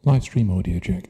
Live stream audio check.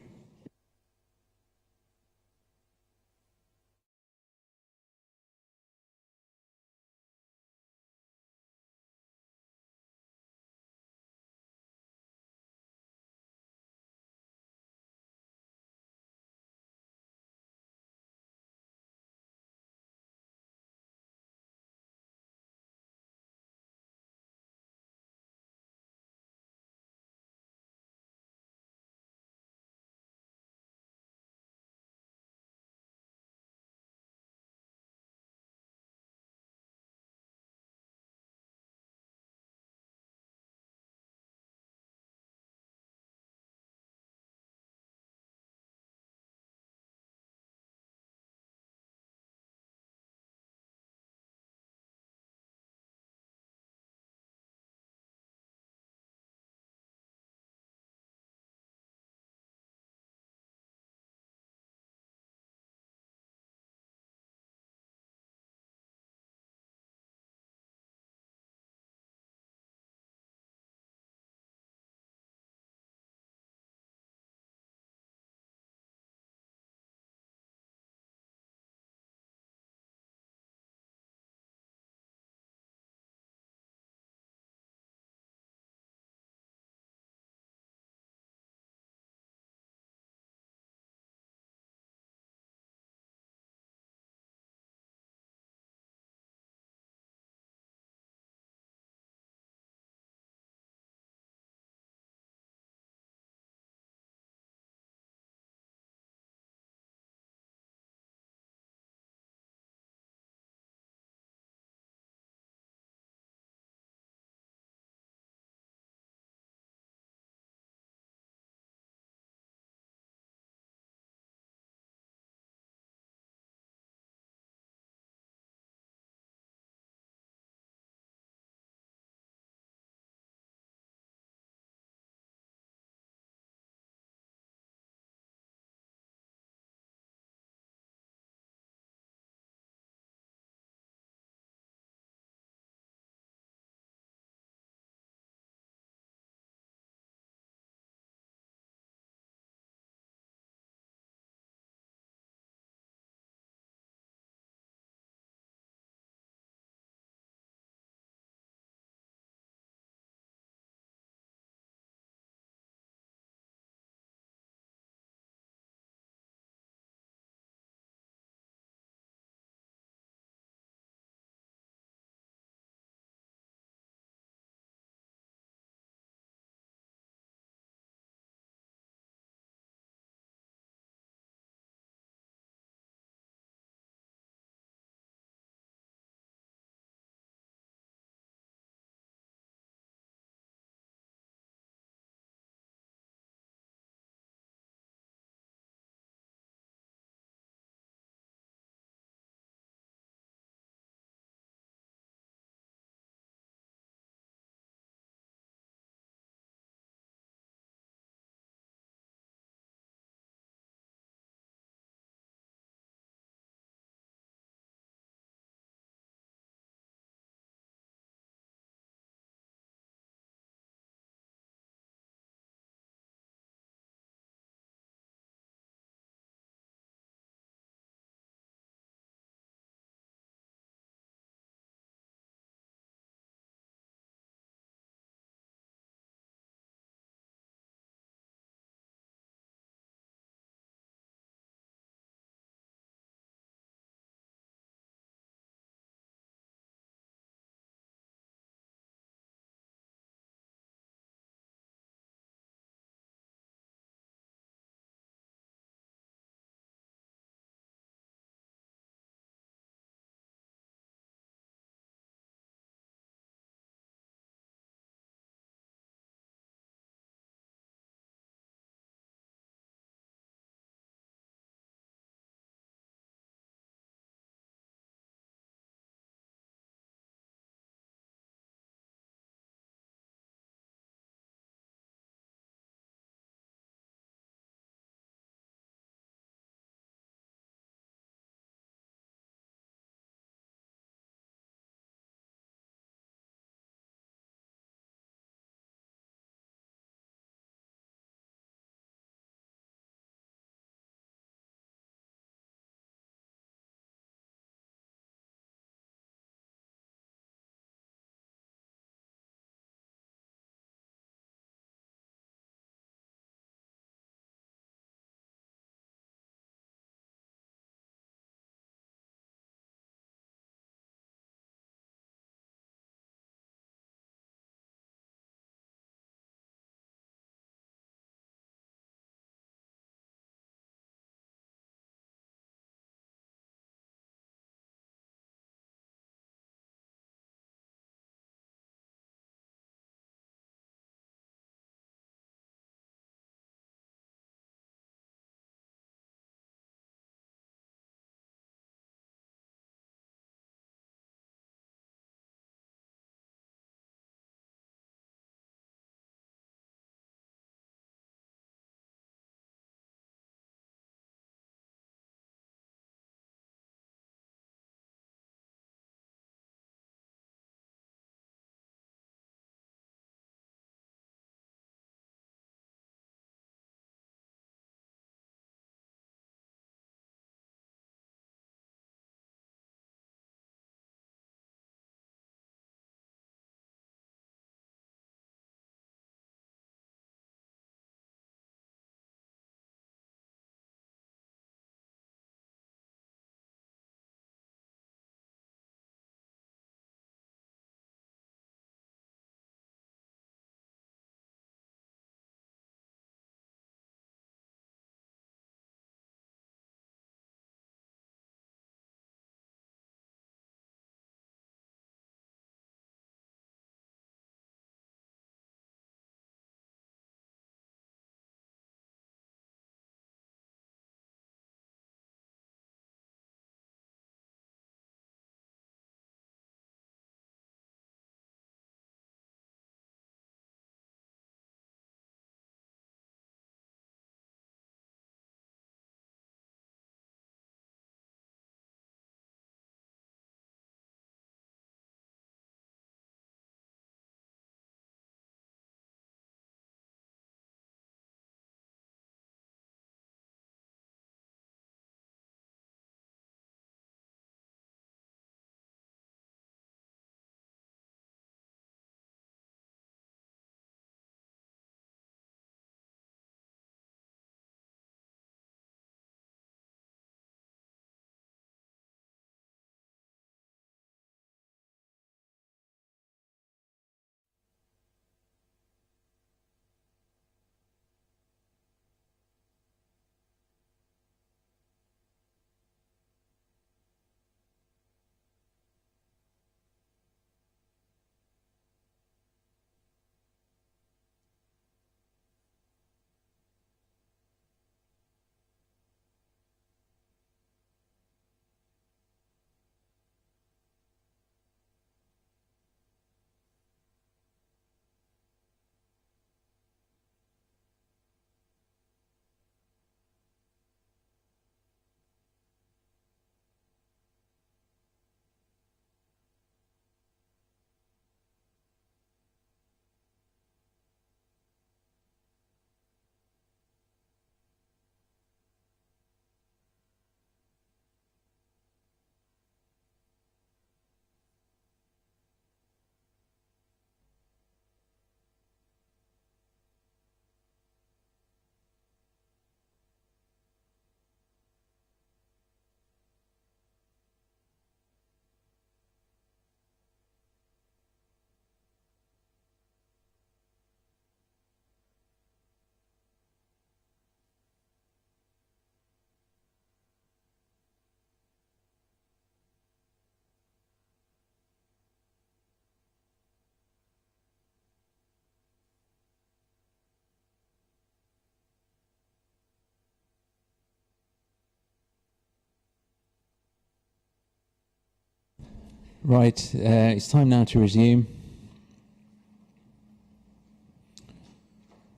Right, it's time now to resume.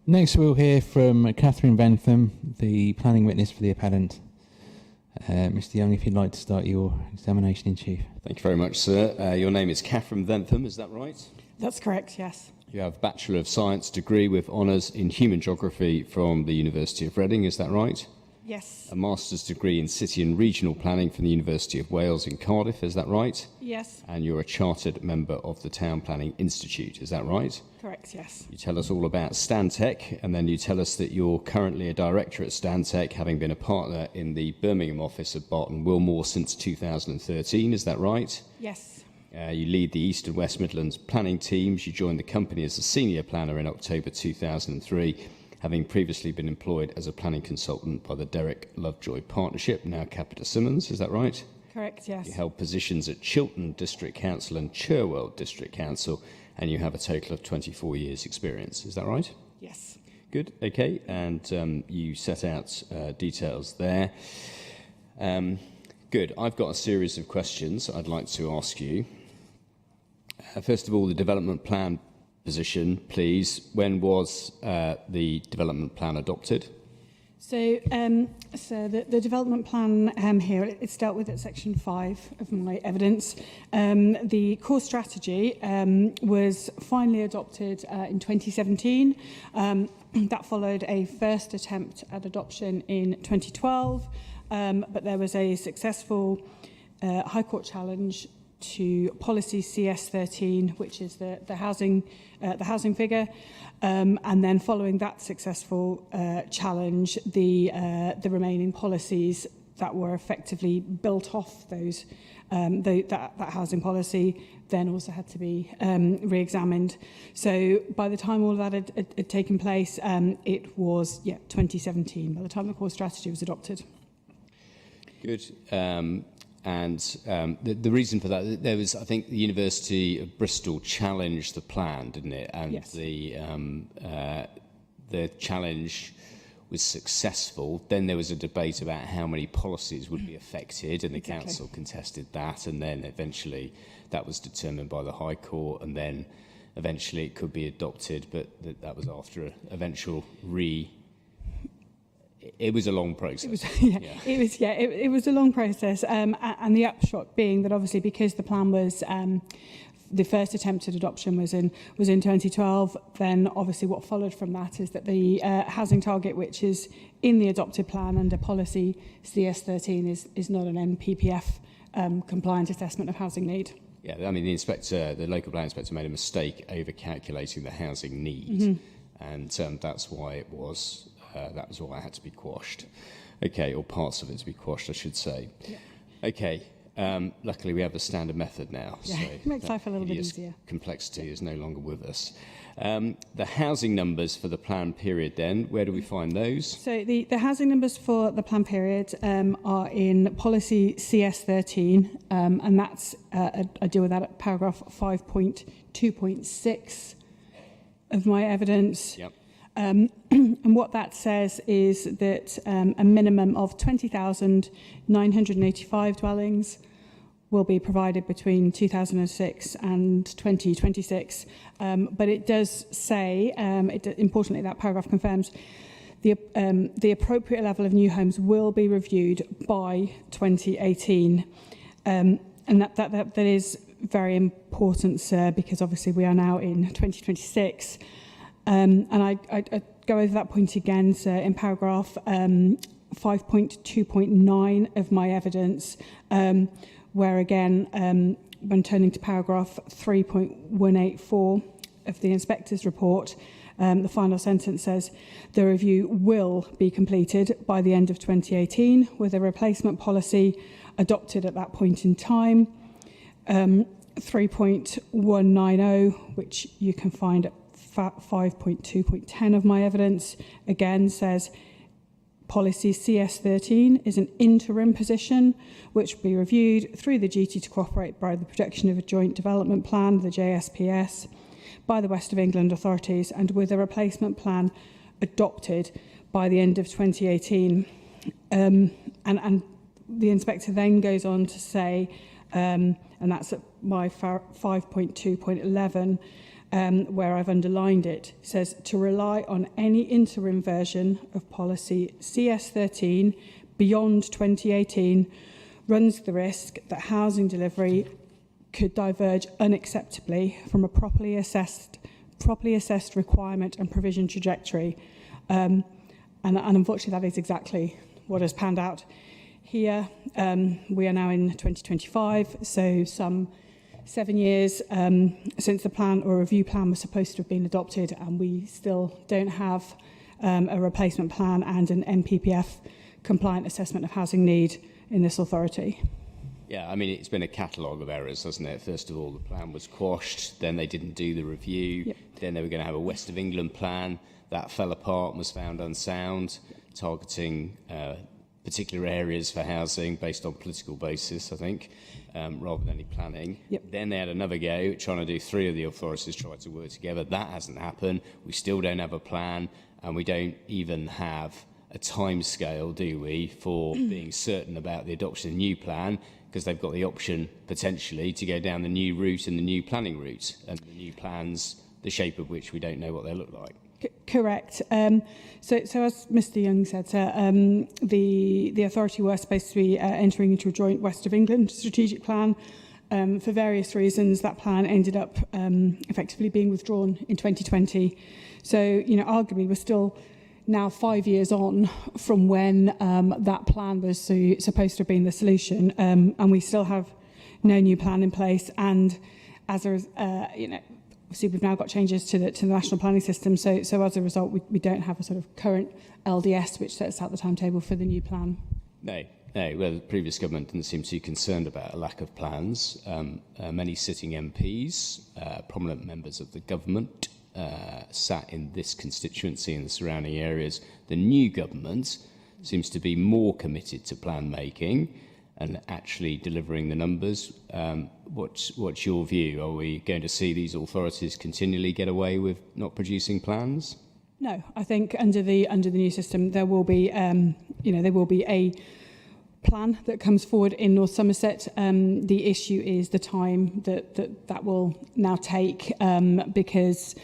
Next we'll hear from Catherine Bentham, the planning witness for the appellant. Mr. Young, if you'd like to start your examination in chief. Thank you very much, sir. Your name is Catherine Bentham, is that right? That's correct, yes. You have a Bachelor of Science degree with honours in Human Geography from the University of Reading, is that right? Yes. A Master's degree in City and Regional Planning from the University of Wales in Cardiff, is that right? Yes. And you're a chartered member of the Town Planning Institute, is that right? Correct, yes. You tell us all about Stantec, and then you tell us that you're currently a director at Stantec, having been a partner in the Birmingham office of Barton Wilmore since 2013, is that right? Yes. You lead the East and West Midlands planning teams. You joined the company as a senior planner in October 2003, having previously been employed as a planning consultant by the Derek Lovejoy Partnership, now Capita Simmons, is that right? Correct, yes. You held positions at Chiltern District Council and Cherwell District Council, and you have a total of 24 years' experience, is that right? Yes. Good, okay, and you set out details there. Good, I've got a series of questions I'd like to ask you. First of all, the development plan position, please. When was the development plan adopted? So, the development plan here, it's dealt with at section 5 of my evidence. The core strategy was finally adopted in 2017. That followed a first attempt at adoption in 2012, but there was a successful High Court challenge to policy CS13, which is the housing figure, and then following that successful challenge, the remaining policies that were effectively built off those that housing policy then also had to be re-examined. So by the time all of that had taken place, it was 2017. By the time the core strategy was adopted. Good. And the reason for that, there was, I think, the University of Bristol challenged the plan, didn't it? And yes. The challenge was successful. Then there was a debate about how many policies would be affected, and the exactly. council contested that. And then eventually that was determined by the High Court, and then eventually it could be adopted. But that was after an eventual It was a long process. It was a long process, and the upshot being that obviously because the plan was the first attempt at adoption was in 2012. Then obviously what followed from that is that the housing target, which is in the adopted plan under policy CS13, is not an NPPF compliant assessment of housing need. Yeah, I mean the local plan inspector made a mistake over calculating the housing need, and that's why it was. That was why it had to be quashed. Okay, or parts of it to be quashed, I should say. Yeah. Okay, luckily we have the standard method now. Yeah, so it makes life a little bit easier. Complexity is no longer with us. The housing numbers for the plan period then, where do we find those? So the housing numbers for the plan period are in policy CS13, and that's, I deal with that at paragraph 5.2.6 of my evidence. Yep. And what that says is that a minimum of 20,985 dwellings will be provided between 2006 and 2026. But it does say, importantly, that paragraph confirms the appropriate level of new homes will be reviewed by 2018. And that is very important, sir, because obviously we are now in 2026. And I go over that point again, sir, in paragraph 5.2.9 of my evidence, where again, when turning to paragraph 3.184 of the inspector's report, the final sentence says, the review will be completed by the end of 2018 with a replacement policy adopted at that point in time. 3.190, which you can find at 5.2.10 of my evidence, again says policy CS13 is an interim position which will be reviewed through the duty to cooperate by the production of a joint development plan, the JSPS, by the West of England authorities, and with a replacement plan adopted by the end of 2018. And the inspector then goes on to say and that's at my 5.2.11, where I've underlined it. It says to rely on any interim version of policy CS13 beyond 2018 runs the risk that housing delivery could diverge unacceptably from a properly assessed requirement and provision trajectory. And unfortunately, that is exactly what has panned out here. We are now in 2025, so some 7 years since the plan or review plan was supposed to have been adopted, and we still don't have a replacement plan and an NPPF compliant assessment of housing need in this authority. Yeah, I mean, it's been a catalogue of errors, hasn't it? First of all, the plan was quashed, then they didn't do the review, Yep. then they were going to have a West of England plan, that fell apart and was found unsound, targeting particular areas for housing based on political basis, I think, rather than any planning. Yep. Then they had another go, trying to do 3 of the authorities tried to work together. That hasn't happened. We still don't have a plan, and we don't even have a time scale, do we, for being certain about the adoption of a new plan, because they've got the option, potentially, to go down the new route and the new planning route, and the new plans, the shape of which we don't know what they look like. Correct. So as Mr Young said, the authority were supposed to be entering into a joint West of England strategic plan. For various reasons, that plan ended up effectively being withdrawn in 2020. So, you know, arguably we're still now 5 years on from when that plan was supposed to have been the solution, and we still have no new plan in place. And as a you know, obviously we've now got changes to the national planning system. So as a result, we don't have a sort of current LDS which sets out the timetable for the new plan. No. Well, the previous government didn't seem too concerned about a lack of plans. Many sitting MPs, prominent members of the government, sat in this constituency and the surrounding areas. The new government seems to be more committed to plan making and actually delivering the numbers. What's your view? Are we going to see these authorities continually get away with not producing plans? No, I think under the new system there will be there will be a plan that comes forward in North Somerset. The issue is the time that will now take, because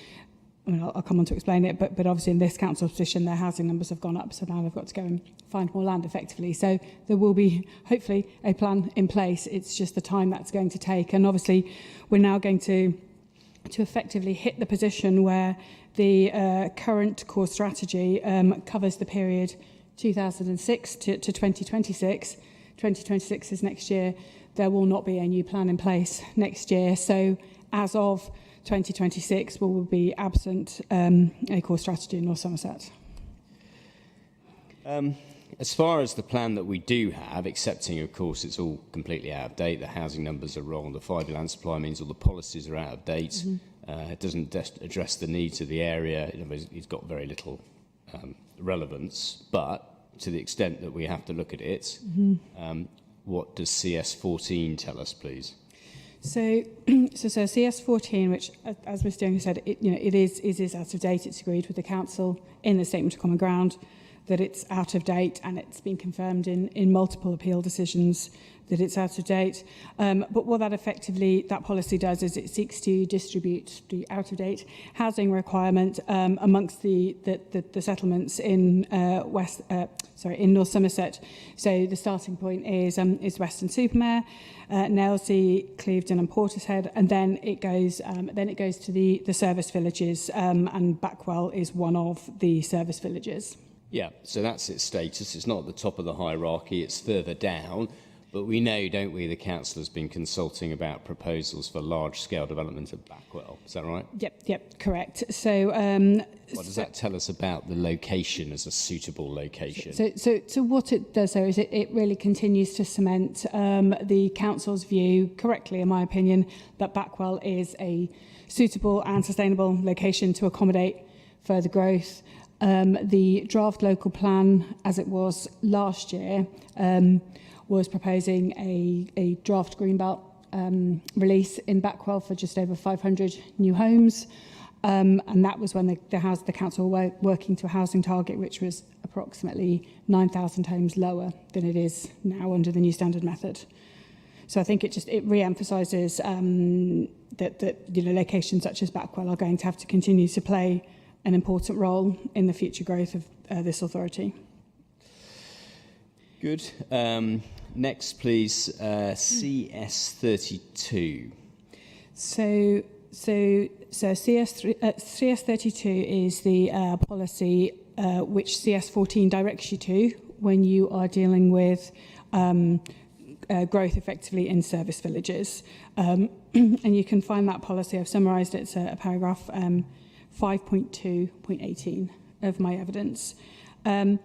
I mean, I'll come on to explain it, but obviously in this council position, their housing numbers have gone up, so now they've got to go and find more land effectively. So there will be, hopefully, a plan in place. It's just the time that's going to take. And obviously, we're now going to effectively hit the position where the current core strategy covers the period 2006 to 2026. 2026 is next year. There will not be a new plan in place next year. So as of 2026 will be absent a core strategy in North Somerset. As far as the plan that we do have, accepting, of course, it's all completely out of date, the housing numbers are wrong, the 5-year land supply means all the policies are out of date, it doesn't address the needs of the area, it's got very little relevance, but to the extent that we have to look at it, what does CS14 tell us, please? So CS14, which, as Mr Young said, it is out of date. It's agreed with the council in the statement of common ground that it's out of date, and it's been confirmed in multiple appeal decisions that it's out of date. But what that policy does is it seeks to distribute the out of date housing requirement amongst the settlements in in North Somerset. So the starting point is Weston Supermare, Nailsea, Clevedon and Portishead, and then it goes to the service villages, and Backwell is one of the service villages. Yeah, so that's its status. It's not at the top of the hierarchy, it's further down. But we know, don't we, the council has been consulting about proposals for large-scale development of Backwell. Is that right? Yep, correct. So, what does that tell us about the location as a suitable location? So what it does, though, is it really continues to cement the council's view, correctly, in my opinion, that Backwell is a suitable and sustainable location to accommodate further growth. The draft local plan, as it was last year, was proposing a draft Greenbelt release in Backwell for just over 500 new homes. And that was when the council were working to a housing target which was approximately 9,000 homes lower than it is now under the new standard method. So I think it re-emphasises that locations such as Backwell are going to have to continue to play an important role in the future growth of this authority. Good. Next, please, CS32. So CS32 is the policy which CS14 directs you to when you are dealing with growth effectively in service villages. And you can find that policy, I've summarised it, it's a paragraph 5.2.18 of my evidence. And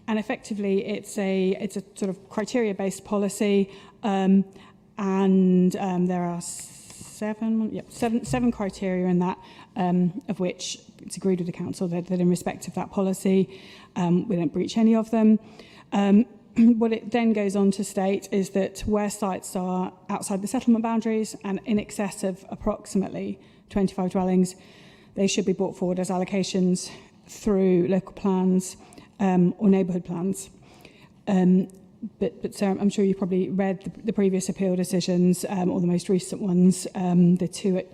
effectively, it's a sort of criteria-based policy, and there are seven criteria in that, of which it's agreed with the council that in respect of that policy, we don't breach any of them. What it then goes on to state is that where sites are outside the settlement boundaries and in excess of approximately 25 dwellings, they should be brought forward as allocations through local plans or neighbourhood plans. But Sarah, I'm sure you probably read the previous appeal decisions, or the most recent ones, the two at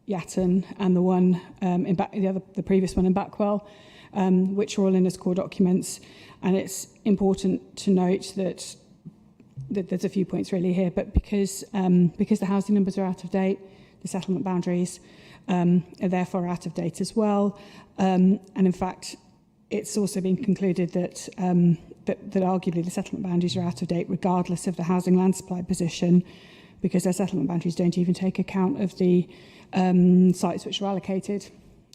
Yatton and the one the previous one in Backwell, which are all in as core documents. And it's important to note that there's a few points really here, but because the housing numbers are out of date, the settlement boundaries are therefore out of date as well. And in fact, it's also been concluded that arguably the settlement boundaries are out of date regardless of the housing land supply position, because their settlement boundaries don't even take account of the sites which are allocated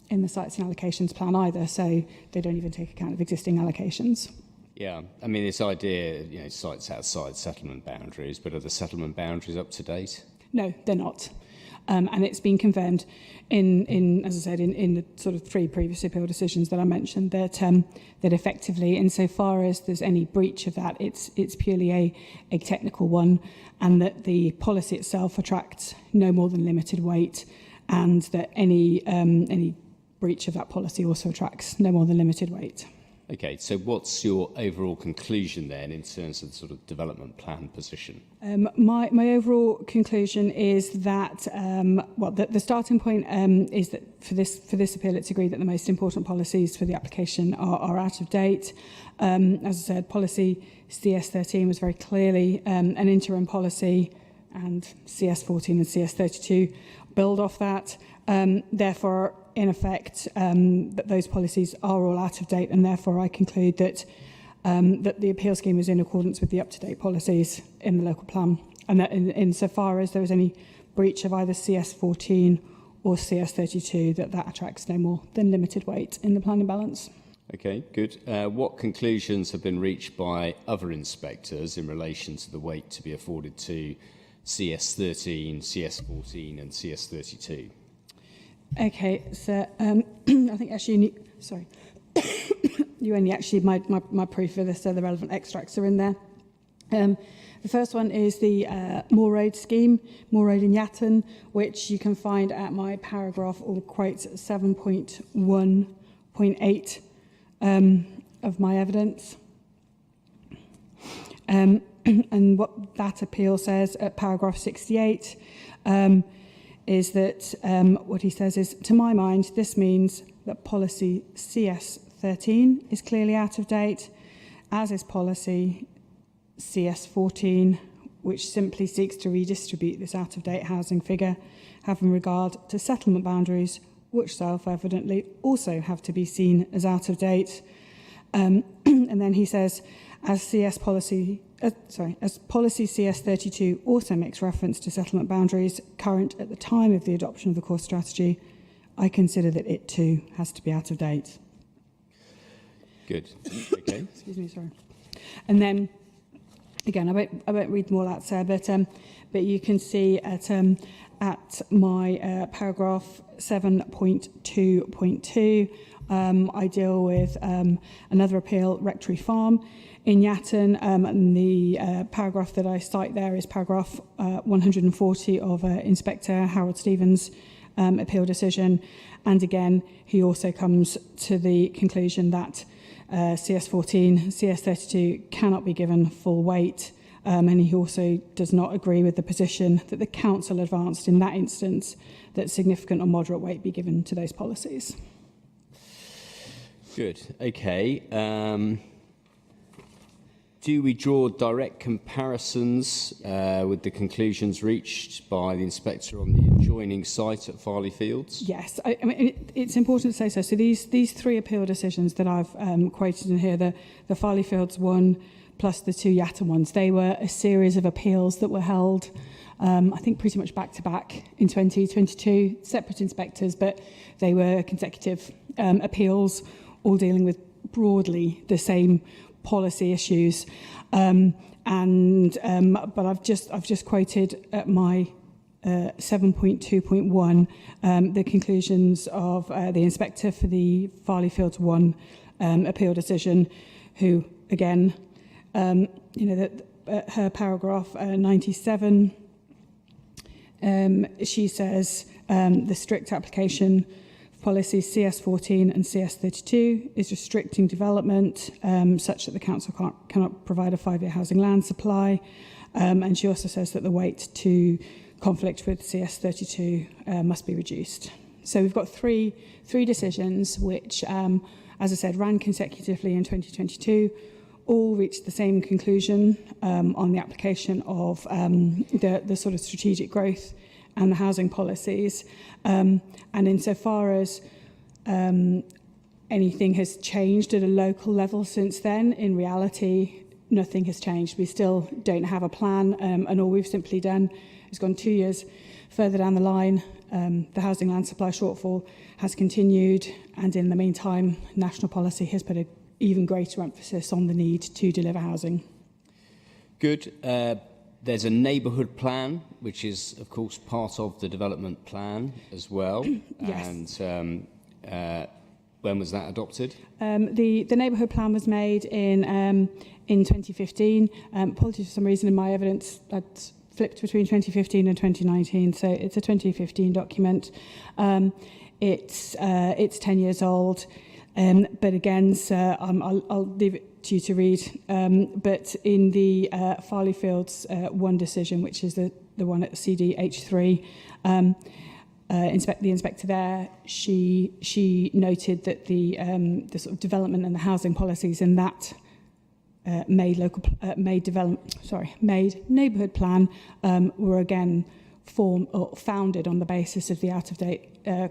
in the sites and allocations plan either, so they don't even take account of existing allocations. Yeah, I mean, this idea, sites outside settlement boundaries, but are the settlement boundaries up to date? No, they're not. And it's been confirmed in as I said, in the sort of three previous appeal decisions that I mentioned, that effectively, insofar as there's any breach of that, it's purely a technical one, and that the policy itself attracts no more than limited weight, and that any breach of that policy also attracts no more than limited weight. Okay, so what's your overall conclusion then in terms of the sort of development plan position? My overall conclusion is that the starting point is that for this appeal, it's agreed that the most important policies for the application are out of date. As I said, policy CS13 was very clearly an interim policy, and CS14 and CS32 build off that. Therefore, in effect, that those policies are all out of date, and therefore I conclude that that the appeal scheme is in accordance with the up-to-date policies in the local plan, and that insofar as there is any breach of either CS14 or CS32, that attracts no more than limited weight in the planning balance. Okay, good. What conclusions have been reached by other inspectors in relation to the weight to be afforded to CS13, CS14 and CS32? Okay, so I think actually, you only actually my proof for this, so the relevant extracts are in there. The first one is the Moor Road scheme, Moor Road in Yatton, which you can find at my paragraph or quote 7.1.8 of my evidence. And what that appeal says at paragraph 68 is that what he says is, to my mind, this means that policy CS13 is clearly out of date, as is policy CS14, which simply seeks to redistribute this out-of-date housing figure, having regard to settlement boundaries, which self-evidently also have to be seen as out of date. And then he says, as policy CS32 also makes reference to settlement boundaries current at the time of the adoption of the core strategy, I consider that it too has to be out of date. Good. Okay. Excuse me, sorry. And then, again, I won't read them all out, Sarah, but you can see at my paragraph 7.2.2, I deal with another appeal, Rectory Farm in Yatton, and the paragraph that I cite there is paragraph 140 of Inspector Harold Stevens' appeal decision. And again, he also comes to the conclusion that CS14, CS32 cannot be given full weight, and he also does not agree with the position that the council advanced in that instance, that significant or moderate weight be given to those policies. Good. Okay. Do we draw direct comparisons with the conclusions reached by the inspector on the adjoining site at Farley Fields? Yes, I mean, it's important to say so. So these three appeal decisions that I've quoted in here, the Farley Fields one plus the two Yatta ones, they were a series of appeals that were held, I think pretty much back to back in 2022, separate inspectors, but they were consecutive appeals, all dealing with broadly the same policy issues, but I've just quoted at my 7.2.1 the conclusions of the inspector for the Farley Fields 1 appeal decision, who again, her paragraph 97, she says the strict application policies CS14 and CS32 is restricting development such that the council cannot provide a 5-year housing land supply. And she also says that the weight to conflict with CS32 must be reduced. So we've got three decisions which, as I said, ran consecutively in 2022, all reached the same conclusion on the application of the sort of strategic growth and the housing policies. And insofar as anything has changed at a local level since then, in reality, nothing has changed. We still don't have a plan, and all we've simply done is gone 2 years further down the line. The housing land supply shortfall has continued, and in the meantime, national policy has put an even greater emphasis on the need to deliver housing. Good. There's a neighbourhood plan, which is, of course, part of the development plan as well. Yes. And when was that adopted? The neighbourhood plan was made in 2015. Apologies for some reason in my evidence that's flipped between 2015 and 2019, so it's a 2015 document. It's 10 years old. But again, sir, I'll leave it to you to read. But in the Farley Fields 1 decision, which is the one at CDH3, the inspector there, she noted that the sort of development and the housing policies in that made neighbourhood plan were again founded on the basis of the out-of-date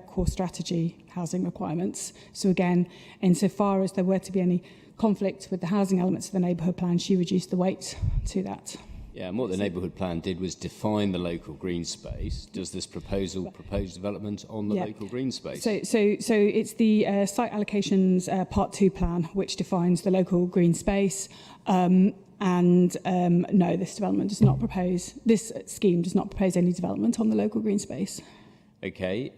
core strategy housing requirements. So again, insofar as there were to be any conflict with the housing elements of the neighbourhood plan, she reduced the weight to that. Yeah, and what the neighbourhood plan did was define the local green space. Does this proposal propose development on the local green space? So it's the site allocations part 2 plan which defines the local green space. No, this development does not propose, this scheme does not propose any development on the local green space. Okay.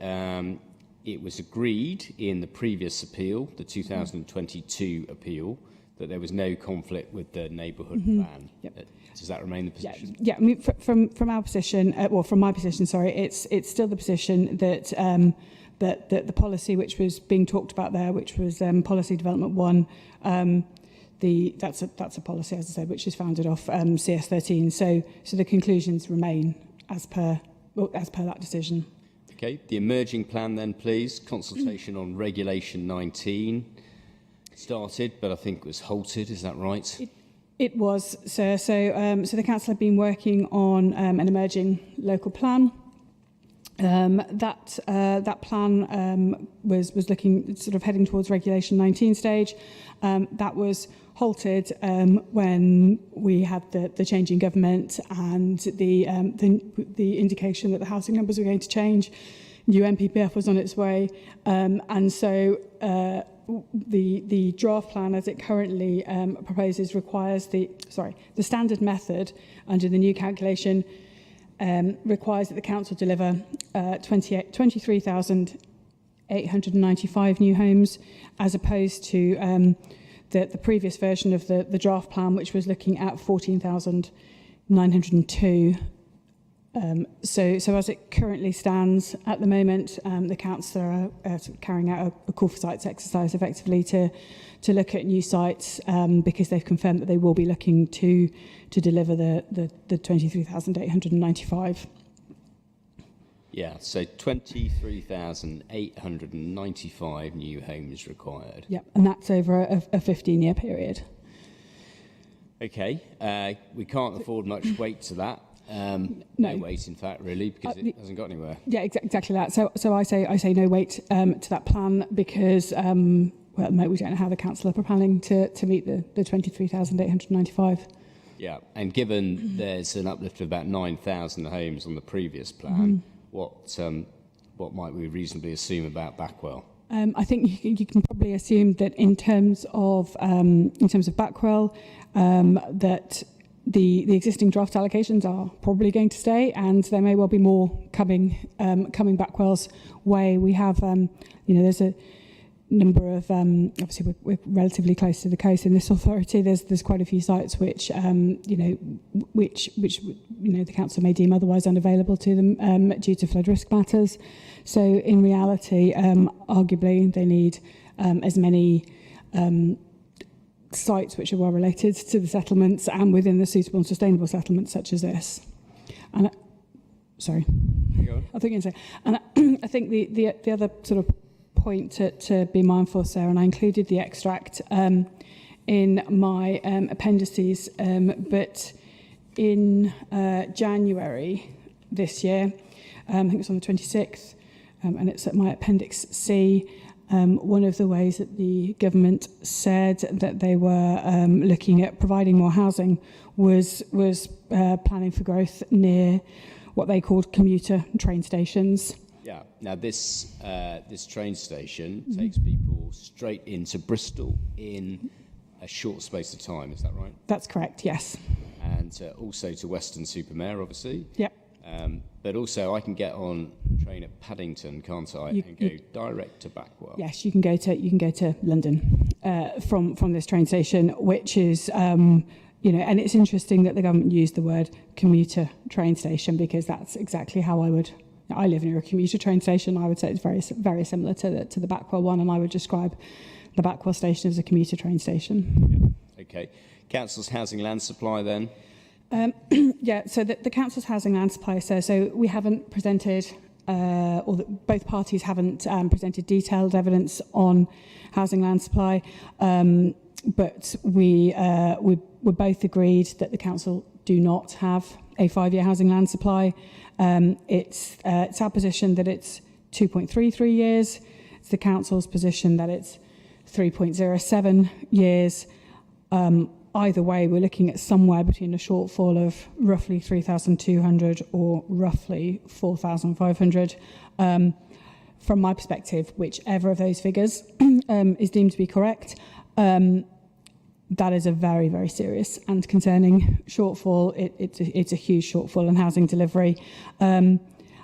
It was agreed in the previous appeal, the 2022 appeal, that there was no conflict with the neighbourhood plan. Yep. Does that remain the position? Yeah. I mean, from our position, from my position, sorry, it's still the position that that the policy which was being talked about there, which was policy development 1, that's a policy, as I said, which is founded off CS13. So the conclusions remain as per that decision. Okay. The emerging plan then, please. Consultation on Regulation 19 started, but I think it was halted. Is that right? It was, sir. So the council had been working on an emerging local plan. That plan was looking, sort of heading towards Regulation 19 stage. That was halted when we had the change in government and the indication that the housing numbers were going to change. New NPPF was on its way, and so the draft plan, as it currently proposes, requires the standard method under the new calculation requires that the council deliver 23,895 new homes, as opposed to the previous version of the draft plan, which was looking at 14,902. So as it currently stands at the moment, the council are sort of carrying out a call for sites exercise effectively to look at new sites because they've confirmed that they will be looking to deliver the 23,895. Yeah, so 23,895 new homes required. Yeah, and that's over a 15-year period. Okay, we can't afford much weight to that. No weight, in fact, really, because it hasn't got anywhere. Yeah, exactly that. So I say no weight to that plan because well, at the moment we don't know how the council are planning to meet the 23,895. Yeah, and given there's an uplift of about 9,000 homes on the previous plan, what might we reasonably assume about Backwell? I think you can probably assume that in terms of Backwell, that the existing draft allocations are probably going to stay, and there may well be more coming Backwell's way. We have, there's a number of obviously we're relatively close to the coast in this authority. There's quite a few sites which the council may deem otherwise unavailable to them due to flood risk matters. So in reality, arguably they need as many sites which are well related to the settlements and within the suitable and sustainable settlements such as this. And sorry, I think you can say. And I think the other sort of point to be mindful, Sarah, and I included the extract in my appendices, but in January this year, I think it was on the 26th, and it's at my Appendix C. One of the ways that the government said that they were looking at providing more housing was planning for growth near what they called commuter train stations. Yeah. Now this train station takes people straight into Bristol in a short space of time. Is that right? That's correct. Yes. And also to Weston-super-Mare, obviously. Yep. But also I can get on a train at Paddington, can't I, and go direct to Backwell? Yes, you can go to London from this train station, which is and it's interesting that the government used the word commuter train station because that's exactly how I live near a commuter train station. I would say it's very, very similar to the Backwell one, and I would describe the Backwell station as a commuter train station. Yeah. Okay. Council's housing land supply then? So the council's housing land supply. So we haven't presented, both parties haven't presented detailed evidence on housing land supply, but we both agreed that the council do not have a 5-year housing land supply. It's our position that it's 2.33 years. It's the council's position that it's 3.07 years. Either way, we're looking at somewhere between a shortfall of roughly 3,200 or roughly 4,500. From my perspective, whichever of those figures is deemed to be correct, that is a very, very serious and concerning shortfall. It's a huge shortfall in housing delivery. And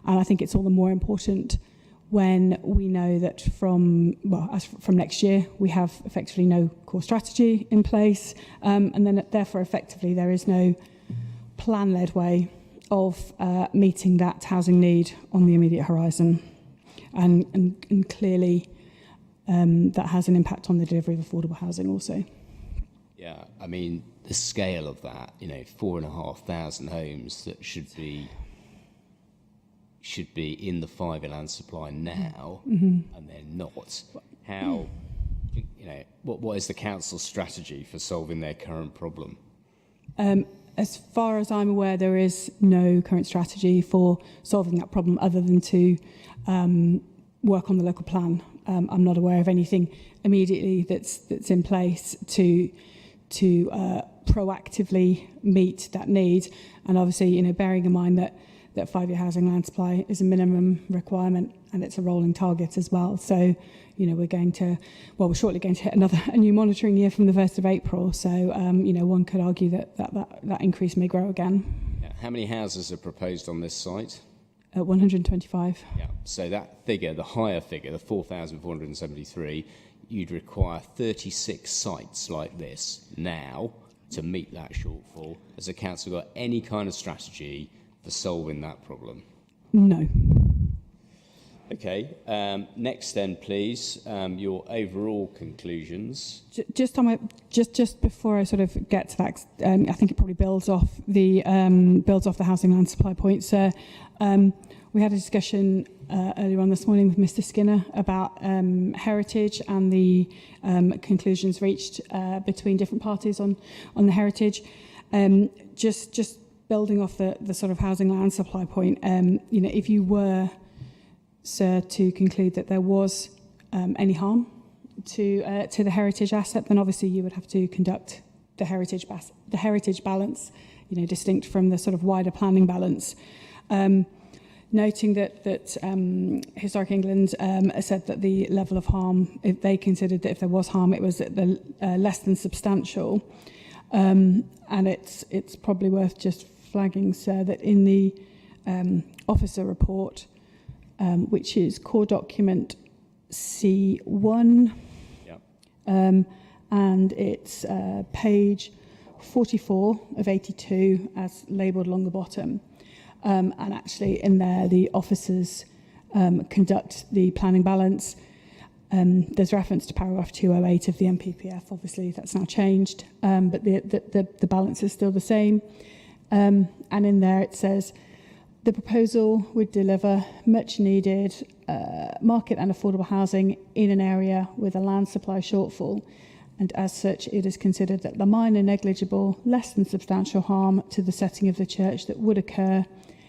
I think it's all the more important when we know that from next year, we have effectively no core strategy in place. And then therefore, effectively, there is no plan-led way of meeting that housing need on the immediate horizon. And clearly, that has an impact on the delivery of affordable housing also. Yeah, I mean, the scale of that, 4,500 homes that should be in the 5-year land supply now, and they're not. How, what is the council's strategy for solving their current problem? As far as I'm aware, there is no current strategy for solving that problem other than to work on the local plan. I'm not aware of anything immediately that's in place to proactively meet that need. And obviously, bearing in mind that 5-year housing land supply is a minimum requirement and it's a rolling target as well. So, we're shortly going to hit a new monitoring year from the 1st of April. So, one could argue that increase may grow again. Yeah. How many houses are proposed on this site? 125. Yeah. So that figure, the higher figure, the 4,473, you'd require 36 sites like this now to meet that shortfall. Has the council got any kind of strategy for for solving that problem? No. Okay. Next, then, please, your overall conclusions. Just before I sort of get to that, I think it probably builds off the housing land supply point. So we had a discussion earlier on this morning with Mr. Skinner about heritage and the conclusions reached between different parties on the heritage. Just building off the sort of housing land supply point, if you were, sir, to conclude that there was any harm to the heritage asset, then obviously you would have to conduct the heritage balance, distinct from the sort of wider planning balance. Noting that Historic England said that the level of harm, if they considered that if there was harm, it was at the less than substantial. And it's probably worth just flagging, sir, that in the officer report, which is core document C1, Yep. and it's page 44 of 82 as labelled along the bottom. And actually in there, the officers conduct the planning balance. There's reference to paragraph 208 of the MPPF. Obviously, that's now changed, but the balance is still the same. And in there, it says, the proposal would deliver much needed market and affordable housing in an area with a land supply shortfall. And as such, it is considered that the minor, negligible, less than substantial harm to the setting of the church that would occur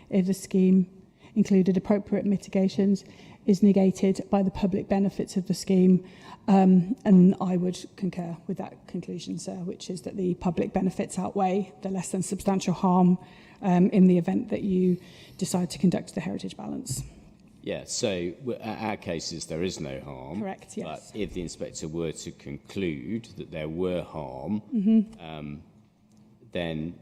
if the scheme included appropriate mitigations is negated by the public benefits of the scheme. And I would concur with that conclusion, sir, which is that the public benefits outweigh the less than substantial harm in the event that you decide to conduct the heritage balance. Yeah, so our case is there is no harm. Correct, yes. But if the inspector were to conclude that there were harm, then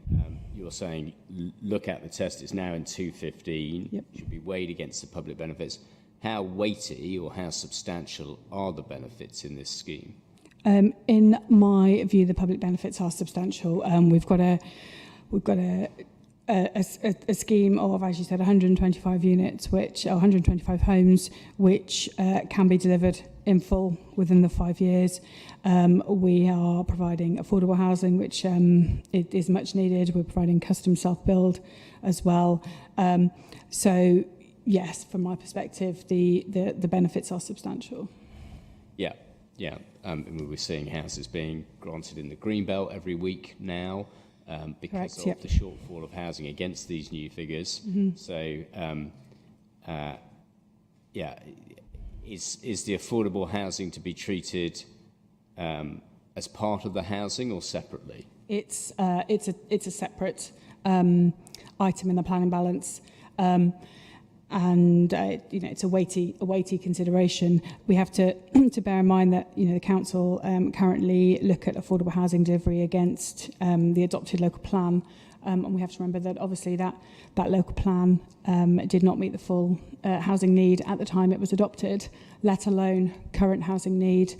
you're saying look at the test. It's now in 215. Yep. Should be weighed against the public benefits. How weighty or how substantial are the benefits in this scheme? In my view, the public benefits are substantial. We've got a scheme of, as you said, 125 units, or 125 homes, which can be delivered in full within the 5 years. We are providing affordable housing, which it is much needed. We're providing custom self-build as well. So, yes, from my perspective, the benefits are substantial. Yeah. We're seeing houses being granted in the Greenbelt every week now. Because Correct, of yep. the shortfall of housing against these new figures. So, is the affordable housing to be treated as part of the housing or separately? It's a separate item in the planning balance, and it's a weighty consideration. We have to bear in mind that the council currently look at affordable housing delivery against the adopted local plan, and we have to remember that obviously that local plan did not meet the full housing need at the time it was adopted, let alone current housing need.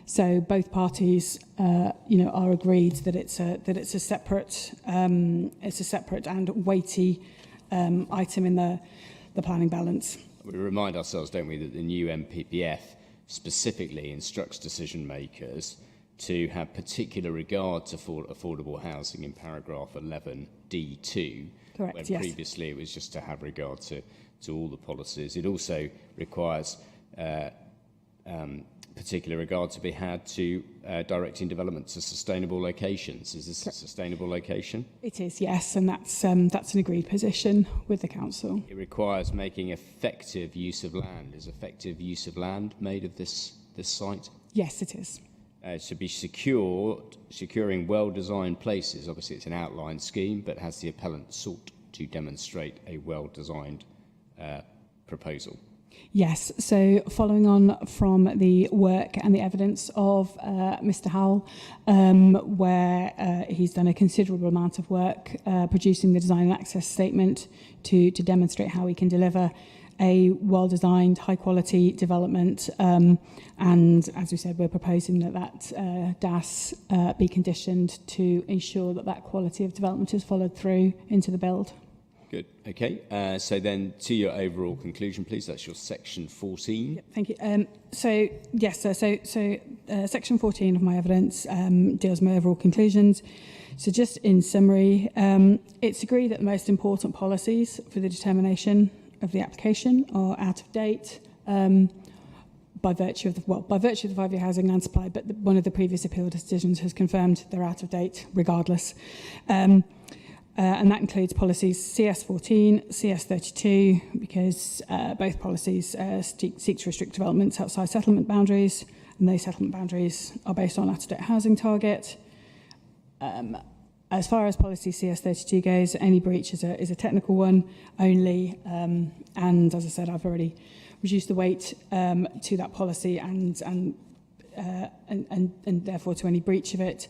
So both parties, are agreed that it's a separate and weighty item in the planning balance. We remind ourselves, don't we, that the new MPPF specifically instructs decision makers to have particular regard to affordable housing in paragraph 11D2. Correct, when yes. previously it was just to have regard to all the policies. It also requires particular regard to be had to directing development to sustainable locations. Is this a sustainable location? It is, yes, and that's an agreed position with the council. It requires making effective use of land. Is effective use of land made of this site? Yes, it is. It should be securing well-designed places. Obviously, it's an outline scheme, but has the appellant sought to demonstrate a well-designed proposal? Yes, so following on from the work and the evidence of Mr. Howell, where he's done a considerable amount of work producing the design and access statement to demonstrate how we can deliver a well-designed, high-quality development. And as we said, we're proposing that DAS be conditioned to ensure that quality of development is followed through into the build. Good. Okay. So then to your overall conclusion, please. That's your section 14. Yep, thank you. So yes, sir. So section 14 of my evidence deals with my overall conclusions. So just in summary, it's agreed that the most important policies for the determination of the application are out of date by virtue of the 5-year housing land supply, but one of the previous appeal decisions has confirmed they're out of date regardless. And that includes policies CS14, CS32, because both policies seek to restrict developments outside settlement boundaries, and those settlement boundaries are based on out-of-date housing target. As far as policy CS32 goes, any breach is a technical one only, and as I said, I've already reduced the weight to that policy and therefore to any breach of it.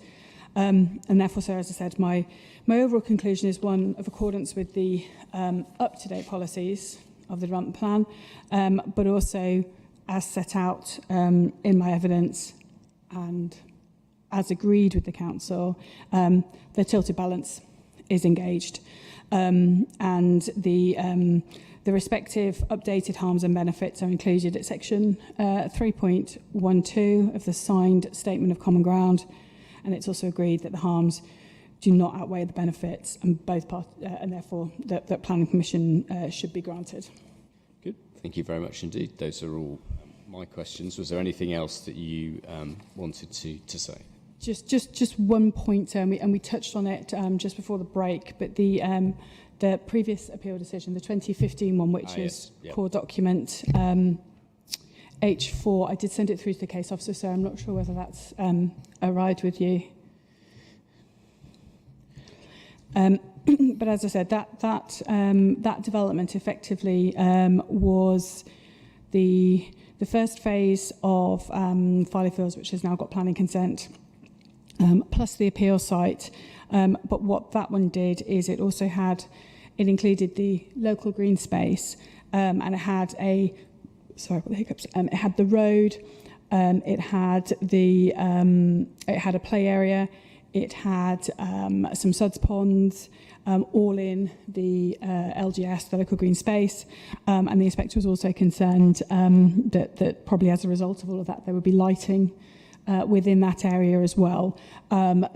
And therefore, so as I said, my overall conclusion is one of accordance with the up-to-date policies of the development plan, but also as set out in my evidence and as agreed with the council, the tilted balance is engaged, and the respective updated harms and benefits are included at section 3.12 of the signed Statement of Common Ground, and it's also agreed that the harms do not outweigh the benefits, and and therefore that planning permission should be granted. Good. Thank you very much indeed. Those are all my questions. Was there anything else that you wanted to say? Just one point, and we touched on it just before the break, but the previous appeal decision, the 2015 one, which is core document H4, I did send it through to the case officer, so I'm not sure whether that's arrived with you. But as I said, that development effectively was the first phase of Farley Fields, which has now got planning consent, plus the appeal site. But what that one did is it included the local green space, and it had it had the road, it had a play area, it had some suds ponds, all in the LGS, the local green space, and the inspector was also concerned that probably as a result of all of that there would be lighting within that area as well.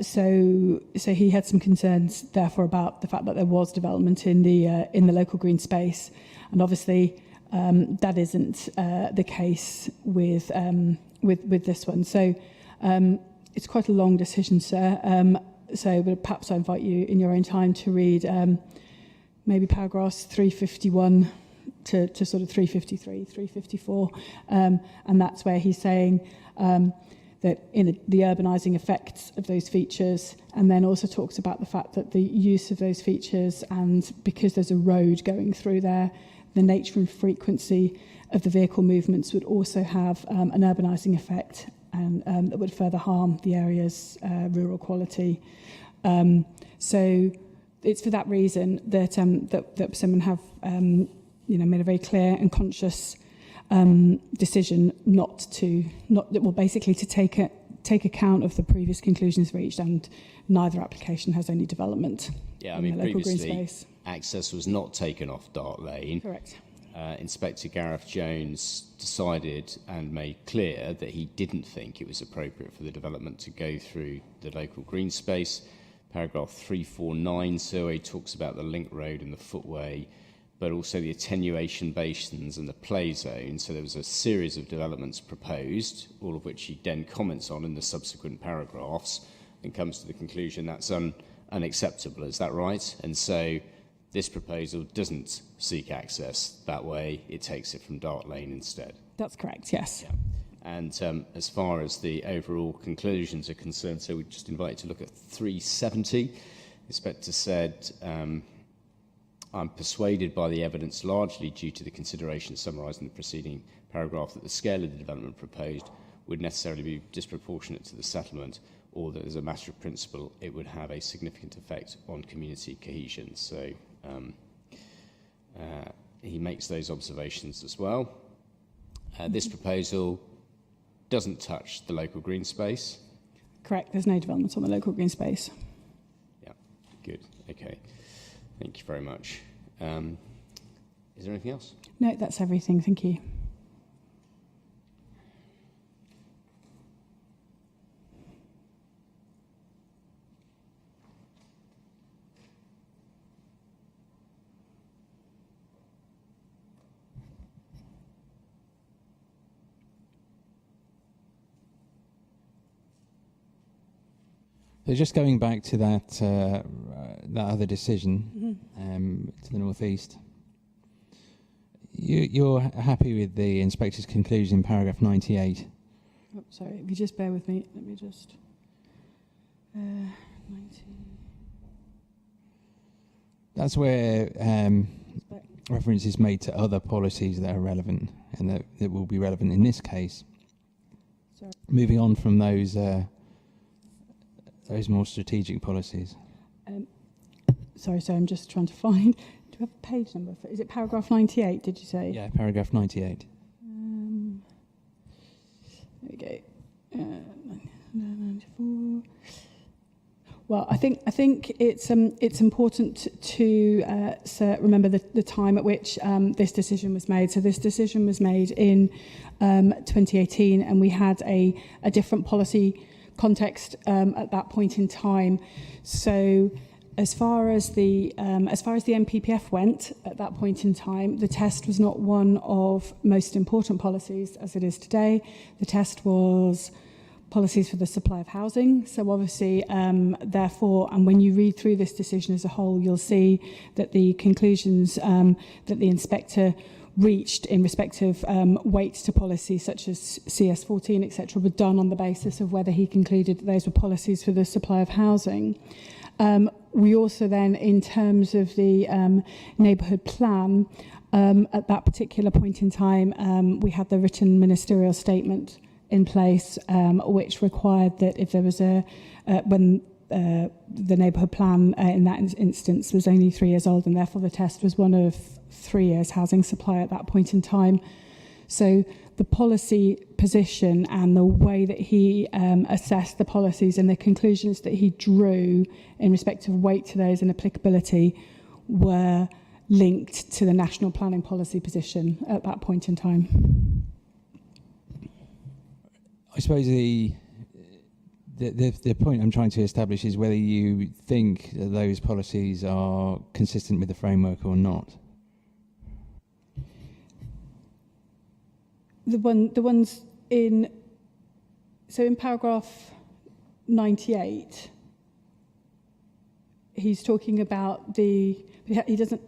So he had some concerns, therefore, about the fact that there was development in the local green space, and obviously that isn't the case with this one. So it's quite a long decision, sir. But perhaps I invite you in your own time to read maybe paragraphs 351 to sort of 353, 354, and that's where he's saying that in the urbanising effects of those features, and then also talks about the fact that the use of those features, and because there's a road going through there, the nature and frequency of the vehicle movements would also have an urbanising effect, and that would further harm the area's rural quality. So it's for that reason that that someone have made a very clear and conscious decision basically to take account of the previous conclusions reached, and neither application has any development. Yeah, I mean, previously access was not taken off Dart Lane. Correct. Inspector Gareth Jones decided and made clear that he didn't think it was appropriate for the development to go through the local green space. Paragraph 349 survey talks about the link road and the footway, but also the attenuation basins and the play zone. So there was a series of developments proposed, all of which he then comments on in the subsequent paragraphs, and comes to the conclusion that's unacceptable. Is that right? And so this proposal doesn't seek access that way. It takes it from Dart Lane instead. That's correct, yes. Yeah. And as far as the overall conclusions are concerned, so we just invite you to look at 370. The inspector said, I'm persuaded by the evidence, largely due to the consideration summarised in the preceding paragraph, that the scale of the development proposed would necessarily be disproportionate to the settlement, or that as a matter of principle it would have a significant effect on community cohesion. So he makes those observations as well. This proposal doesn't touch the local green space. Correct, there's no development on the local green space. Yeah, good, okay. Thank you very much. Is there anything else? No, that's everything. Thank you. So just going back to that other decision to the northeast, you're happy with the inspector's conclusion in paragraph 98? Oh, sorry, if you just bear with me, let me just... 90. That's where reference is made to other policies that are relevant and that will be relevant in this case. Sorry. Moving on from those more strategic policies. Sorry, I'm just trying to find... Do we have a page number? Is it paragraph 98, did you say? Yeah, paragraph 98. There we go. 94. Well, I think it's important to remember the time at which this decision was made. So this decision was made in 2018, and we had a different policy context at that point in time. So as far as the MPPF went at that point in time, the test was not one of most important policies as it is today. The test was policies for the supply of housing. So obviously, therefore, and when you read through this decision as a whole, you'll see that the conclusions that the inspector reached in respect of weight to policies such as CS14, etc., were done on the basis of whether he concluded that those were policies for the supply of housing. We also then, in terms of the neighbourhood plan, at that particular point in time, we had the written ministerial statement in place, which required that if there was when the neighbourhood plan in that instance was only 3 years old, and therefore the test was one of 3 years housing supply at that point in time. So the policy position and the way that he assessed the policies and the conclusions that he drew in respect of weight to those and applicability were linked to the national planning policy position at that point in time. I suppose the point I'm trying to establish is whether you think that those policies are consistent with the framework or not. The ones in paragraph 98, he's talking about he doesn't.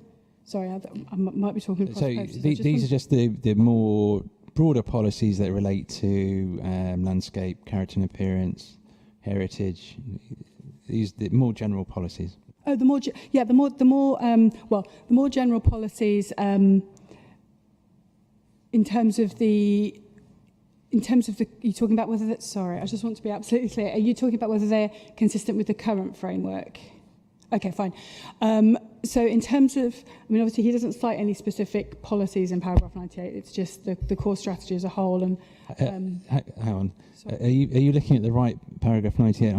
Sorry, I might be talking. So these are just the more broader policies that relate to landscape, character and appearance, heritage. These the more general policies. Oh, the more general policies. In terms of the, you're talking about whether that's, sorry, I just want to be absolutely clear. Are you talking about whether they're consistent with the current framework? Okay, fine. So in terms of, obviously he doesn't cite any specific policies in paragraph 98. It's just the core strategy as a whole. And hang on, are you looking at the right paragraph 98?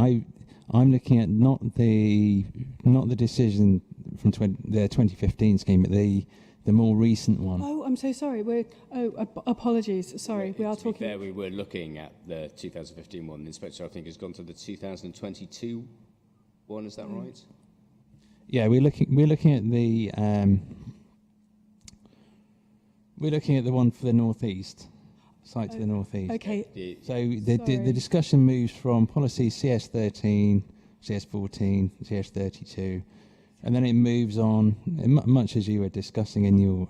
I'm looking at not the decision from the 2015 scheme, but the more recent one. Oh, I'm so sorry. Apologies. Sorry, we are to talking. Be fair, we were looking at the 2015 one. The inspector, I think, has gone to the 2022 one. Is that right? Yeah, we're looking at the one for the northeast, site to the northeast. Okay. So the discussion moves from policy CS13, CS14, CS32. And then it moves on, much as you were discussing in your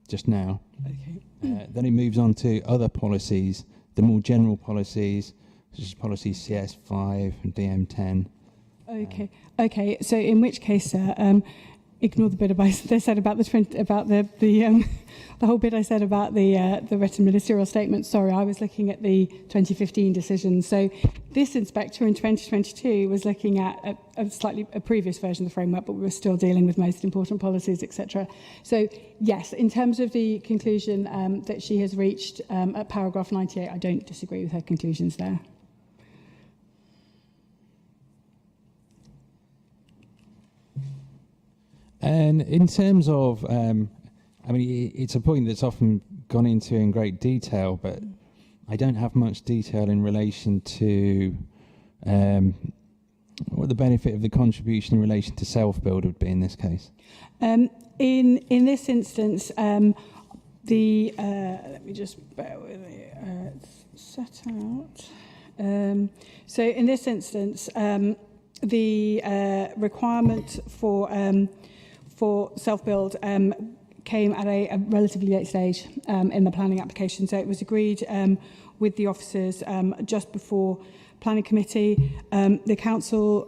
just now. Okay. Then it moves on to other policies, the more general policies, such as policy CS5 and DM10. Okay. Okay. So in which case, ignore the bit I said about the whole bit I said about the written ministerial statement. Sorry, I was looking at the 2015 decision. So this inspector in 2022 was looking at a previous version of the framework, but we were still dealing with most important policies, etc. So yes, in terms of the conclusion that she has reached at paragraph 98, I don't disagree with her conclusions there. And in terms of, I mean, it's a point that's often gone into in great detail, but I don't have much detail in relation to what the benefit of the contribution in relation to self-build would be in this case. In this instance, let me just bear with me. It's set out. So in this instance, the requirement for self-build came at a relatively late stage in the planning application. So it was agreed with the officers just before planning committee. The council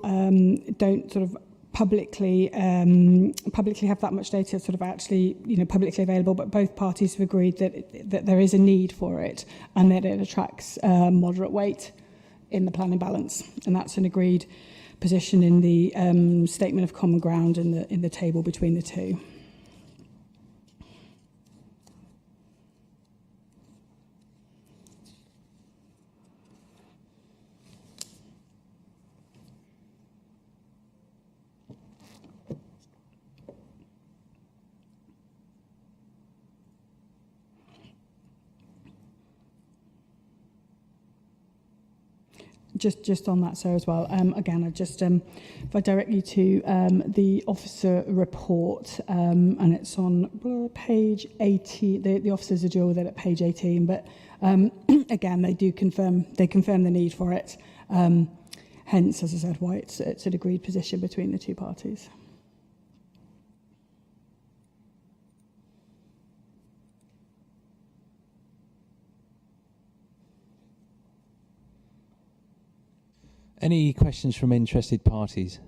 don't sort of publicly have that much data sort of actually publicly available, but both parties have agreed that there is a need for it and that it attracts moderate weight in the planning balance, and that's an agreed position in the statement of common ground in the table between the two. Just on that, so as well, again, I just if I direct you to the officer report, and it's on page 18. The officers deal with it at page 18, but again, they confirm the need for it. Hence, as I said, why it's an agreed position between the two parties. Any questions from interested parties?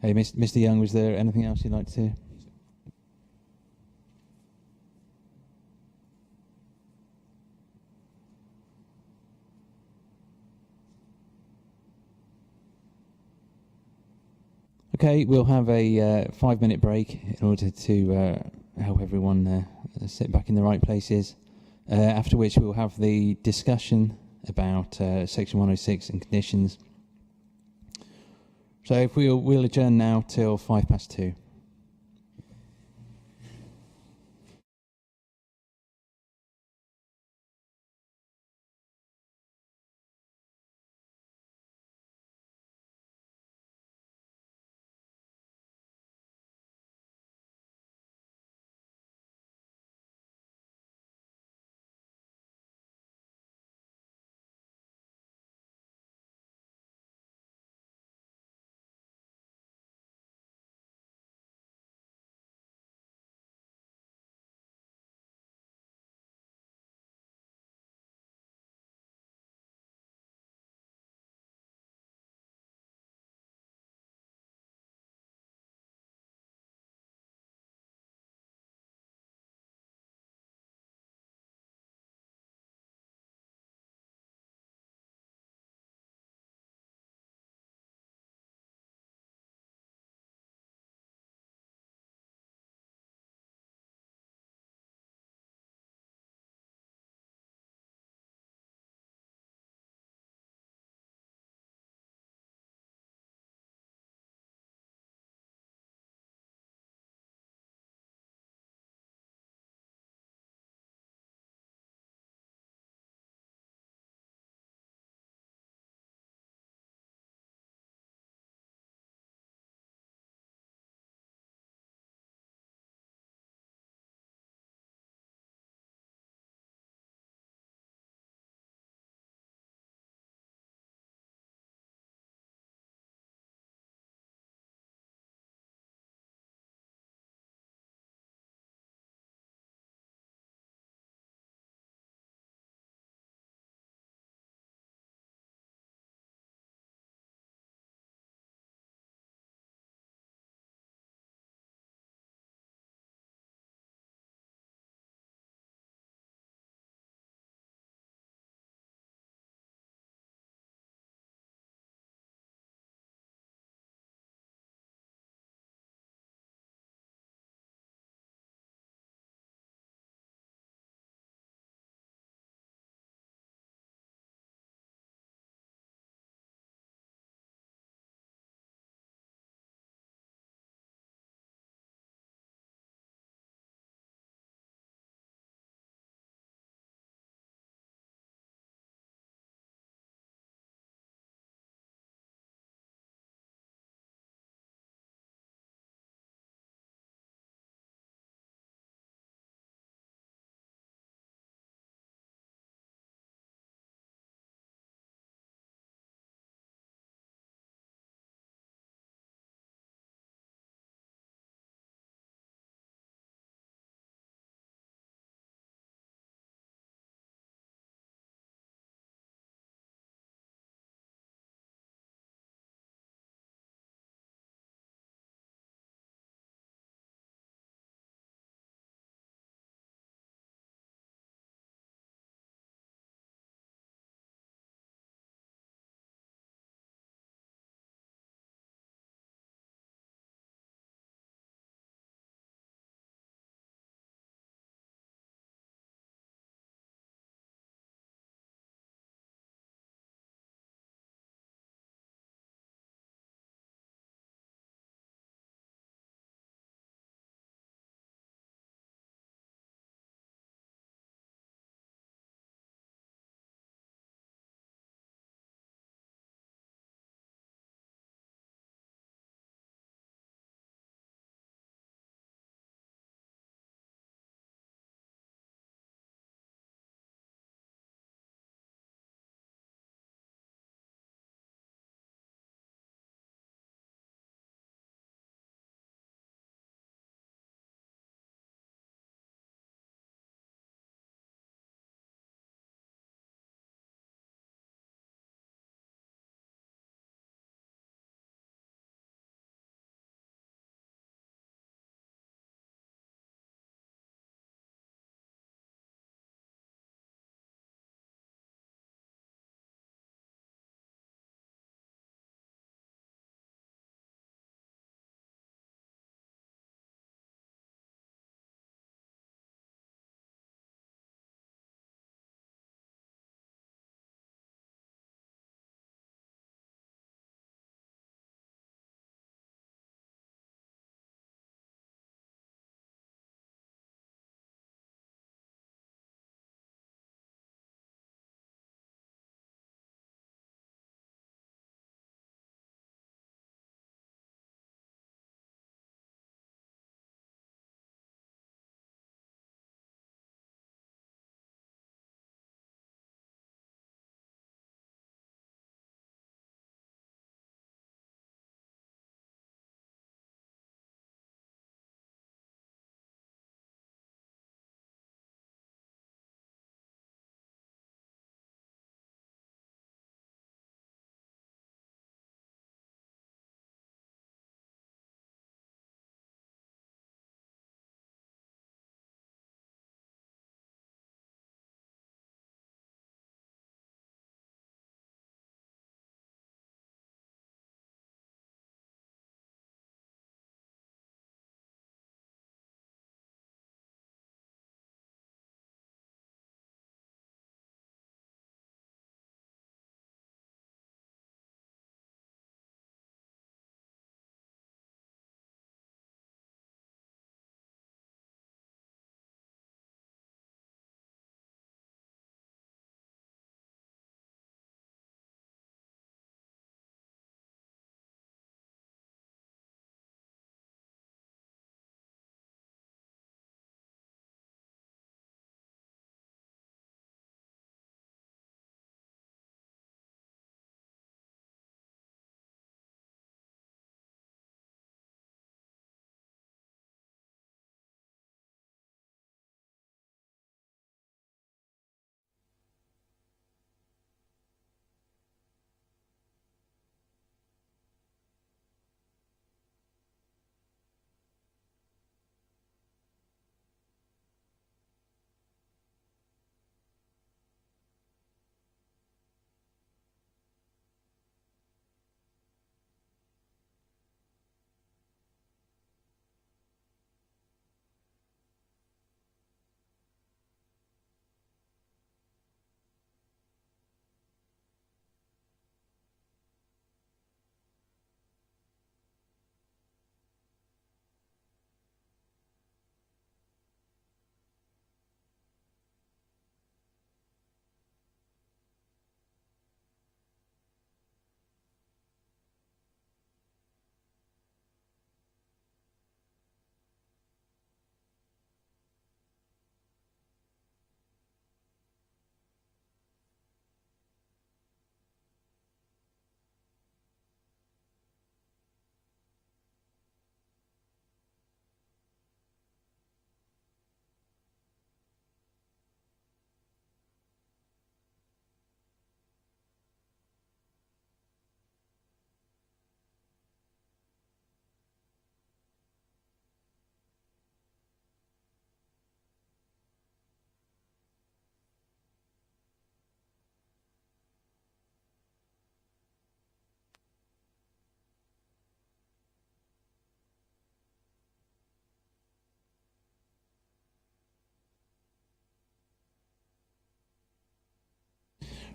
Hey, Mr. Young, was there anything else you'd like to? Okay, we'll have a 5-minute break in order to help everyone sit back in the right places. After which we'll have the discussion about Section 106 and conditions. So if we'll adjourn now till 2:05.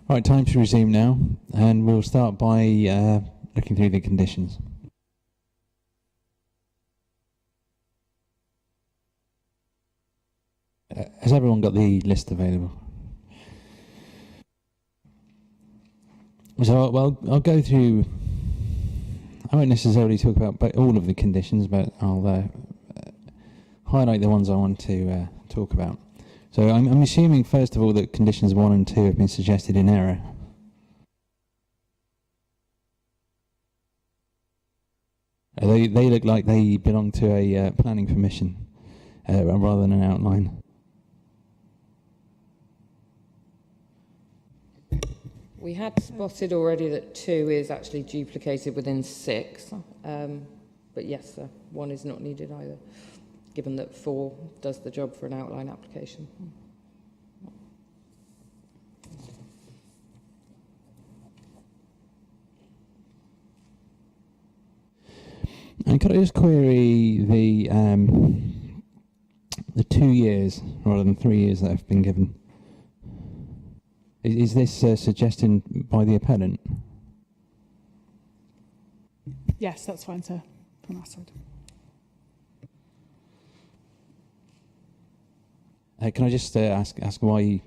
Right, time to resume now, and we'll start by looking through the conditions. Has everyone got the list available? So, well, I'll go through. I won't necessarily talk about all of the conditions, but I'll highlight the ones I want to talk about. So I'm assuming, first of all, that conditions 1 and 2 have been suggested in error. They look like they belong to a planning permission rather than an outline. We had spotted already that 2 is actually duplicated within 6, but yes, 1 is not needed either, given that 4 does the job for an outline application. And could I just query the 2 years rather than 3 years that have been given? Is this suggested by the appellant? Yes, that's fine, sir, from our side. Can I just ask why?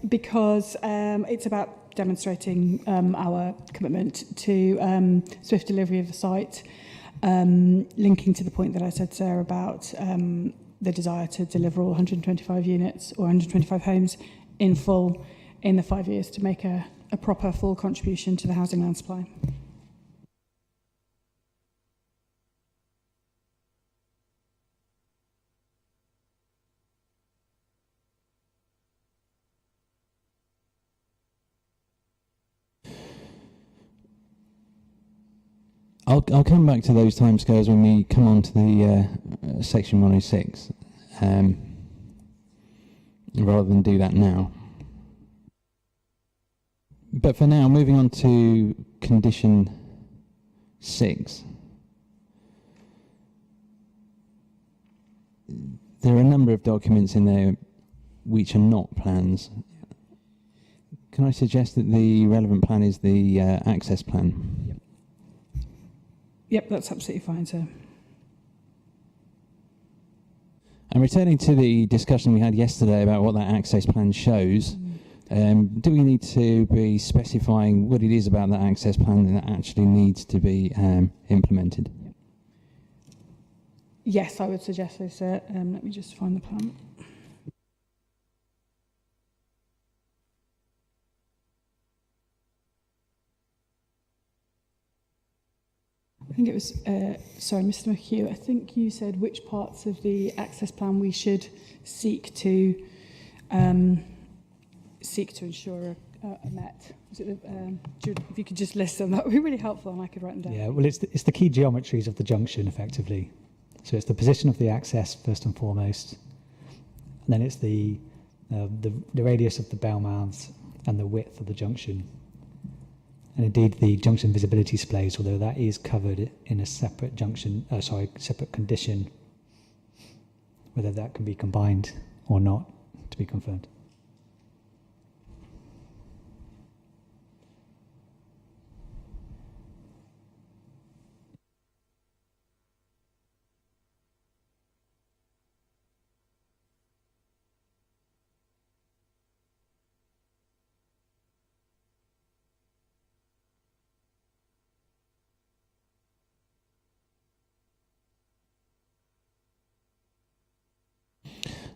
Because it's about demonstrating our commitment to swift delivery of the site, linking to the point that I said, Sarah, about the desire to deliver all 125 units or 125 homes in full in the 5 years to make a proper full contribution to the housing land supply. I'll come back to those timescales when we come on to the section 106, rather than do that now. But for now, moving on to condition 6. There are a number of documents in there which are not plans. Can I suggest that the relevant plan is the access plan? Yep, that's absolutely fine, sir. And returning to the discussion we had yesterday about what that access plan shows, do we need to be specifying what it is about that access plan that actually needs to be implemented? Yes, I would suggest so, sir. Let me just find the plan. I think it was, sorry, Mr. McHugh, I think you said which parts of the access plan we should seek to ensure are met. Was it if you could just list them, that would be really helpful and I could write them down. Yeah, well, it's the key geometries of the junction, effectively. So it's the position of the access, first and foremost. And then it's the radius of the bell mouths and the width of the junction. And indeed, the junction visibility displays, although that is covered in a separate separate condition, whether that can be combined or not, to be confirmed.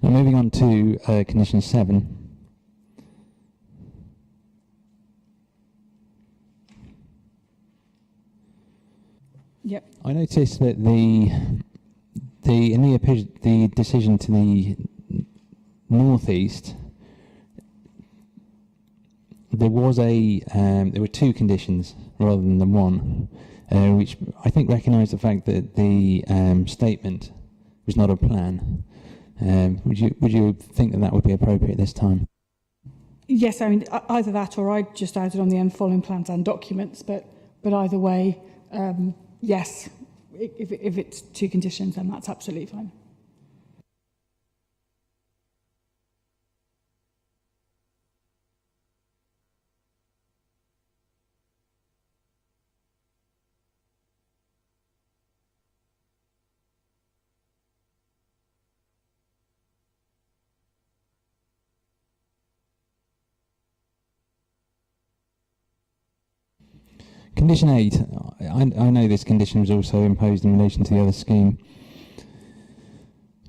Now moving on to condition 7. Yep. I noticed that the decision to the northeast, there were 2 conditions rather than the 1, which I think recognised the fact that the statement was not a plan. Would you think that would be appropriate this time? Yes, I mean either that or I just added on the end following plans and documents, but either way, yes. If it's 2 conditions, then that's absolutely fine. Condition 8, I know this condition was also imposed in relation to the other scheme,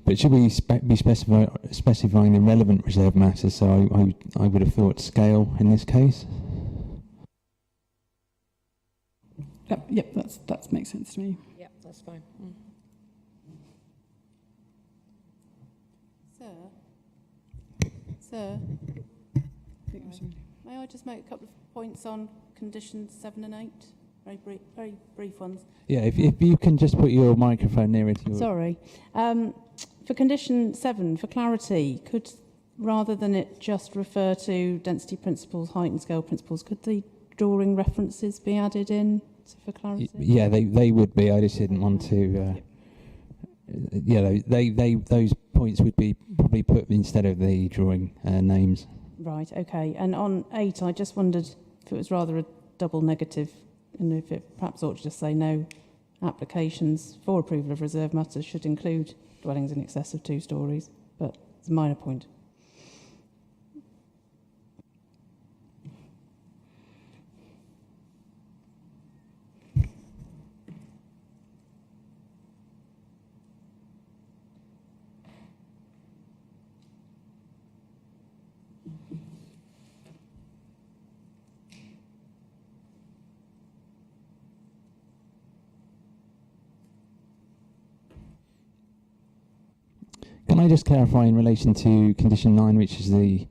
but should we be specifying the relevant reserved matters? So I would have thought scale in this case. Yep, that makes sense to me. Yep, that's fine. Sir, may I just make a couple of points on conditions 7 and 8? Very brief ones. Yeah, if you can just put your microphone nearer to your... Sorry. For condition 7, for clarity, could, rather than it just refer to density principles, height and scale principles, could the drawing references be added in for clarity? Yeah, they would be. I just didn't want to... those points would be probably put instead of the drawing names. Right, okay. And on 8, I just wondered if it was rather a double negative, and if it perhaps ought to just say no applications for approval of reserved matters should include dwellings in excess of 2 stories, but it's a minor point. Can I just clarify in relation to condition 9, which is the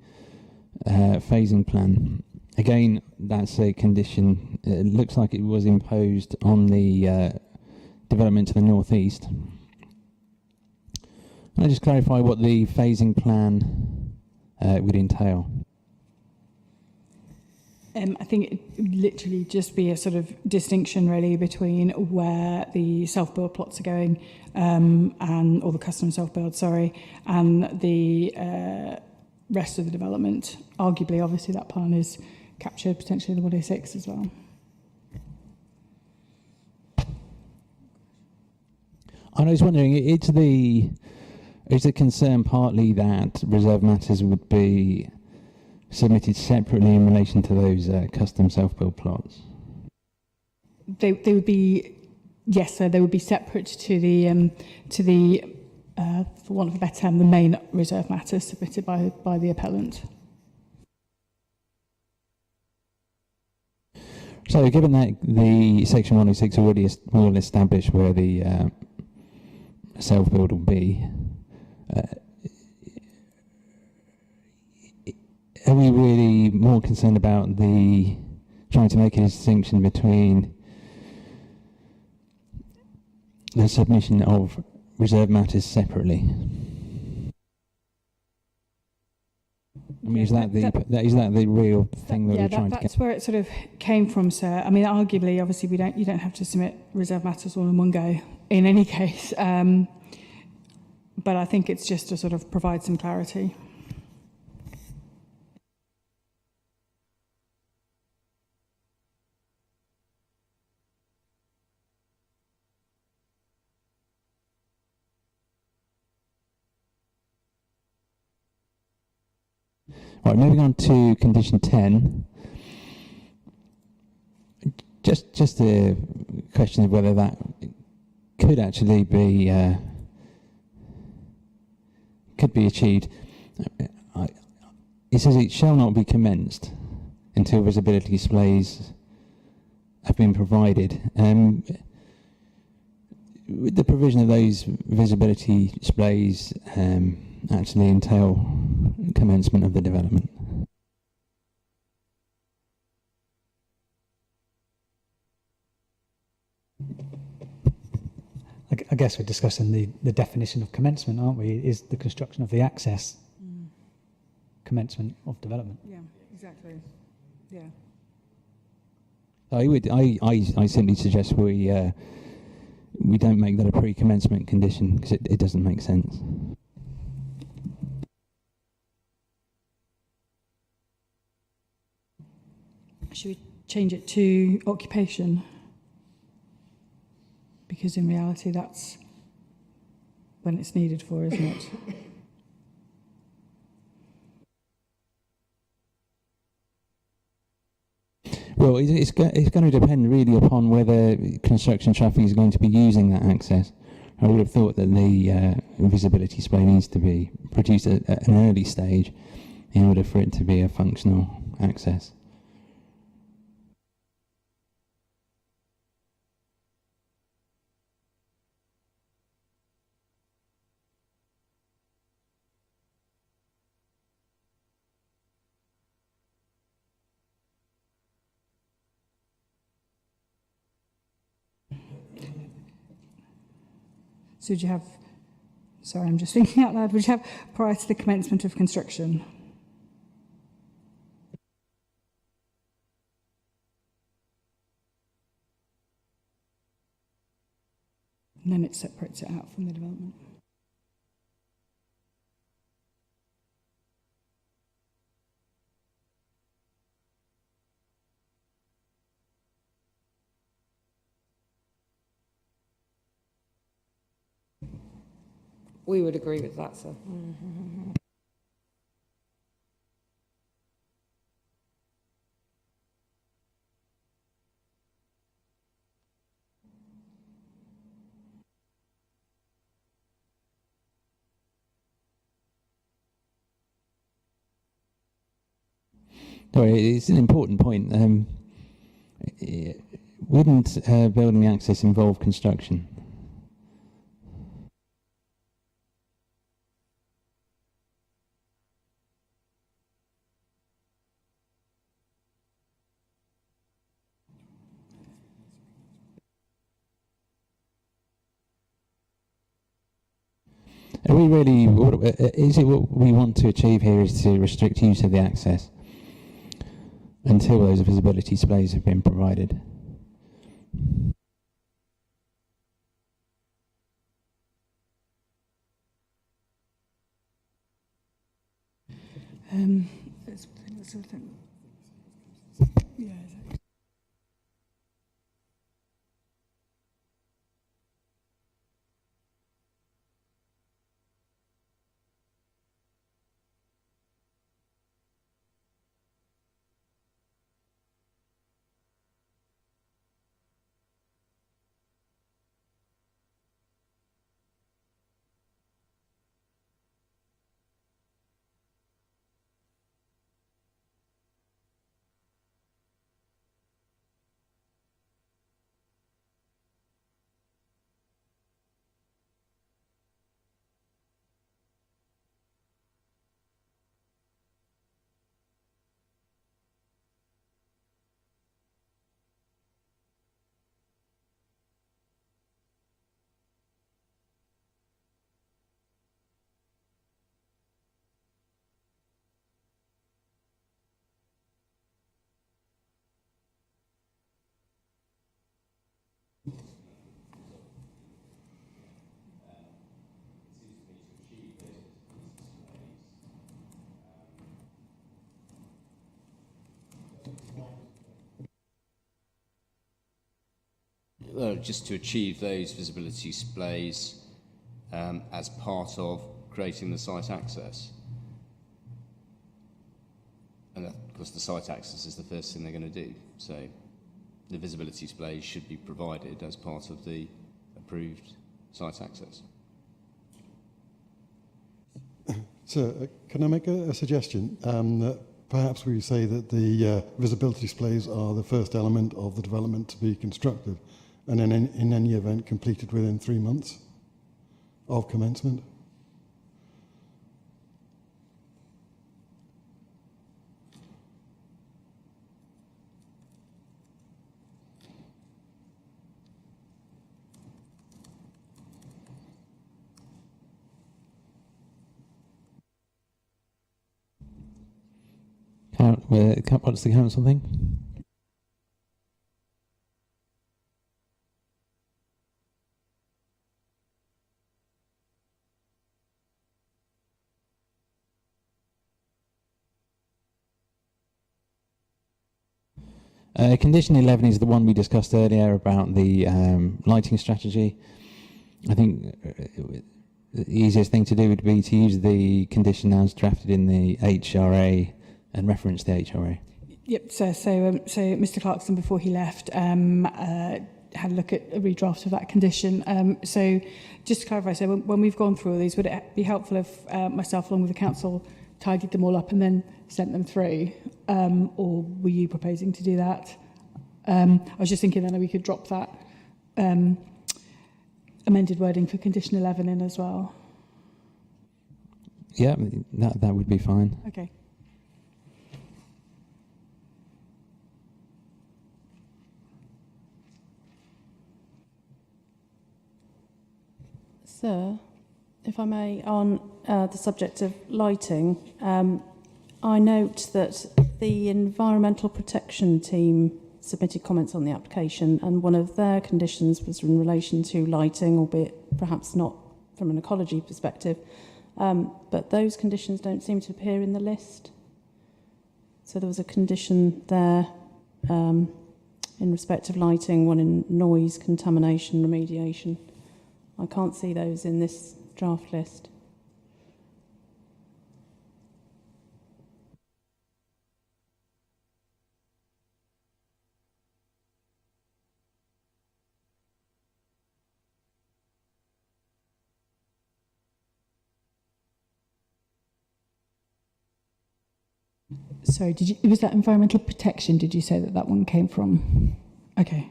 phasing plan? Again, that's a condition. It looks like it was imposed on the development to the northeast. Can I just clarify what the phasing plan would entail? I think it would literally just be a sort of distinction really between where the self-build plots are going or the custom self-build, and the rest of the development. Arguably, obviously, that plan is captured potentially in the 106 as well. I was wondering, is the concern partly that reserved matters would be submitted separately in relation to those custom self-build plots? They would be, yes, so they would be separate to the for want of a better term, the main reserved matters submitted by the appellant. So, given that the Section 106 already will establish where the self-build will be, are we really more concerned about trying to make a distinction between the submission of reserved matters separately? I mean, is that the real thing that we're trying to get? That's where it sort of came from, sir. I mean, arguably, obviously, you don't have to submit reserved matters all in one go in any case, but I think it's just to sort of provide some clarity. Right, moving on to condition 10. Just a question of whether that could actually be achieved. It says it shall not be commenced until visibility displays have been provided. Would the provision of those visibility displays actually entail commencement of the development? I guess we're discussing the definition of commencement, aren't we? Is the construction of the access commencement of development? Yeah, exactly. Yeah. I simply suggest we don't make that a pre-commencement condition because it doesn't make sense. Should we change it to occupation? Because in reality, that's when it's needed for, isn't it? Well, it's going to depend really upon whether construction traffic is going to be using that access. I would have thought that the visibility display needs to be produced at an early stage in order for it to be a functional access. So would you have, sorry, I'm just thinking out loud, would you have prior to the commencement of construction? And then it separates it out from the development. We would agree with that, sir. Sorry, it's an important point. Wouldn't building access involve construction? Are we really, is it what we want to achieve here is to restrict use of the access until those visibility displays have been provided? Yeah, exactly. Just to achieve those visibility displays as part of creating the site access. And of course the site access is the first thing they're going to do. So the visibility displays should be provided as part of the approved site access. So can I make a suggestion? That perhaps we say that the visibility displays are the first element of the development to be constructed, and then in any event completed within 3 months of commencement. What's the council think? Condition 11 is the one we discussed earlier about the lighting strategy. I think the easiest thing to do would be to use the condition as drafted in the HRA and reference the HRA. Yep. So Mr. Clarkson, before he left, had a look at a redraft of that condition. So just to clarify, so when we've gone through all these, would it be helpful if myself, along with the council, tidied them all up and then sent them through, or were you proposing to do that? I was just thinking then we could drop that amended wording for condition 11 in as well. Yeah, that would be fine. Okay. Sir, if I may, on the subject of lighting, I note that the Environmental Protection team submitted comments on the application, and one of their conditions was in relation to lighting, albeit perhaps not from an ecology perspective, but those conditions don't seem to appear in the list. So there was a condition there in respect of lighting, one in noise, contamination, remediation. I can't see those in this draft list. Sorry, was that environmental protection? Did you say that one came from? Okay.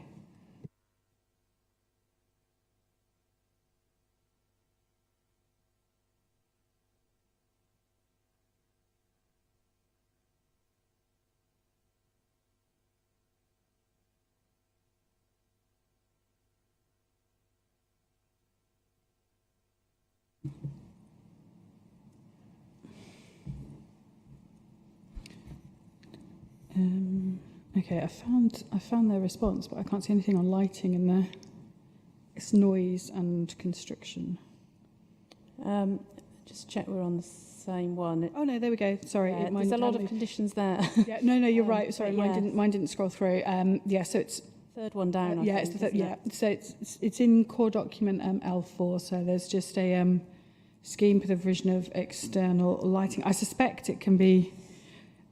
Okay, I found their response, but I can't see anything on lighting in there. It's noise and constriction. Just check we're on the same one. Oh no, there we go. Sorry, there's a lot of conditions there. Yeah, no, you're right. Sorry, mine didn't scroll through. Yeah, so it's third one down. I yeah, think, it's the yeah. So it's in core document L4. So there's just a scheme for the provision of external lighting. I suspect it can be.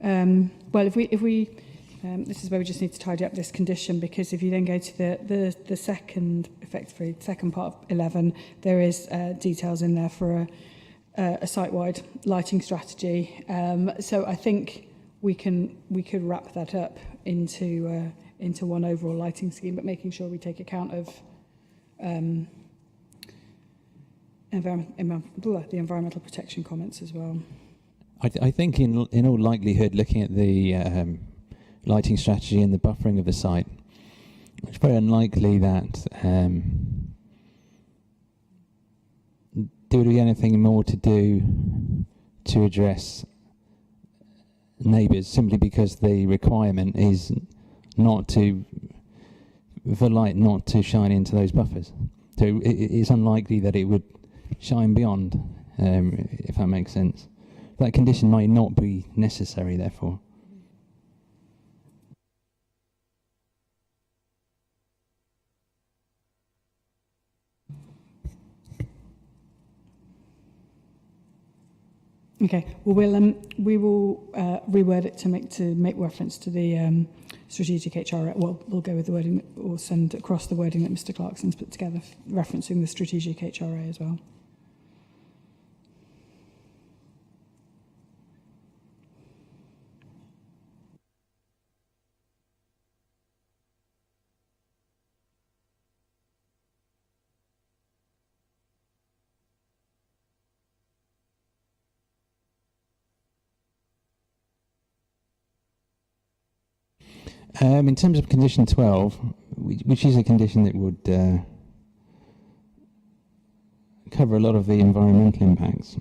Well, if we this is where we just need to tidy up this condition, because if you then go to the second, effectively second part of 11, there is details in there for a site-wide lighting strategy. So I think we could wrap that up into one overall lighting scheme, but making sure we take account of the environmental protection comments as well. I think in all likelihood, looking at the lighting strategy and the buffering of the site, it's very unlikely that there would be anything more to do to address neighbours, simply because the requirement is for light not to shine into those buffers. So it's unlikely that it would shine beyond, if that makes sense. That condition might not be necessary, therefore. Okay. Well, we will reword it to make reference to the strategic HRA. Well, we'll go with the wording, or send across the wording that Mr. Clarkson's put together, referencing the strategic HRA as well. In terms of condition 12, which is a condition that would cover a lot of the environmental impacts,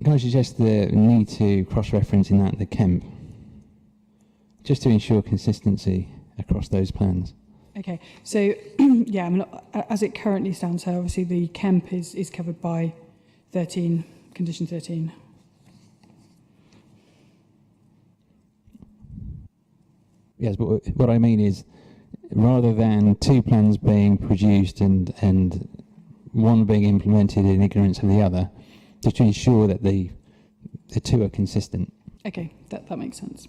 can I suggest the need to cross-reference in that the Kemp, just to ensure consistency across those plans? Okay, so yeah, I mean, as it currently stands, so obviously the Kemp is covered by condition 13. Yes, but what I mean is, rather than two plans being produced and one being implemented in ignorance of the other, just to ensure that the the two are consistent. Okay, that makes sense.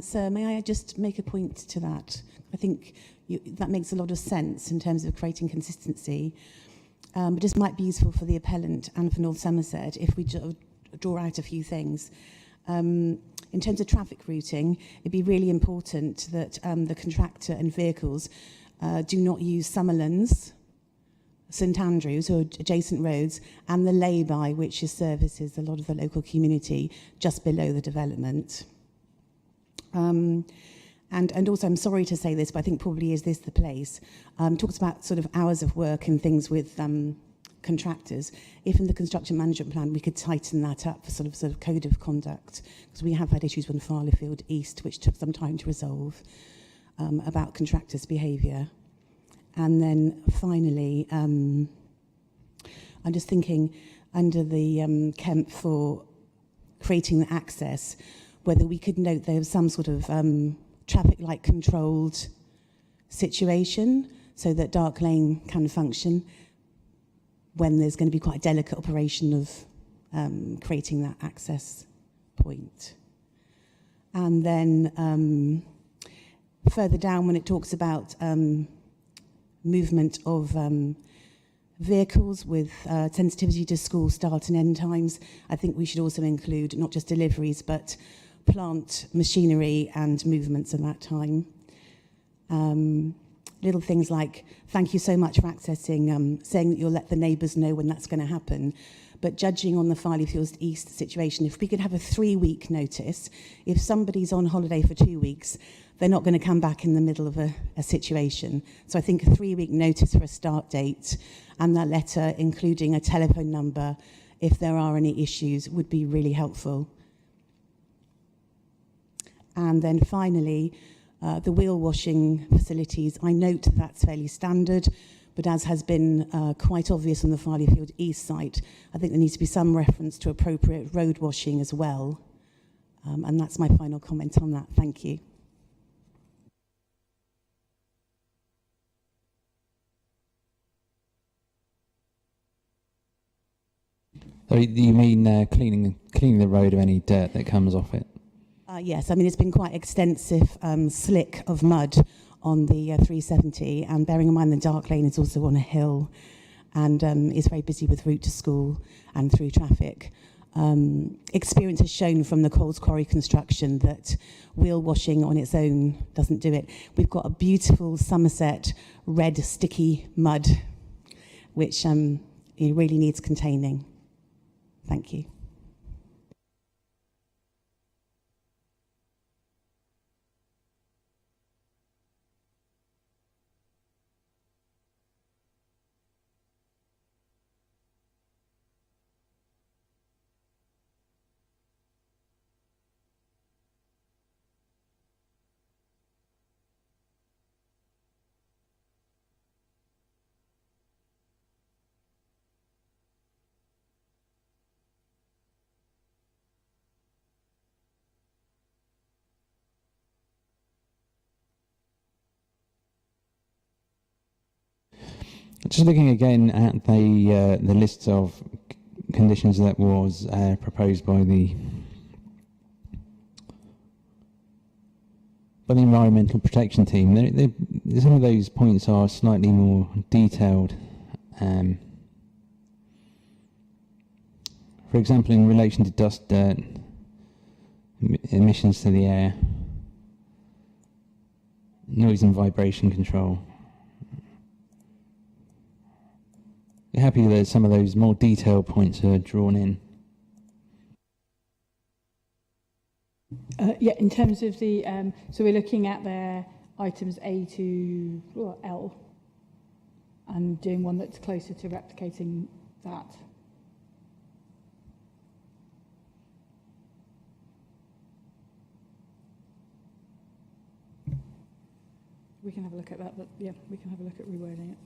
Sir, may I just make a point to that? I think that makes a lot of sense in terms of creating consistency. But this might be useful for the appellant and for North Somerset if we draw out a few things. In terms of traffic routing, it'd be really important that the contractor and vehicles do not use Summerlands, St Andrews or adjacent roads, and the lay-by, which services a lot of the local community just below the development. And also, I'm sorry to say this, but I think probably is this the place. Talks about sort of hours of work and things with contractors. If in the construction management plan we could tighten that up for sort of code of conduct, because we have had issues with Farleyfield East, which took some time to resolve, about contractors' behaviour. And then finally, I'm just thinking under the Kemp for creating the access, whether we could note there was some sort of traffic light controlled situation so that dark lane can function when there's going to be quite a delicate operation of creating that access point. And then further down, when it talks about movement of vehicles with sensitivity to school start and end times, I think we should also include not just deliveries but plant machinery and movements at that time. Little things like, thank you so much for accessing, saying that you'll let the neighbours know when that's going to happen. But judging on the Farleyfield East situation, if we could have a 3-week notice, if somebody's on holiday for 2 weeks, they're not going to come back in the middle of a situation. So I think a 3-week notice for a start date and that letter including a telephone number if there are any issues would be really helpful. And then finally, the wheel washing facilities. I note that that's fairly standard, but as has been quite obvious on the Farleyfield East site, I think there needs to be some reference to appropriate road washing as well. And that's my final comment on that. Thank you. So you mean cleaning the road of any dirt that comes off it? Yes, I mean, it's been quite extensive slick of mud on the 370, and bearing in mind the dark lane is also on a hill and is very busy with route to school and through traffic. Experience has shown from the Coles Quarry construction that wheel washing on its own doesn't do it. We've got a beautiful Somerset red sticky mud, which it really needs containing. Thank you. Just looking again at the list of conditions that was proposed by the environmental protection team, some of those points are slightly more detailed. For example, in relation to dust, dirt, emissions to the air, noise and vibration control. You're happy that some of those more detailed points are drawn in? Yeah, in terms of the, so we're looking at their items A to L and doing one that's closer to replicating that. We can have a look at that, but yeah, we can have a look at rewording it.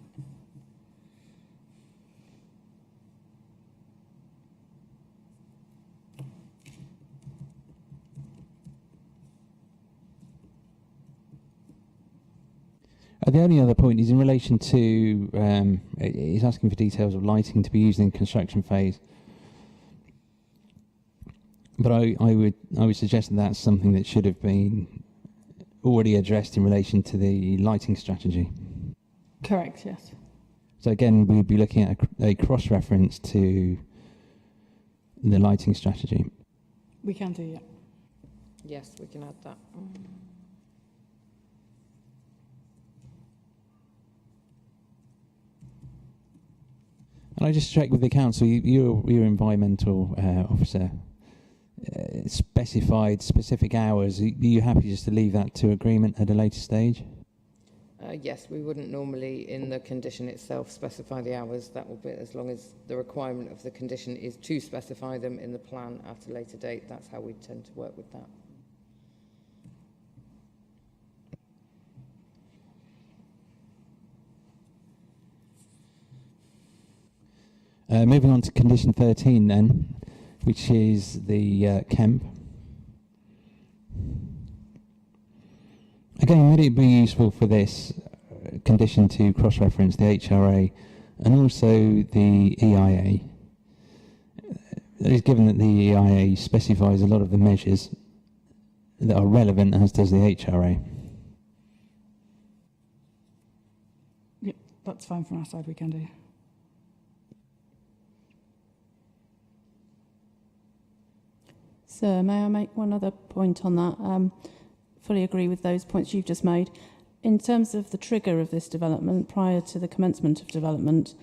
The only other point is in relation to, he's asking for details of lighting to be used in the construction phase. But I would suggest that that's something that should have been already addressed in relation to the lighting strategy. Correct, yes. So again, we'd be looking at a cross-reference to the lighting strategy. We can do, yeah. Yes, we can add that. And I just checked with the council, your environmental officer specified specific hours. Are you happy just to leave that to agreement at a later stage? Yes, we wouldn't normally in the condition itself specify the hours. That will be as long as the requirement of the condition is to specify them in the plan at a later date. That's how we tend to work with that. Moving on to condition 13 then, which is the Kemp. Again, would it be useful for this condition to cross-reference the HRA and also the EIA? That is, given that the EIA specifies a lot of the measures that are relevant, as does the HRA. Yep, that's fine from our side, we can do. So may I make one other point on that? Fully agree with those points you've just made. In terms of the trigger of this development prior to the commencement of development,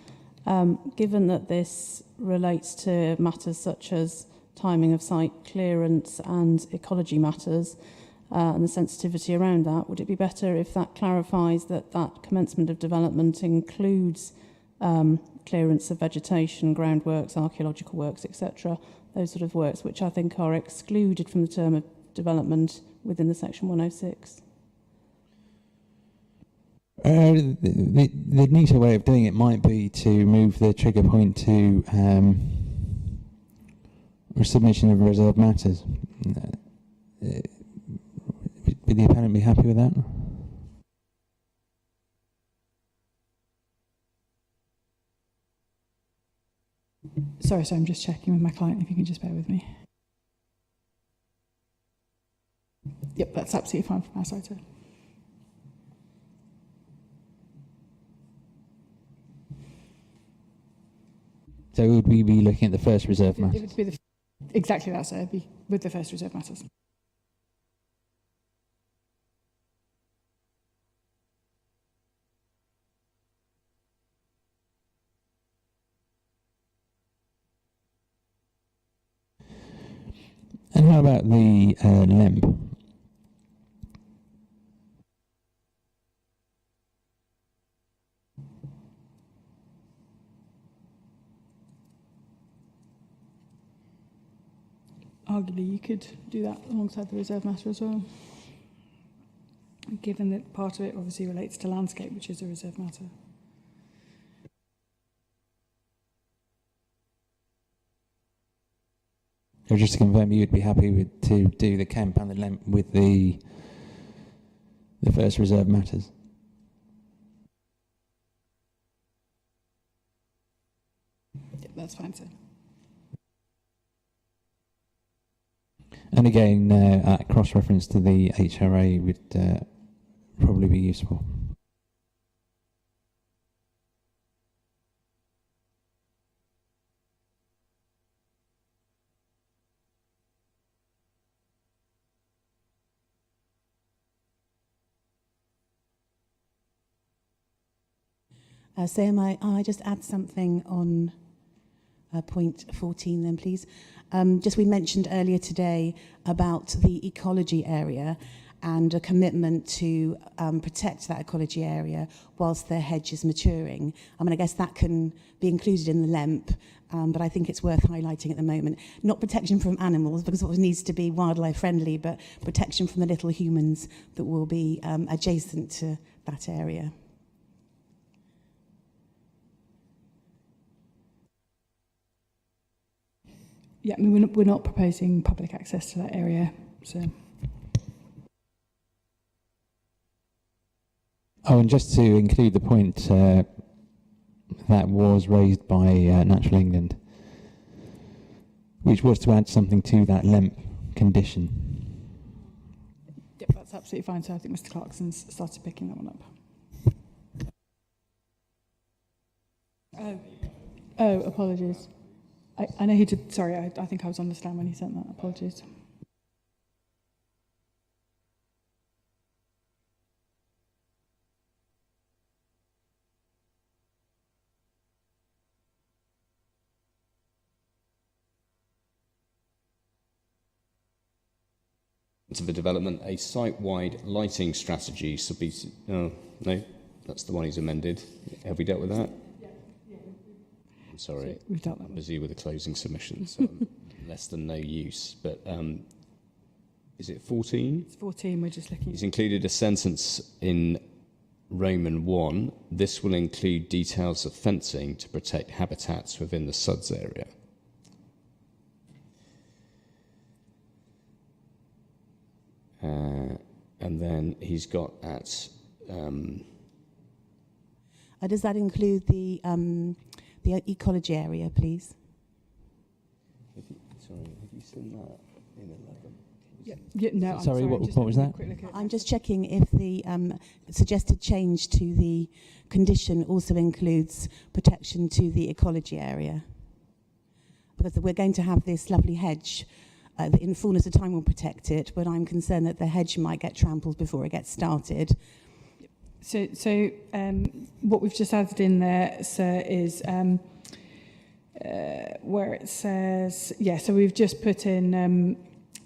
given that this relates to matters such as timing of site clearance and ecology matters and the sensitivity around that, would it be better if that clarifies that that commencement of development includes clearance of vegetation, groundworks, archaeological works, etc., those sort of works which I think are excluded from the term of development within the section 106? The neater way of doing it might be to move the trigger point to submission of reserved matters. Would the appellant be happy with that? Sorry, I'm just checking with my client, if you can just bear with me. Yep, that's absolutely fine from our side, sir. So would we be looking at the first reserved matters? It would be exactly that, sir, be with the first reserved matters. And how about the LEMP? Arguably, you could do that alongside the reserve matter as well, given that part of it obviously relates to landscape, which is a reserve matter. So just to confirm, you'd be happy to do the Kemp and the LEMP with the first reserve matters? Yeah, that's fine, sir. And again, cross-reference to the HRA would probably be useful. So may I just add something on point 14 then, please? Just we mentioned earlier today about the ecology area and a commitment to protect that ecology area whilst their hedge is maturing. I mean, I guess that can be included in the LEMP, but I think it's worth highlighting at the moment. Not protection from animals, because it needs to be wildlife friendly, but protection from the little humans that will be adjacent to that area. Yeah, I mean, we're not proposing public access to that area, so. Oh, and just to include the point that was raised by Natural England, which was to add something to that LEMP condition. Yep, that's absolutely fine. So I think Mr. Clarkson's started picking that one up. Oh, apologies. I know he did. Sorry, I think I was on the stand when he sent that. Apologies. To the development, a site-wide lighting strategy should be... Oh, no, that's the one he's amended. Have we dealt with that? Yeah. I'm sorry. So we've dealt that one. Busy with the closing submission, so less than no use. But is it 14? It's 14, we're just looking He's included a sentence in Roman 1. This will include details of fencing to protect habitats within the SUDS area. And then he's got at... does that include the ecology area, please? Sorry, have you seen that in 11? Yeah, no, I'm Sorry, what was that? I'm just checking if the suggested change to the condition also includes protection to the ecology area. Because we're going to have this lovely hedge that in fullness of time will protect it, but I'm concerned that the hedge might get trampled before it gets started. So what we've just added in there, sir, is where it says, so we've just put in,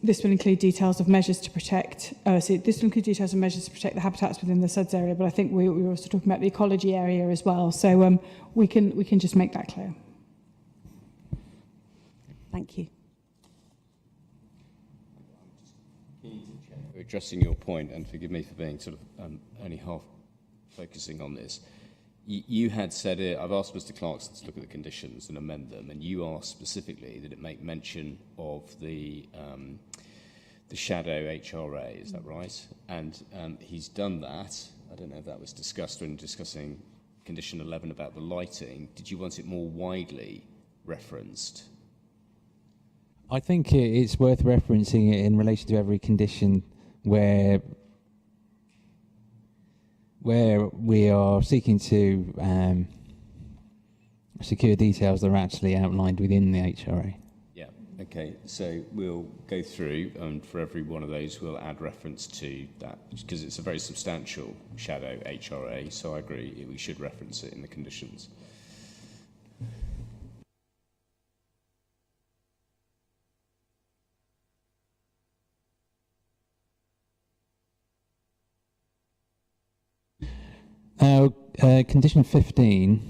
this will include details of measures to protect, this will include details of measures to protect the habitats within the SUDS area, but I think we were also talking about the ecology area as well, so we can just make that clear. Thank you. Addressing your point, and forgive me for being sort of only half focusing on this, you had said it, I've asked Mr. Clarkson to look at the conditions and amend them, and you asked specifically that it make mention of the shadow HRA, is that right? And he's done that. I don't know if that was discussed when discussing condition 11 about the lighting. Did you want it more widely referenced? I think it's worth referencing it in relation to every condition where we are seeking to secure details that are actually outlined within the HRA. Yeah, okay, so we'll go through, and for every one of those we'll add reference to that, because it's a very substantial shadow HRA, so I agree we should reference it in the conditions. Condition 15.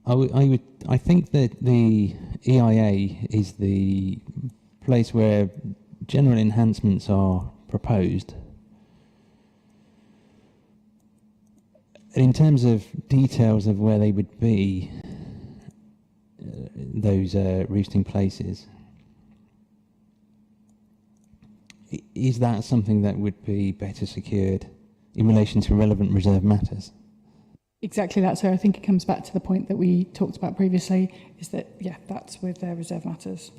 I think that the EIA is the place where general enhancements are proposed. And in terms of details of where they would be, those roosting places, is that something that would be better secured in relation to relevant reserve matters? Exactly that, so I think it comes back to the point that we talked about previously, is that, that's with reserve matters.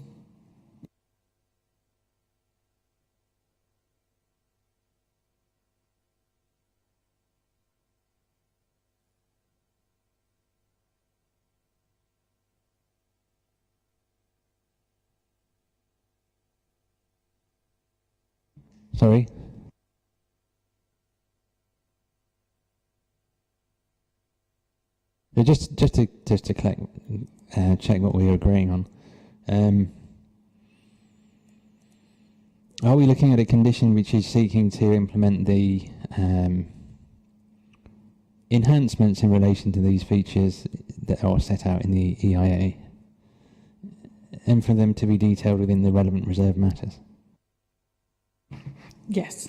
Sorry? Just to check what we are agreeing on. Are we looking at a condition which is seeking to implement the enhancements in relation to these features that are set out in the EIA, and for them to be detailed within the relevant reserve matters? Yes.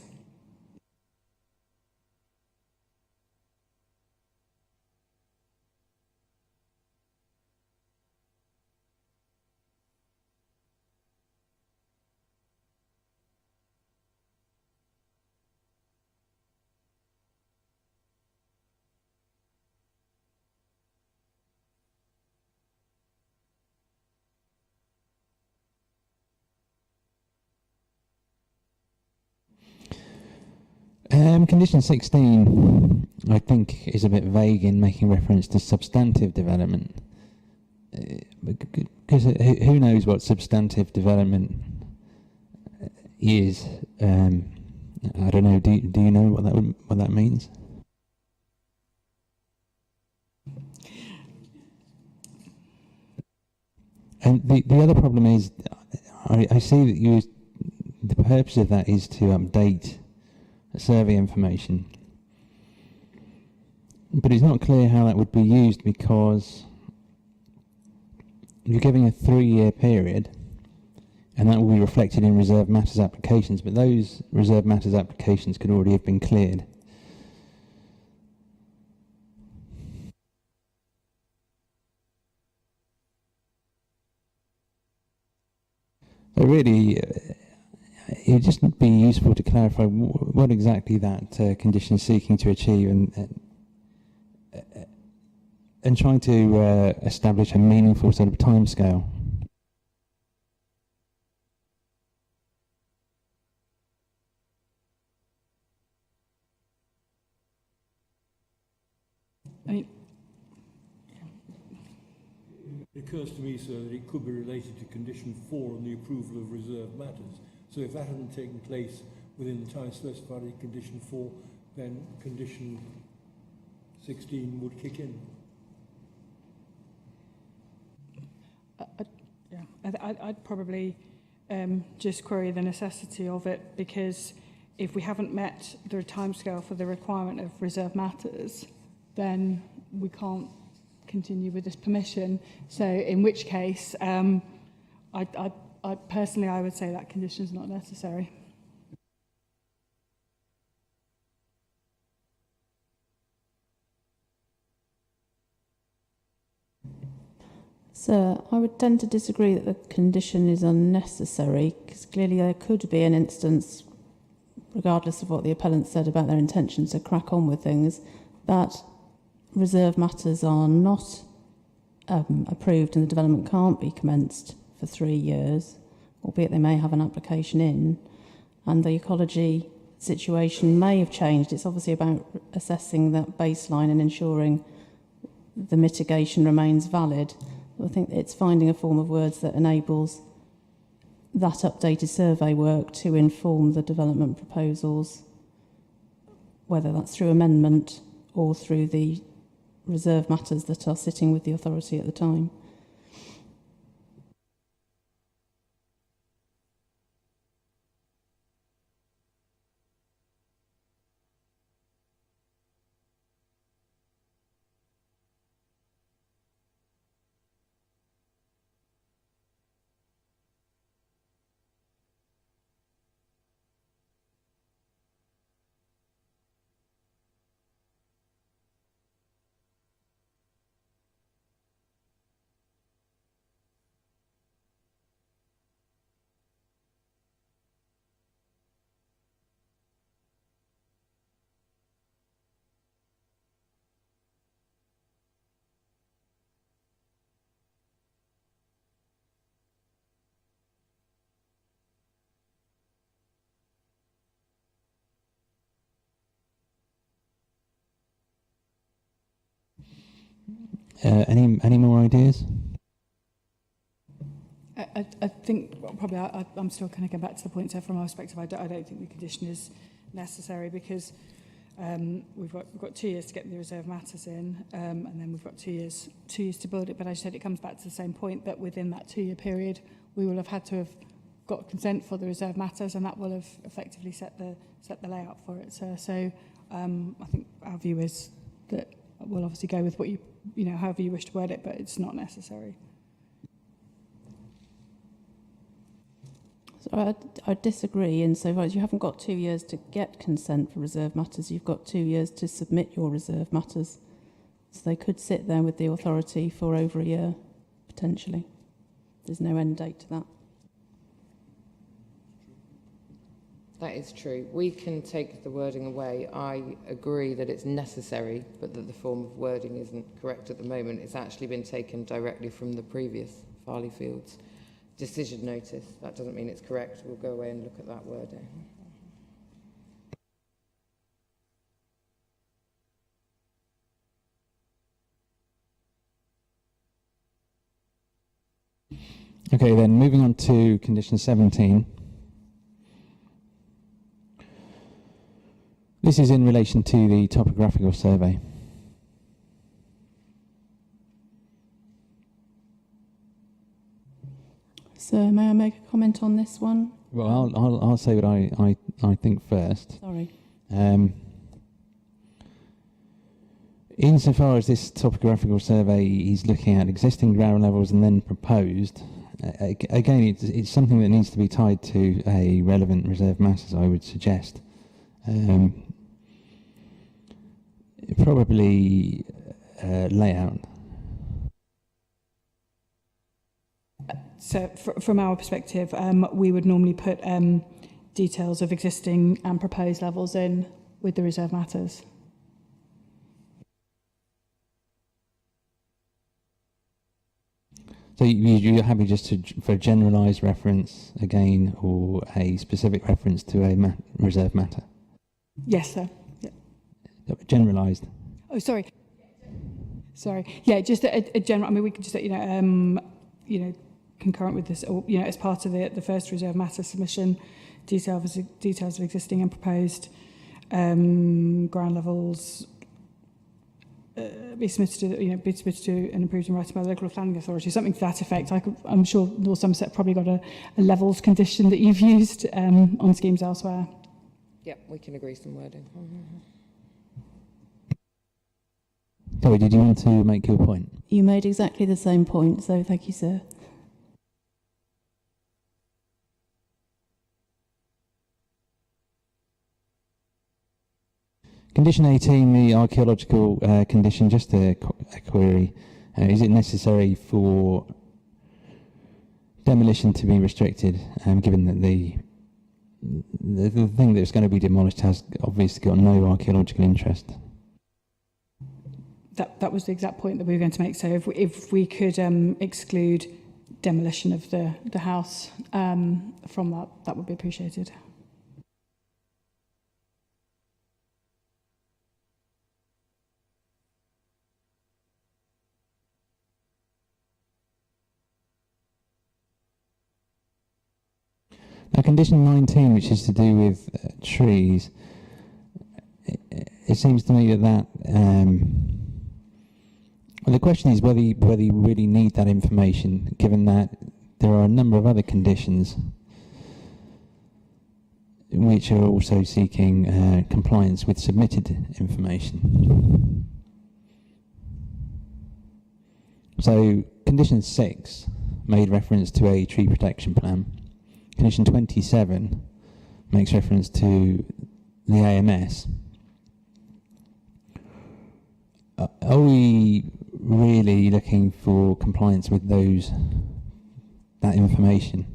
Condition 16, I think, is a bit vague in making reference to substantive development. Because who knows what substantive development is? I don't know. Do you know what that means? And the other problem is, I see that the purpose of that is to update survey information, but it's not clear how that would be used, because you're giving a 3-year period, and that will be reflected in reserved matters applications, but those reserved matters applications could already have been cleared. So really, it would just be useful to clarify what exactly that condition is seeking to achieve, and trying to establish a meaningful sort of timescale. I mean, it occurs to me, sir, that it could be related to condition 4 on the approval of reserved matters. So if that hadn't taken place within the time specified in condition 4, then condition 16 would kick in. I'd probably just query the necessity of it, because if we haven't met the timescale for the requirement of reserved matters, then we can't continue with this permission. So in which case, I personally, I would say that condition is not necessary. So I would tend to disagree that the condition is unnecessary, because clearly there could be an instance, regardless of what the appellant said about their intentions to crack on with things, that reserved matters are not approved and the development can't be commenced for 3 years, albeit they may have an application in, and the ecology situation may have changed. It's obviously about assessing that baseline and ensuring the mitigation remains valid. I think it's finding a form of words that enables that updated survey work to inform the development proposals, whether that's through amendment or through the reserve matters that are sitting with the authority at the time. Any more ideas? I think probably I'm still kind of going back to the point. So from our perspective, I don't think the condition is necessary, because we've got 2 years to get the reserve matters in, and then we've got 2 years to build it. But as I said, it comes back to the same point, that within that 2-year period, we will have had to have got consent for the reserve matters, and that will have effectively set the layout for it. So I think our view is that we'll obviously go with what you know, however you wish to word it, but it's not necessary. So I disagree insofar as you haven't got 2 years to get consent for reserve matters. You've got 2 years to submit your reserve matters. So they could sit there with the authority for over a year, potentially. There's no end date to that. That is true. We can take the wording away. I agree that it's necessary, but that the form of wording isn't correct at the moment. It's actually been taken directly from the previous Farley Fields decision notice. That doesn't mean it's correct. We'll go away and look at that wording. Okay, then moving on to condition 17. This is in relation to the topographical survey. So may I make a comment on this one? Well, I'll say what I think first. Sorry. Insofar as this topographical survey is looking at existing ground levels and then proposed, again, it's something that needs to be tied to a relevant reserve matters, I would suggest. Probably layout. So from our perspective, we would normally put details of existing and proposed levels in with the reserve matters. So you're happy just for a generalised reference again, or a specific reference to a reserve matter? Yes, sir. Yeah. Generalised. Oh, sorry. Yeah, just a general. I mean, we could just concurrent with this, or as part of the first reserve matter submission, details of existing and proposed ground levels. Be submitted to and approved in writing by the local planning authority, something to that effect. I'm sure North Somerset probably got a levels condition that you've used on schemes elsewhere. Yep, we can agree some wording. Sorry, did you want to make your point? You made exactly the same point, so thank you, sir. Condition 18, the archaeological condition, just a query. Is it necessary for demolition to be restricted, given that the thing that's going to be demolished has obviously got no archaeological interest? That was the exact point that we were going to make. So if we could exclude demolition of the house from that would be appreciated. Now, condition 19, which is to do with trees, it seems to me that well, the question is whether you really need that information, given that there are a number of other conditions which are also seeking compliance with submitted information. So, condition 6 made reference to a tree protection plan. Condition 27 makes reference to the AMS. Are we really looking for compliance with that information?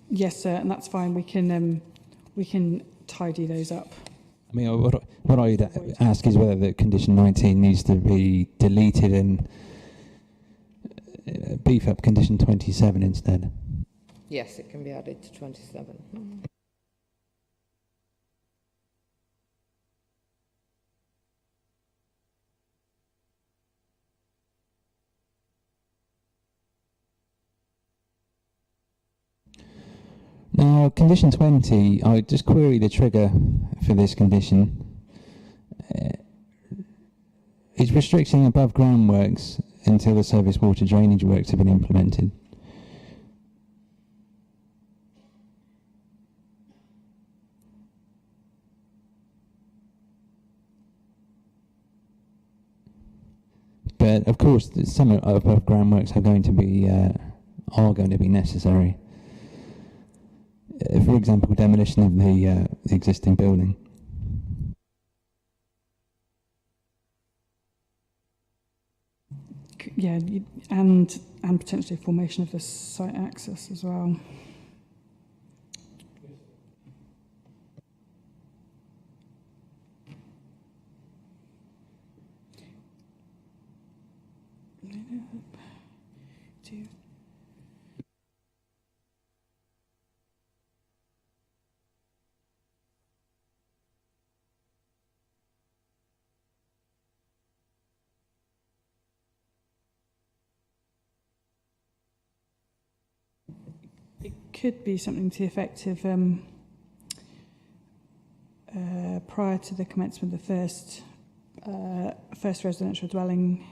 Yes, sir, and that's fine. We can tidy those up. I mean, what I would ask is whether the condition 19 needs to be deleted and beef up condition 27 instead. Yes, it can be added to 27. Now, condition 20, I would just query the trigger for this condition. It's restricting above ground works until the surface water drainage works have been implemented. But of course, some above ground works are going to be necessary. For example, demolition of the existing building. Yeah, and potentially formation of the site access as well. could be something to the effect of prior to the commencement of the first residential dwelling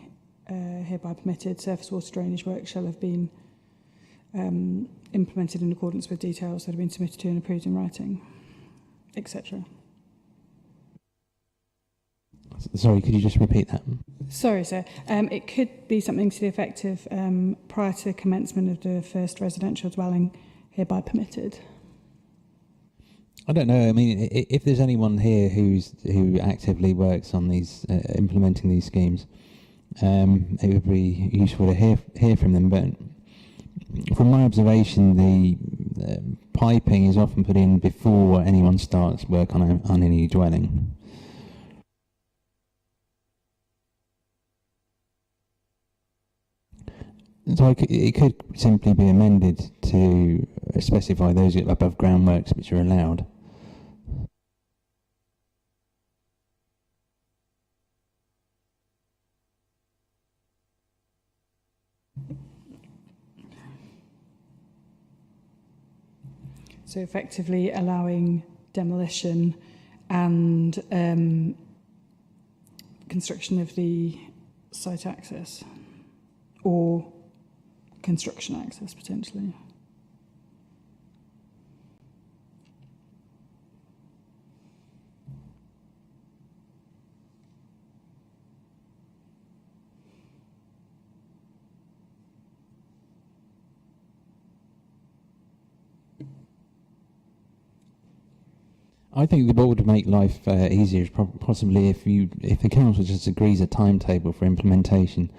hereby permitted, surface water drainage work shall have been implemented in accordance with details that have been submitted to and approved in writing, etc. Sorry, could you just repeat that? Sorry, sir. It could be something to the effect of prior to the commencement of the first residential dwelling hereby permitted. I don't know. I mean, if there's anyone here who actively works on these, implementing these schemes, it would be useful to hear from them. But from my observation, the piping is often put in before anyone starts work on any dwelling. So it could simply be amended to specify those above ground works which are allowed. So effectively allowing demolition and construction of the site access, or construction access potentially. I think the board would make life easier, possibly if the council just agrees a timetable for implementation.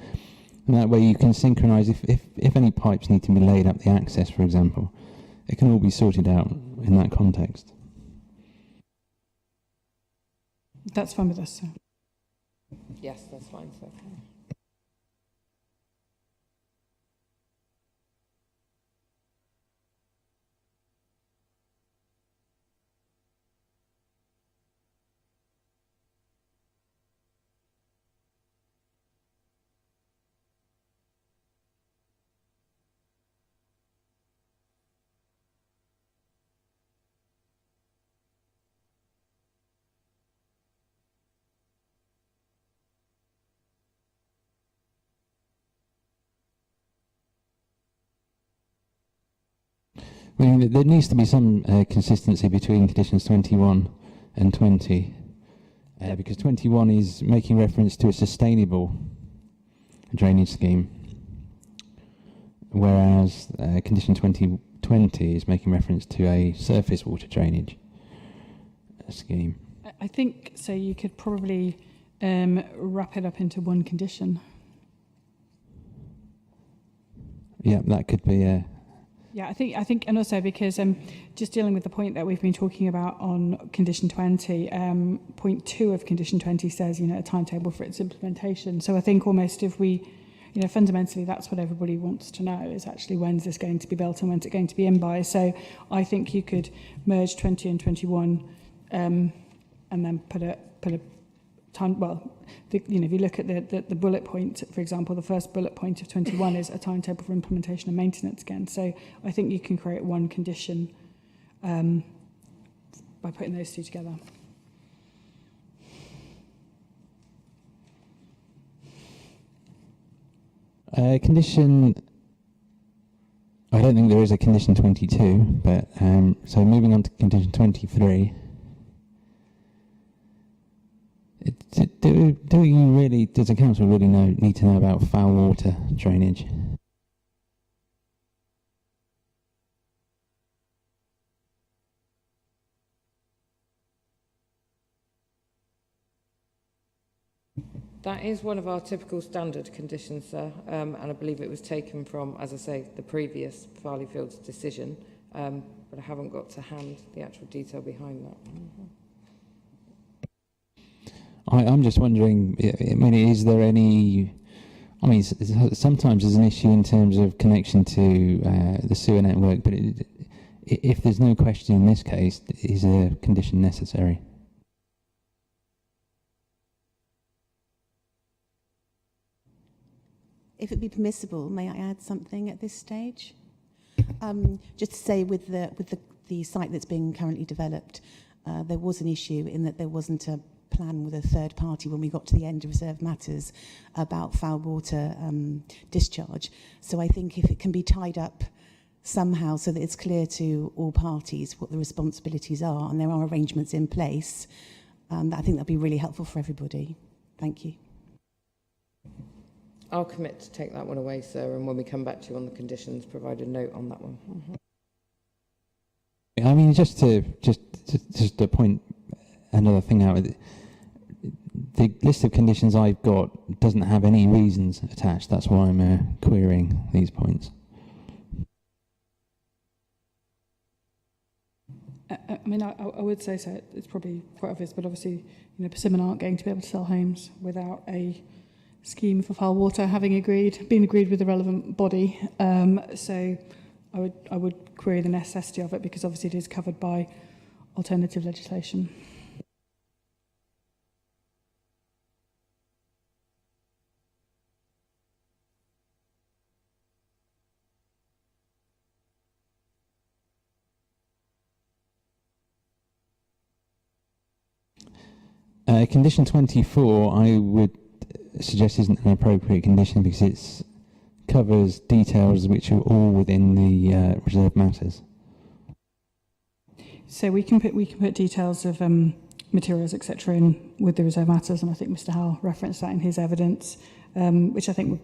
And that way you can synchronise, if any pipes need to be laid up the access, for example, it can all be sorted out in that context. That's fine with us, sir. Yes, that's fine, sir. I mean, there needs to be some consistency between conditions 21 and 20, because 21 is making reference to a sustainable drainage scheme, whereas condition 20 is making reference to a surface water drainage scheme. I think so. You could probably wrap it up into one condition. Yeah, that could be a. Yeah, I think, and also because just dealing with the point that we've been talking about on condition 20, point 2 of condition 20 says, a timetable for its implementation. So I think almost if we, fundamentally that's what everybody wants to know is actually when's this going to be built and when's it going to be in by. So I think you could merge 20 and 21 and then put a time, well, if you look at the bullet point, for example, the first bullet point of 21 is a timetable for implementation and maintenance again. So I think you can create one condition by putting those two together. Condition, I don't think there is a condition 22, but so moving on to condition 23. Does the council really need to know about foul water drainage? That is one of our typical standard conditions, sir, and I believe it was taken from, as I say, the previous Farleyfield's decision, but I haven't got to hand the actual detail behind that. I'm just wondering, I mean, is there any, I mean, sometimes there's an issue in terms of connection to the sewer network, but if there's no question in this case, is a condition necessary? If it be permissible, may I add something at this stage? Just to say, with the site that's being currently developed, there was an issue in that there wasn't a plan with a third party when we got to the end of reserved matters about foul water discharge. So I think if it can be tied up somehow so that it's clear to all parties what the responsibilities are and there are arrangements in place, I think that'd be really helpful for everybody. Thank you. I'll commit to take that one away, sir, and when we come back to you on the conditions, provide a note on that one. I mean, just to point another thing out, the list of conditions I've got doesn't have any reasons attached. That's why I'm querying these points. I mean, I would say so. It's probably quite obvious, but obviously, you know, Persimmon aren't going to be able to sell homes without a scheme for foul water having been agreed with the relevant body. So I would query the necessity of it, because obviously it is covered by alternative legislation. Condition 24, I would suggest isn't an appropriate condition because it covers details which are all within the reserved matters. So we can put details of materials, etc., in with the reserved matters, and I think Mr. Howell referenced that in his evidence, which I think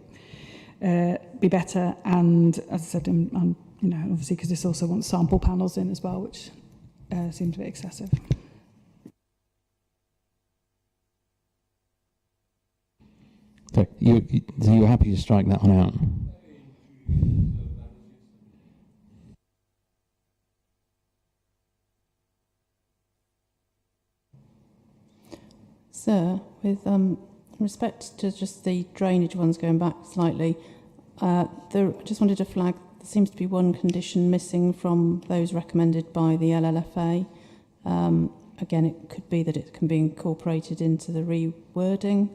would be better. And as I said, you know, obviously because this also wants sample panels in as well, which seems a bit excessive. So you're happy to strike that one out? Sir, with respect to just the drainage ones, going back slightly, I just wanted to flag there seems to be one condition missing from those recommended by the LLFA. Again, it could be that it can be incorporated into the rewording.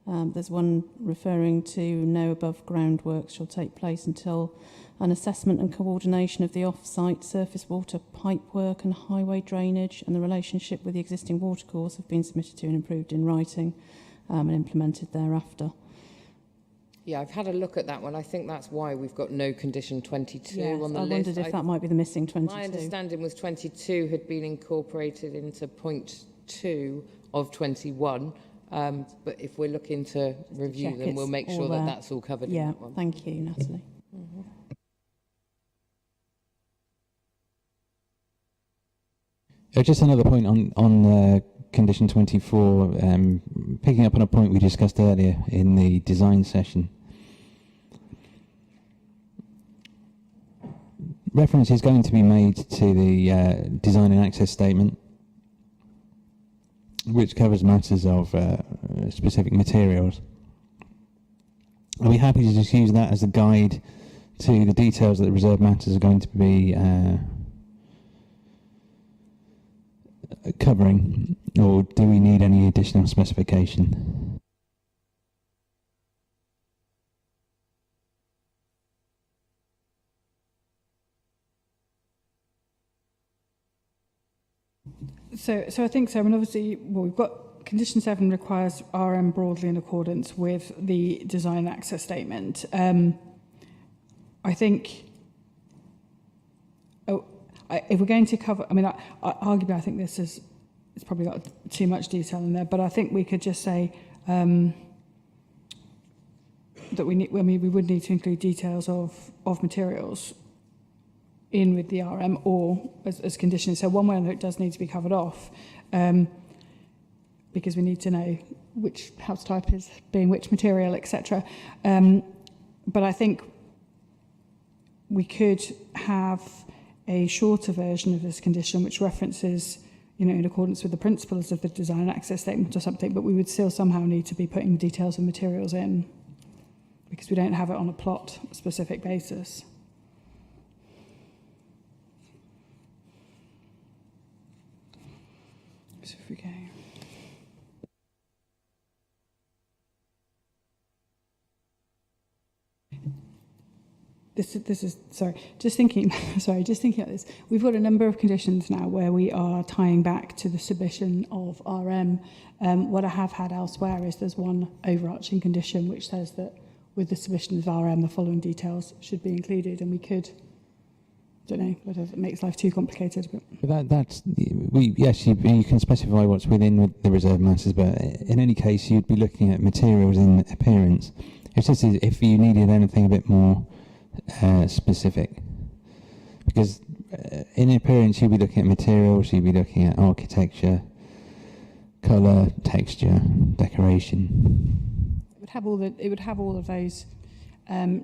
There's one referring to no above ground works shall take place until an assessment and coordination of the off-site surface water pipe work and highway drainage and the relationship with the existing watercourse have been submitted to and improved in writing and implemented thereafter. Yeah, I've had a look at that one. I think that's why we've got no condition 22 on the list. I wondered if that might be the missing 22. My understanding was 22 had been incorporated into point 2 of 21. But if we're looking to review them, we'll make sure that that's all covered in that one. Thank you, Natalie. Just another point on condition 24, picking up on a point we discussed earlier in the design session. Reference is going to be made to the design and access statement, which covers matters of specific materials. Are we happy to just use that as a guide to the details that the reserved matters are going to be covering, or do we need any additional specification? So I think so. I mean, obviously, well, we've got condition 7 requires RM broadly in accordance with the design and access statement. I think, if we're going to cover, I mean, arguably, I think it's probably got too much detail in there, but I think we could just say that we would need to include details of materials in with the RM or as conditions. So one way or another, it does need to be covered off because we need to know which house type is being which material, etc. But I think we could have a shorter version of this condition which references, you know, in accordance with the principles of the design and access statement or something, but we would still somehow need to be putting details of materials in because we don't have it on a plot specific basis. So if we go. this is sorry, just thinking just thinking about this. We've got a number of conditions now where we are tying back to the submission of RM. What I have had elsewhere is there's one overarching condition which says that with the submission of RM, the following details should be included, and we could. Don't know whether it makes life too complicated, but you can specify what's within the reserve matters, but in any case, you'd be looking at materials in appearance. It's just if you needed anything a bit more specific, because in appearance you'd be looking at materials, you'd be looking at architecture, colour, texture, decoration. It would have all of those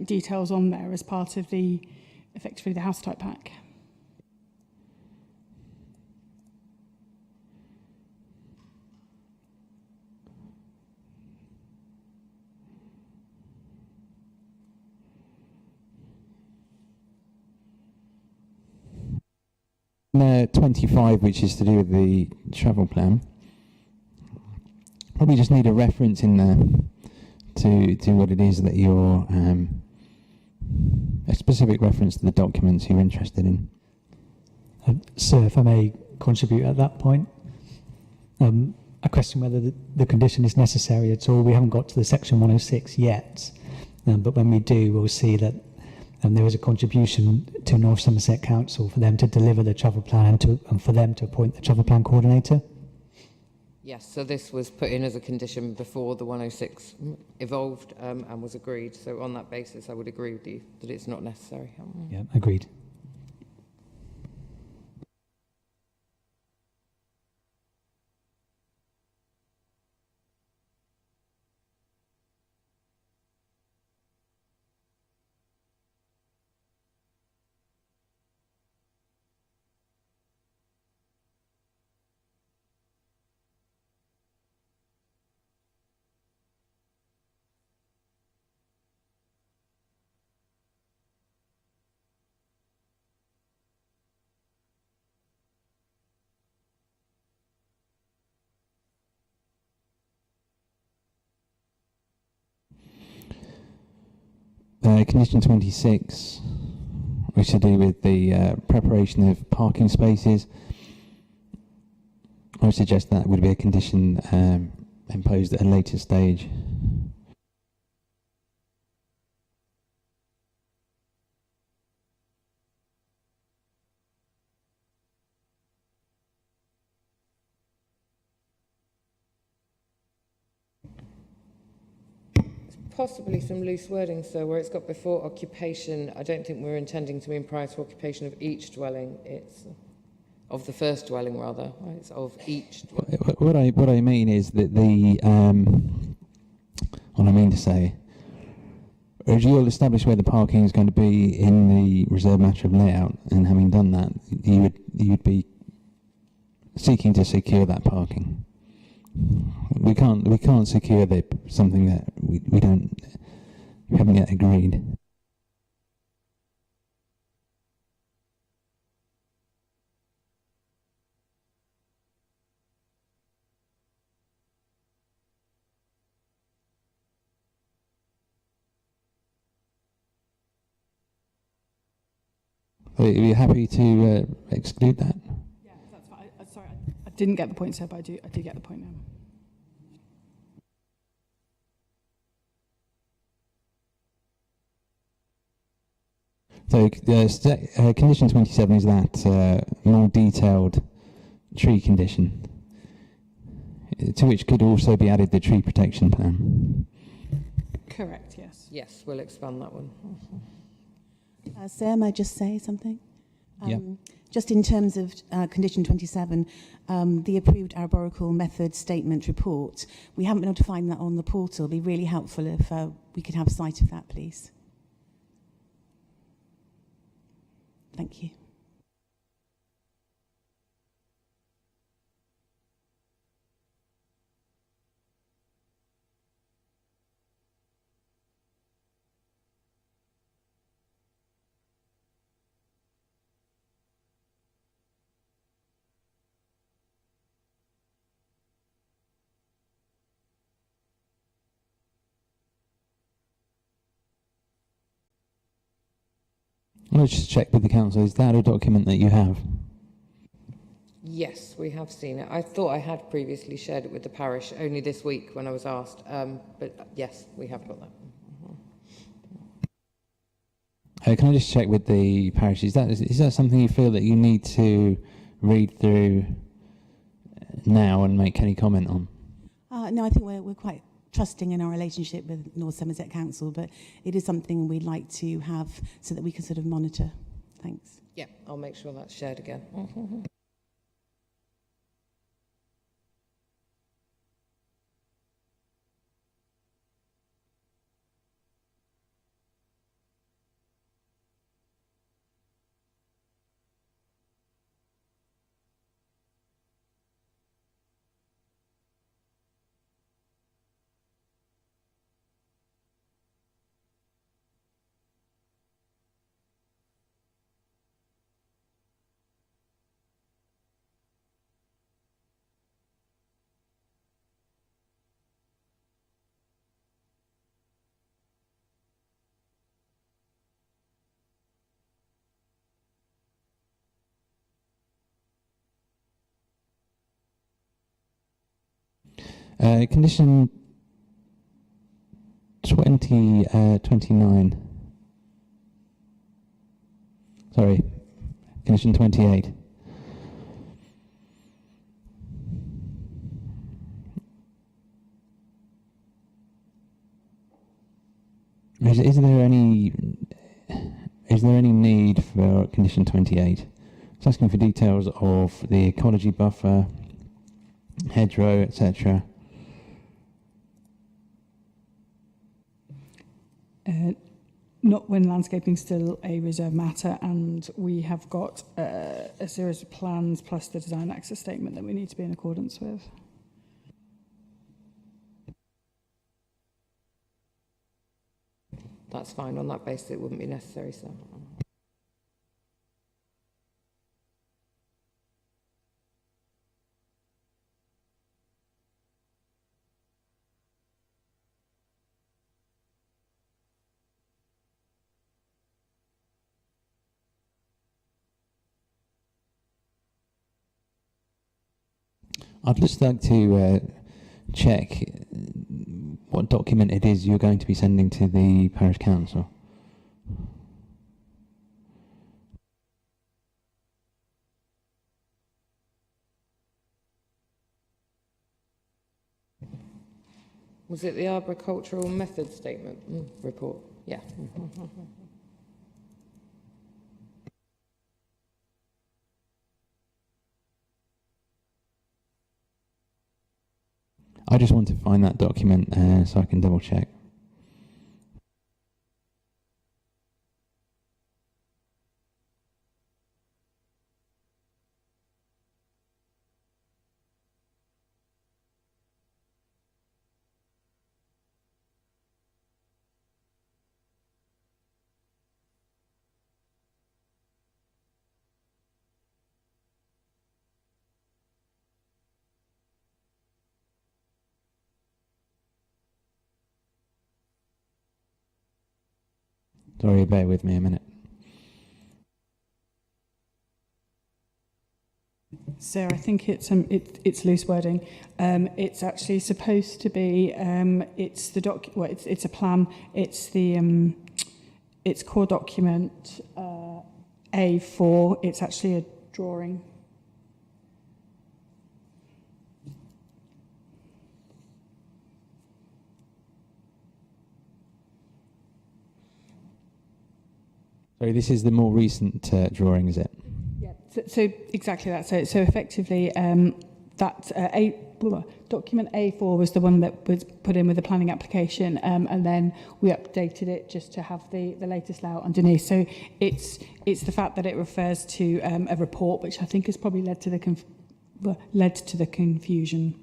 details on there as part of effectively the house type pack. Number 25, which is to do with the travel plan, probably just need a reference in there to what it is that you're a specific reference to the documents you're interested in. Sir, if I may contribute at that point, I question whether the condition is necessary at all. We haven't got to the section 106 yet, but when we do, we'll see that there is a contribution to North Somerset Council for them to deliver the travel plan and for them to appoint the travel plan coordinator. Yes, so this was put in as a condition before the 106 evolved and was agreed. So on that basis, I would agree with you that it's not necessary. Yeah, agreed. Condition 26, which is to do with the preparation of parking spaces. I would suggest that would be a condition imposed at a later stage. Possibly some loose wording, so where it's got before occupation, I don't think we're intending to mean prior to occupation of each dwelling. It's of the first dwelling, rather. Right? It's of each dwelling. What I mean is that what I mean to say, as you'll establish where the parking is going to be in the reserve matter of layout, and having done that, you'd be seeking to secure that parking. We can't secure something that we haven't yet agreed. Are you happy to exclude that? Yeah, that's fine. Sorry, I didn't get the point, sir, but I do get the point now. So condition 27 is that more detailed tree condition, to which could also be added the tree protection plan. Correct, yes. Yes, we'll expand that one. Sir, may I just say something? Yeah. Just in terms of condition 27, the approved arborical method statement report, we haven't been able to find that on the portal. It'd be really helpful if we could have sight of that, please. Thank you. I'll just check with the council. Is that a document that you have? Yes, we have seen it. I thought I had previously shared it with the parish only this week when I was asked, but yes, we have got that. Can I just check with the parish? Is that something you feel that you need to read through now and make any comment on? No, I think we're quite trusting in our relationship with North Somerset Council, but it is something we'd like to have so that we can sort of monitor. Thanks. Yeah, I'll make sure that's shared again. Condition 29. Sorry, condition 28. Is there any need for condition 28? It's asking for details of the ecology buffer, hedgerow, etc. Not when landscaping is still a reserve matter, and we have got a series of plans plus the design access statement that we need to be in accordance with. That's fine. On that basis, it wouldn't be necessary, so. I'd just like to check what document it is you're going to be sending to the parish council. Was it the arboricultural method statement report? Yeah. I just want to find that document so I can double check. Sorry, bear with me a minute. So I think it's loose wording. It's actually supposed to be it's the it's a plan. It's the it's core document A4. It's actually a drawing. Sorry, this is the more recent drawing, is it? Yeah. So exactly that. So effectively, document A4 was the one that was put in with the planning application, and then we updated it just to have the latest layout underneath. So it's the fact that it refers to a report, which I think has probably led to the confusion.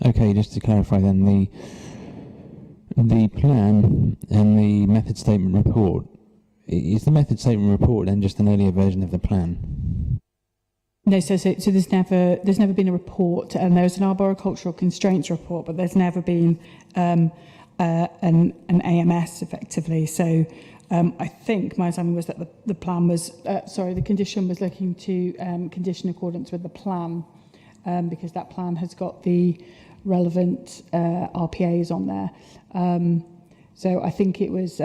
Okay, just to clarify then, the plan and the method statement report, is the method statement report then just an earlier version of the plan? No, so there's never been a report, and there's an arboricultural constraints report, but there's never been an AMS effectively. So I think my understanding was that the plan was, the condition was looking to condition accordance with the plan, because that plan has got the relevant RPAs on there. So I think it was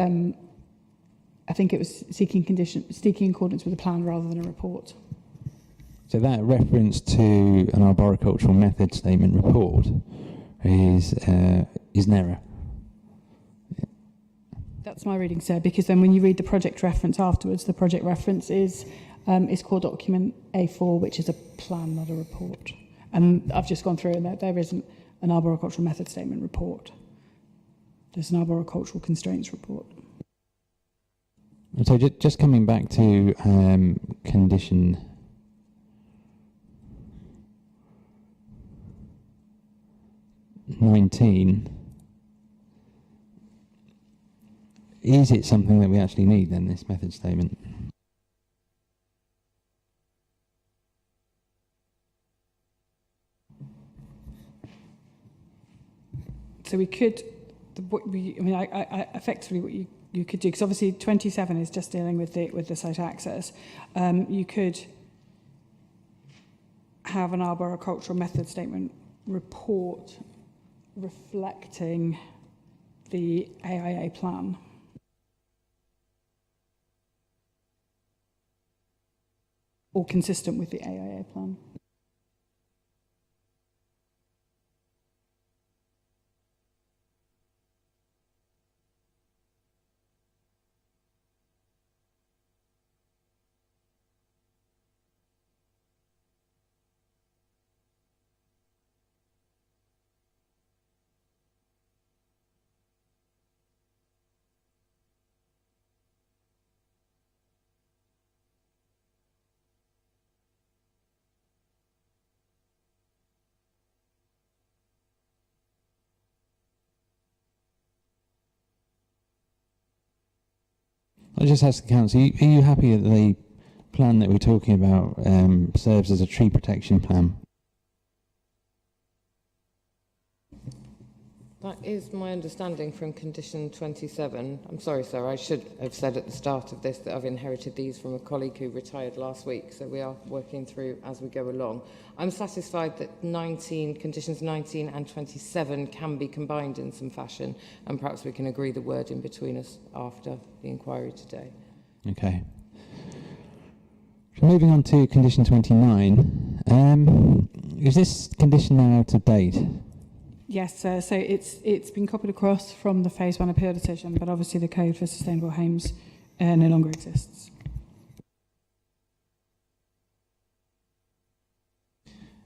seeking accordance with the plan rather than a report. So that reference to an arboricultural method statement report is an error. That's my reading, sir, because then when you read the project reference afterwards, the project reference is core document A4, which is a plan, not a report. And I've just gone through and there isn't an arboricultural method statement report. There's an arboricultural constraints report. So just coming back to condition 19, is it something that we actually need then, this method statement? So we could, effectively what you could do, because obviously 27 is just dealing with the site access. You could have an arboricultural method statement report reflecting the AIA plan. Or consistent with the AIA plan. I just asked the council, are you happy that the plan that we're talking about serves as a tree protection plan? That is my understanding from condition 27. I'm sorry, sir, I should have said at the start of this that I've inherited these from a colleague who retired last week, so we are working through as we go along. I'm satisfied that conditions 19 and 27 can be combined in some fashion, and perhaps we can agree the word in between us after the inquiry today. Okay. So moving on to condition 29, is this condition now out of date? Yes, so it's been copied across from the Phase 1 appeal decision, but obviously the Code for Sustainable Homes no longer exists.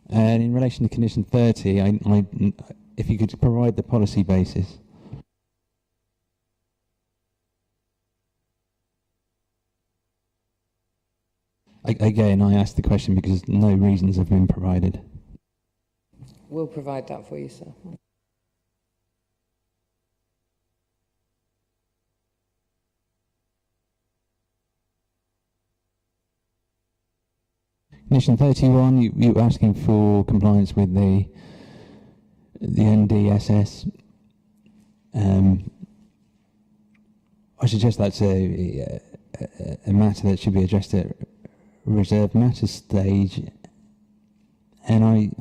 And in relation to condition 30, if you could provide the policy basis. Again, I asked the question because no reasons have been provided. We'll provide that for you, sir. Condition 31, you were asking for compliance with the NDSS. I suggest that's a matter that should be addressed at reserved matters stage, and I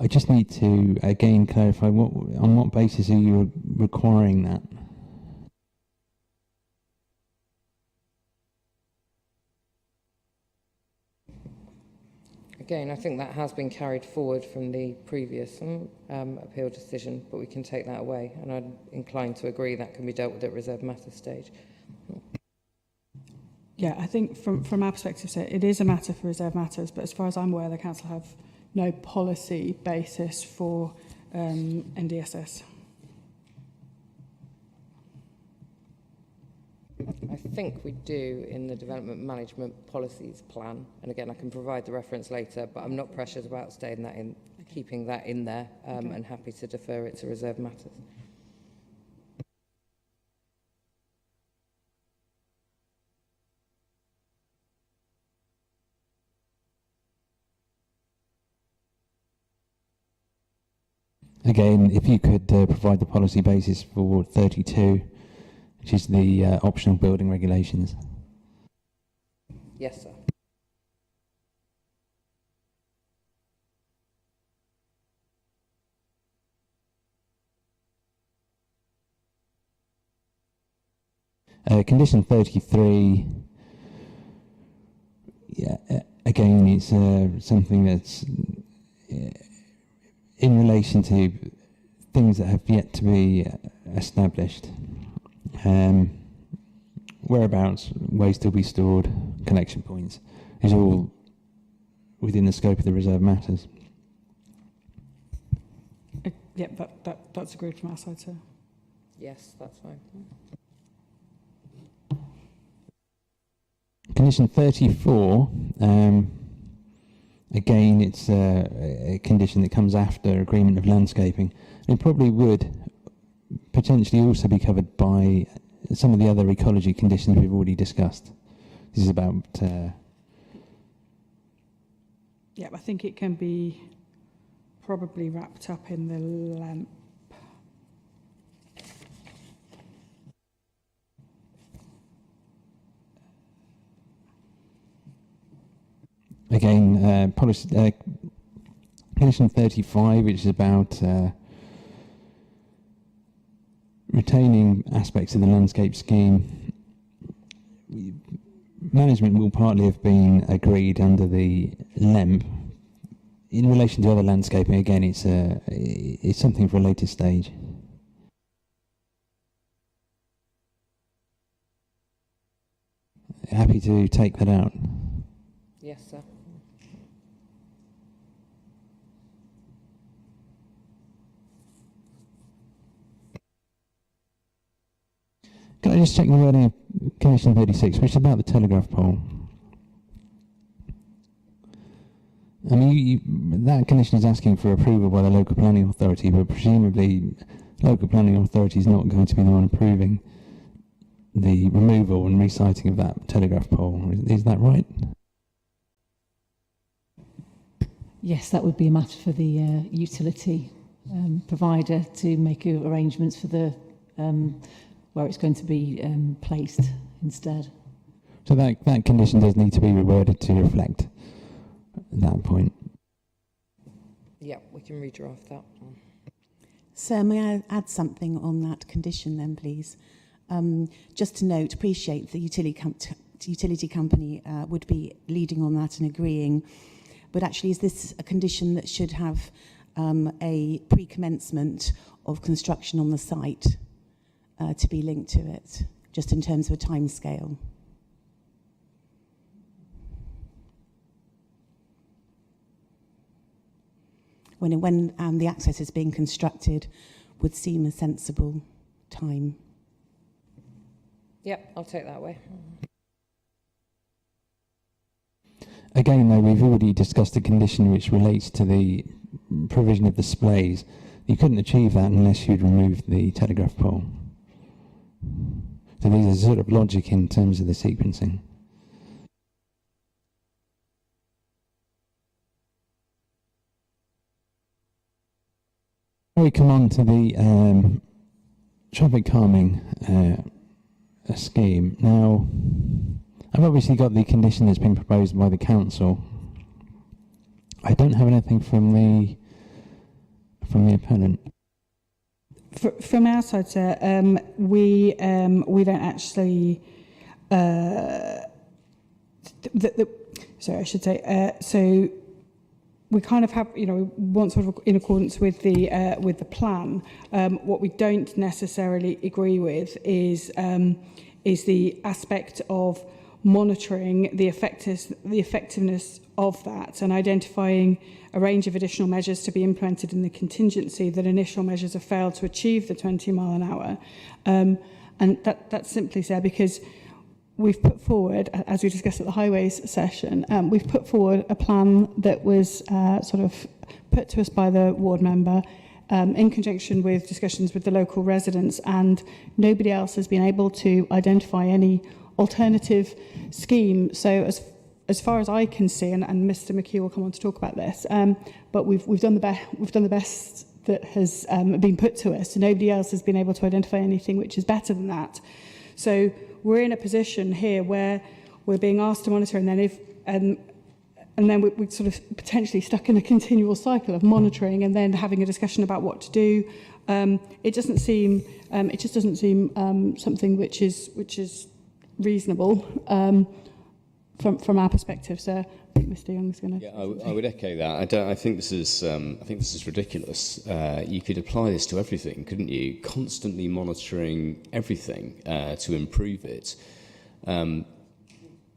just need to again clarify on what basis are you requiring that? Again, I think that has been carried forward from the previous appeal decision, but we can take that away, and I'm inclined to agree that can be dealt with at reserved matters stage. Yeah, I think from our perspective, so it is a matter for reserved matters, but as far as I'm aware, the council have no policy basis for NDSS. I think we do in the development management policies plan, and again I can provide the reference later, but I'm not precious about staying that in keeping that in there, and happy to defer it to reserved matters. Again, if you could provide the policy basis for 32, which is the optional building regulations. Yes, sir. Condition 33, again, it's something that's in relation to things that have yet to be established. Whereabouts waste will be stored, collection points, is all within the scope of the reserved matters. Yeah, that's agreed from our side, sir. Yes, that's fine. Condition 34, again, it's a condition that comes after agreement of landscaping. It probably would potentially also be covered by some of the other ecology conditions we've already discussed. This is about... Yeah, I think it can be probably wrapped up in the LEMP. Again, policy, condition 35, which is about retaining aspects of the landscape scheme. Management will partly have been agreed under the LEMP. In relation to other landscaping, again, it's something for a later stage. Happy to take that out. Yes, sir. Can I just check the wording of condition 36, which is about the telegraph pole? I mean, that condition is asking for approval by the local planning authority, but presumably local planning authority is not going to be the one approving the removal and resiting of that telegraph pole. Is that right? Yes, that would be a matter for the utility provider to make arrangements for the where it's going to be placed instead. So that condition does need to be reworded to reflect that point. Yeah, we can redraft that. Sir, may I add something on that condition then, please? Just to note, appreciate the utility company would be leading on that and agreeing. But actually, is this a condition that should have a pre-commencement of construction on the site to be linked to it, just in terms of a timescale? When the access is being constructed would seem a sensible time. Yep, I'll take that away. Again, though, we've already discussed a condition which relates to the provision of displays. You couldn't achieve that unless you'd removed the telegraph pole. So there's a sort of logic in terms of the sequencing. We come on to the traffic calming scheme. Now, I've obviously got the condition that's been proposed by the council. I don't have anything from the appellant. From our side, sir, we don't actually. Sorry, I should say. So we kind of have, we want sort of in accordance with the plan. What we don't necessarily agree with is the aspect of monitoring the effectiveness of that and identifying a range of additional measures to be implemented in the contingency that initial measures have failed to achieve the 20 mile an hour. And that's simply so because we've put forward, as we discussed at the highways session, we've put forward a plan that was sort of put to us by the ward member in conjunction with discussions with the local residents, and nobody else has been able to identify any alternative scheme. So as far as I can see, and Mr. McHugh will come on to talk about this, but we've done the best that has been put to us. So nobody else has been able to identify anything which is better than that. So we're in a position here where we're being asked to monitor, and then we're sort of potentially stuck in a continual cycle of monitoring and then having a discussion about what to do. It just doesn't seem something which is reasonable from our perspective. So I think Mr. Young's going to. Yeah, I would echo that. I think this is ridiculous. You could apply this to everything, couldn't you? Constantly monitoring everything to improve it.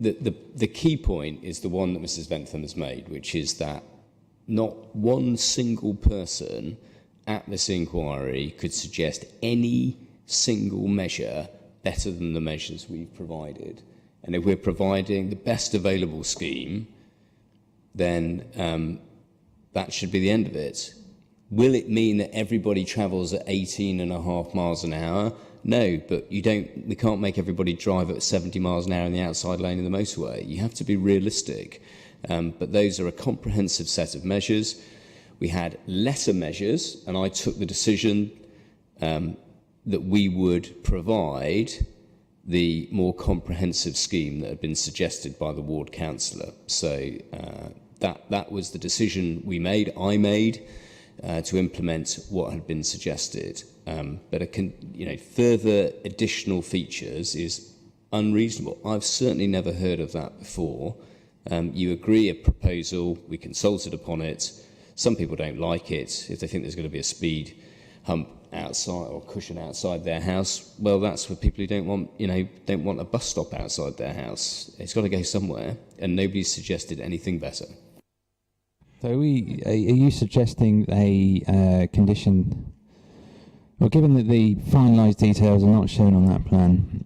The key point is the one that Mrs. Bentham has made, which is that not one single person at this inquiry could suggest any single measure better than the measures we've provided. And if we're providing the best available scheme, then that should be the end of it. Will it mean that everybody travels at 18.5 miles an hour? No, but we can't make everybody drive at 70 miles an hour in the outside lane of the motorway. You have to be realistic. But those are a comprehensive set of measures. We had lesser measures, and I took the decision that we would provide the more comprehensive scheme that had been suggested by the ward councillor. So that was the decision I made to implement what had been suggested. But further additional features is unreasonable. I've certainly never heard of that before. You agree a proposal, we consulted upon it. Some people don't like it. If they think there's going to be a speed hump outside or cushion outside their house, well, that's for people who don't want a bus stop outside their house. It's got to go somewhere, and nobody's suggested anything better. So are you suggesting a condition, well, given that the finalised details are not shown on that plan,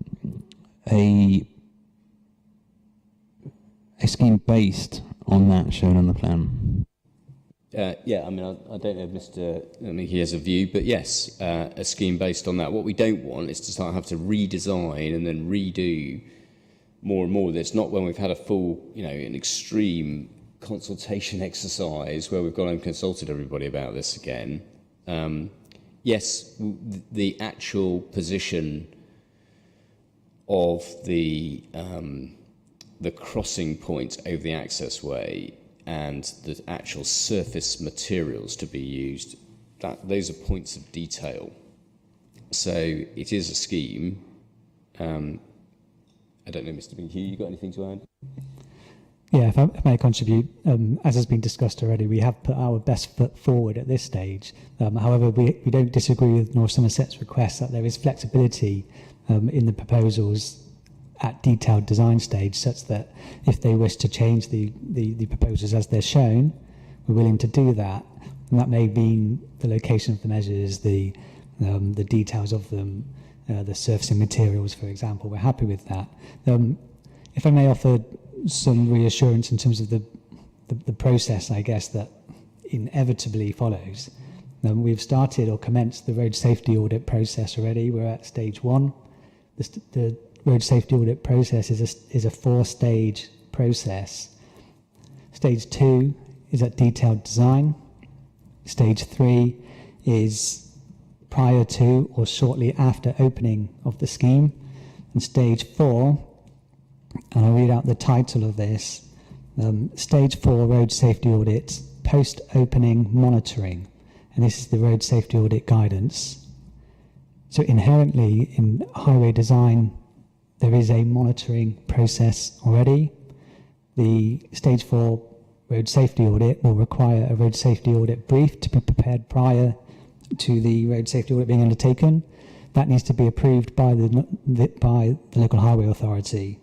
a scheme based on that shown on the plan? Yeah, I don't know if Mr. He has a view, but yes, a scheme based on that. What we don't want is to have to redesign and then redo more and more of this, not when we've had a full, an extreme consultation exercise where we've gone and consulted everybody about this again. Yes, the actual position of the crossing point over the access way and the actual surface materials to be used, those are points of detail. So it is a scheme. I don't know, Mr. McHugh, you got anything to add? Yeah, if I may contribute, as has been discussed already, we have put our best foot forward at this stage. However, we don't disagree with North Somerset's request that there is flexibility in the proposals at detailed design stage, such that if they wish to change the proposals as they're shown, we're willing to do that. And that may mean the location of the measures, the details of them, the surfacing materials, for example. We're happy with that. If I may offer some reassurance in terms of the process, I guess, that inevitably follows. We've started or commenced the road safety audit process already. We're at stage 1. The road safety audit process is a 4-stage process. Stage 2 is at detailed design. Stage 3 is prior to or shortly after opening of the scheme. And stage 4, and I'll read out the title of this, stage 4 road safety audit, post-opening monitoring. And this is the road safety audit guidance. So inherently in highway design, there is a monitoring process already. The stage 4 road safety audit will require a road safety audit brief to be prepared prior to the road safety audit being undertaken. That needs to be approved by the local highway authority.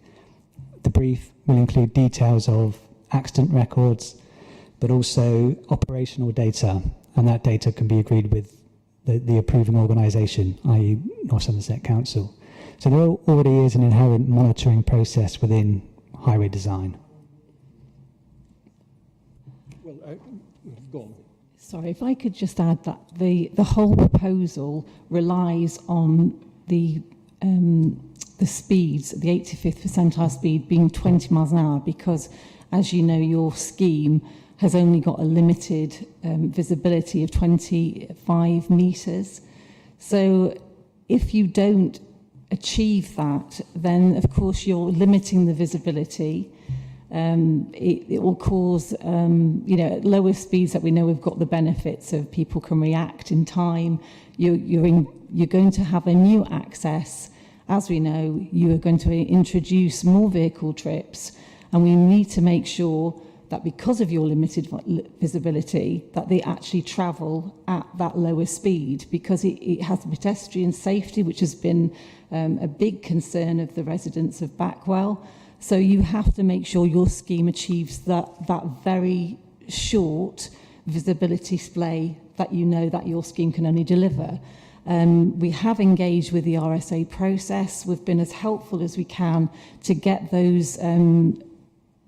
The brief will include details of accident records, but also operational data, and that data can be agreed with the approving organisation, i.e. North Somerset Council. So there already is an inherent monitoring process within highway design. Well, go on. Sorry, if I could just add that the whole proposal relies on the speeds, the 85th percentile speed being 20 miles an hour, because, as you know, your scheme has only got a limited visibility of 25 metres. So if you don't achieve that, then of course you're limiting the visibility. It will cause, at lower speeds that we know we've got the benefits of people can react in time. You're going to have a new access. As we know, you are going to introduce more vehicle trips, and we need to make sure that because of your limited visibility, that they actually travel at that lower speed, because it has pedestrian safety, which has been a big concern of the residents of Backwell. So you have to make sure your scheme achieves that very short visibility display that you know that your scheme can only deliver. We have engaged with the RSA process. We've been as helpful as we can to get those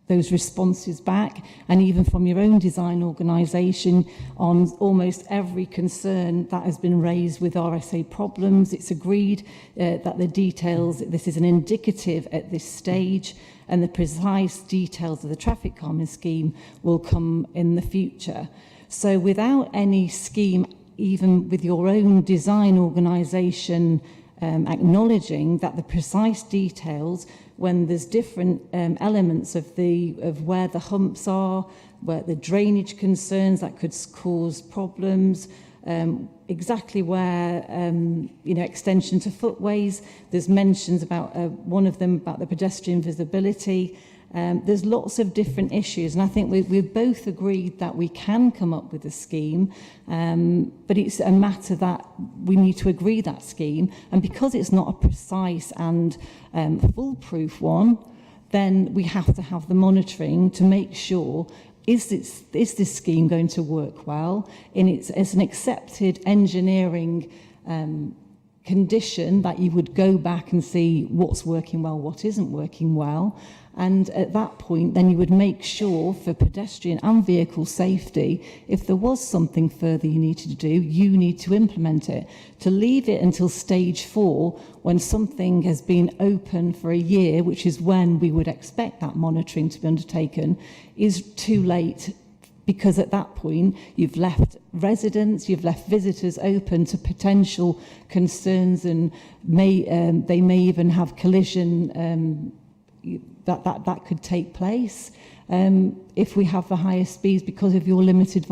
responses back, and even from your own design organisation on almost every concern that has been raised with RSA problems. It's agreed that the details, this is an indicative at this stage, and the precise details of the traffic calming scheme will come in the future. So without any scheme, even with your own design organisation acknowledging that the precise details, when there's different elements of where the humps are, where the drainage concerns that could cause problems, exactly where extension to footways. There's mentions about one of them about the pedestrian visibility. There's lots of different issues, and I think we've both agreed that we can come up with a scheme, but it's a matter that we need to agree that scheme, and because it's not a precise and foolproof one, then we have to have the monitoring to make sure is this scheme going to work well, and it's an accepted engineering condition that you would go back and see what's working well, what isn't working well. And at that point, then you would make sure for pedestrian and vehicle safety, if there was something further you needed to do, you need to implement it. To leave it until stage 4, when something has been open for a year, which is when we would expect that monitoring to be undertaken, is too late. Because at that point, you've left residents, you've left visitors open to potential concerns, and they may even have collision that could take place if we have the higher speeds because of your limited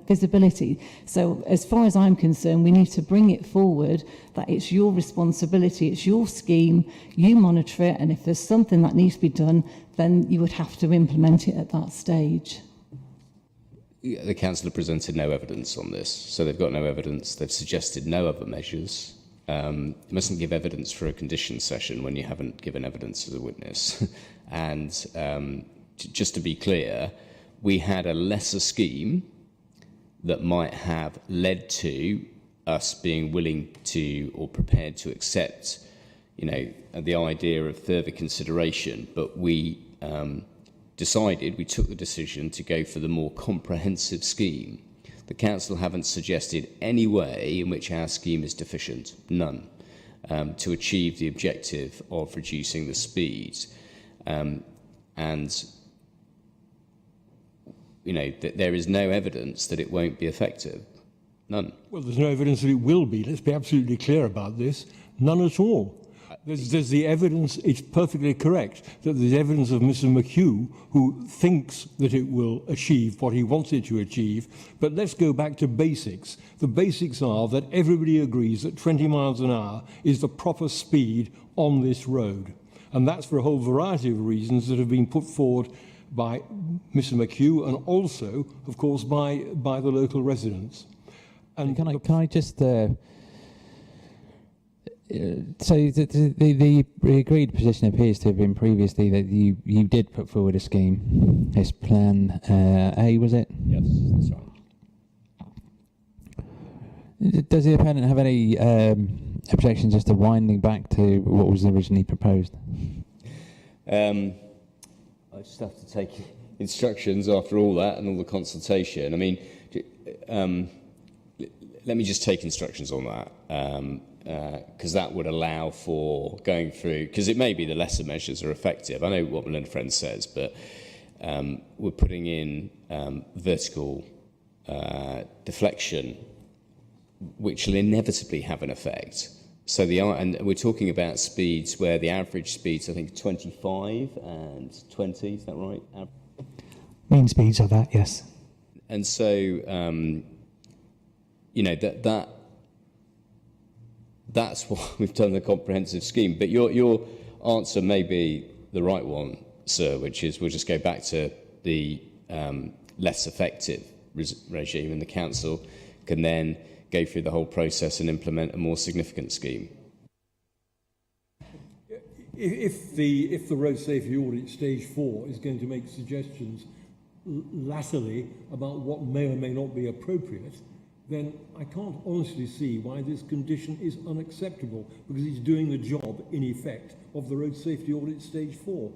visibility. So as far as I'm concerned, we need to bring it forward that it's your responsibility, it's your scheme, you monitor it, and if there's something that needs to be done, then you would have to implement it at that stage. The council have presented no evidence on this, so they've got no evidence. They've suggested no other measures. You mustn't give evidence for a condition session when you haven't given evidence as a witness. And just to be clear, we had a lesser scheme that might have led to us being willing to or prepared to accept, the idea of further consideration, but we took the decision to go for the more comprehensive scheme. The council haven't suggested any way in which our scheme is deficient, none, to achieve the objective of reducing the speeds. There is no evidence that it won't be effective, none. Well, there's no evidence that it will be. Let's be absolutely clear about this. None at all. There's the evidence, it's perfectly correct, that there's evidence of Mr. McHugh who thinks that it will achieve what he wants it to achieve, but let's go back to basics. The basics are that everybody agrees that 20 miles an hour is the proper speed on this road. And that's for a whole variety of reasons that have been put forward by Mr. McHugh and also, of course, by the local residents. And can I just... So the agreed position appears to have been previously that you did put forward a scheme. It's Plan A, was it? Yes, that's right. Does the appellant have any Objection just to winding back to what was originally proposed. I just have to take instructions after all that and all the consultation. I mean, let me just take instructions on that, because that would allow for going through, because it may be the lesser measures are effective. I know what Melinda Friend says, but we're putting in vertical deflection, which will inevitably have an effect. So and we're talking about speeds where the average speed's, I think, 25 and 20, is that right? Mean speeds are that, yes. And so, you know, that's why we've done the comprehensive scheme. But your answer may be the right one, sir, which is we'll just go back to the less effective regime, and the council can then go through the whole process and implement a more significant scheme. If the road safety audit stage 4 is going to make suggestions latterly about what may or may not be appropriate, then I can't honestly see why this condition is unacceptable, because it's doing the job, in effect, of the road safety audit stage 4.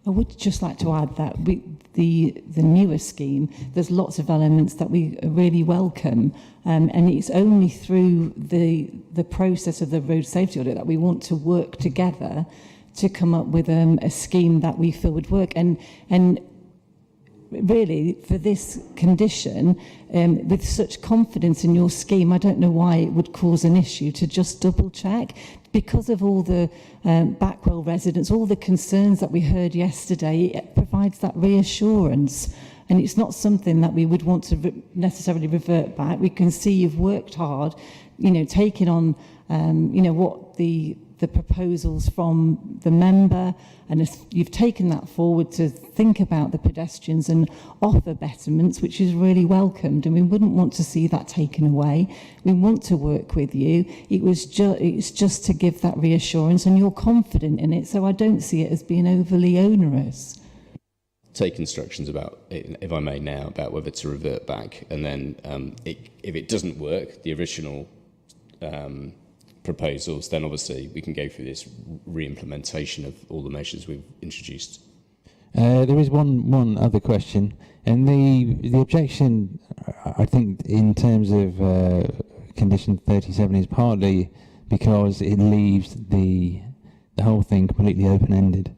I would just like to add that the newer scheme, there's lots of elements that we really welcome, and it's only through the process of the road safety audit that we want to work together to come up with a scheme that we feel would work. And really, for this condition, with such confidence in your scheme, I don't know why it would cause an issue to just double check. Because of all the Backwell residents, all the concerns that we heard yesterday, it provides that reassurance. And it's not something that we would want to necessarily revert back. We can see you've worked hard, you know, taking on, you know, what the proposals from the member, and you've taken that forward to think about the pedestrians and offer betterments, which is really welcomed, and we wouldn't want to see that taken away. We want to work with you. It's just to give that reassurance, and you're confident in it, so I don't see it as being overly onerous. Take instructions about, if I may now, about whether to revert back, and then if it doesn't work, the original proposals, then obviously we can go through this re-implementation of all the measures we've introduced. There is one other question, and the objection, I think, in terms of condition 37 is partly because it leaves the whole thing completely open-ended.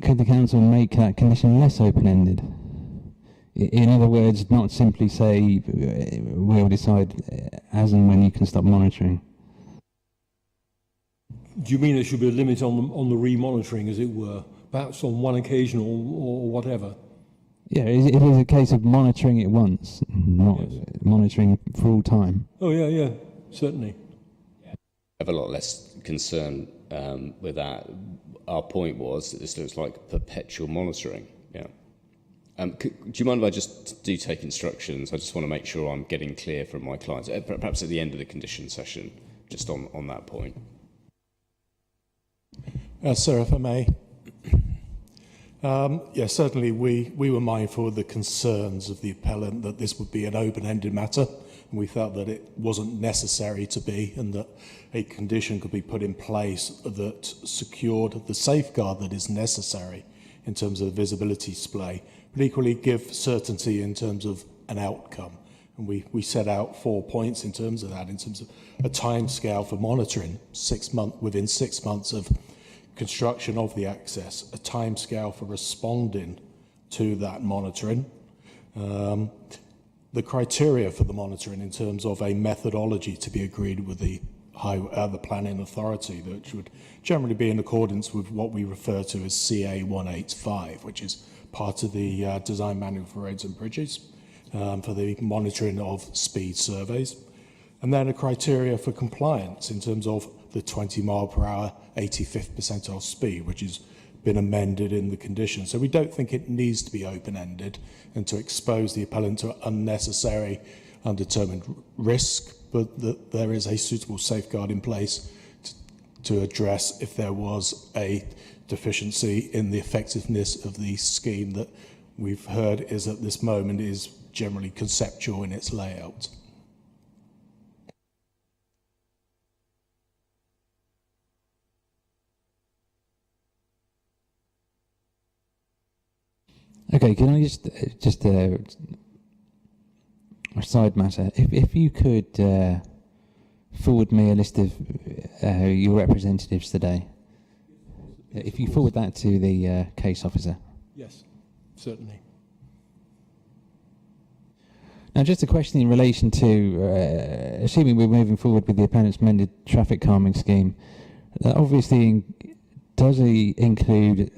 Could the council make that condition less open-ended? In other words, not simply say, we'll decide as and when you can stop monitoring. Do you mean there should be a limit on the re-monitoring, as it were? Perhaps on one occasion or whatever? Yeah, it is a case of monitoring it once, not monitoring for all time. Oh, yeah, certainly. I have a lot less concern with that. Our point was that this looks like perpetual monitoring. Yeah. Do you mind if I just do take instructions? I just want to make sure I'm getting clear from my clients, perhaps at the end of the condition session, just on that point. Sir, if I may. Yes, certainly we were mindful of the concerns of the appellant that this would be an open-ended matter, and we felt that it wasn't necessary to be, and that a condition could be put in place that secured the safeguard that is necessary in terms of the visibility display, but equally give certainty in terms of an outcome. And we set out 4 points in terms of that, in terms of a time scale for monitoring, within 6 months of construction of the access, a time scale for responding to that monitoring, the criteria for the monitoring in terms of a methodology to be agreed with the planning authority, which would generally be in accordance with what we refer to as CA 185, which is part of the design manual for roads and bridges, for the monitoring of speed surveys. And then a criteria for compliance in terms of the 20 mile per hour, 85th percentile speed, which has been amended in the condition. So we don't think it needs to be open-ended and to expose the appellant to unnecessary undetermined risk, but that there is a suitable safeguard in place to address if there was a deficiency in the effectiveness of the scheme that we've heard is at this moment is generally conceptual in its layout. Okay, can I just a side matter? If you could forward me a list of your representatives today, if you forward that to the case officer. Yes, certainly. Now, just a question in relation to, assuming we're moving forward with the appellant's amended traffic calming scheme, obviously does he include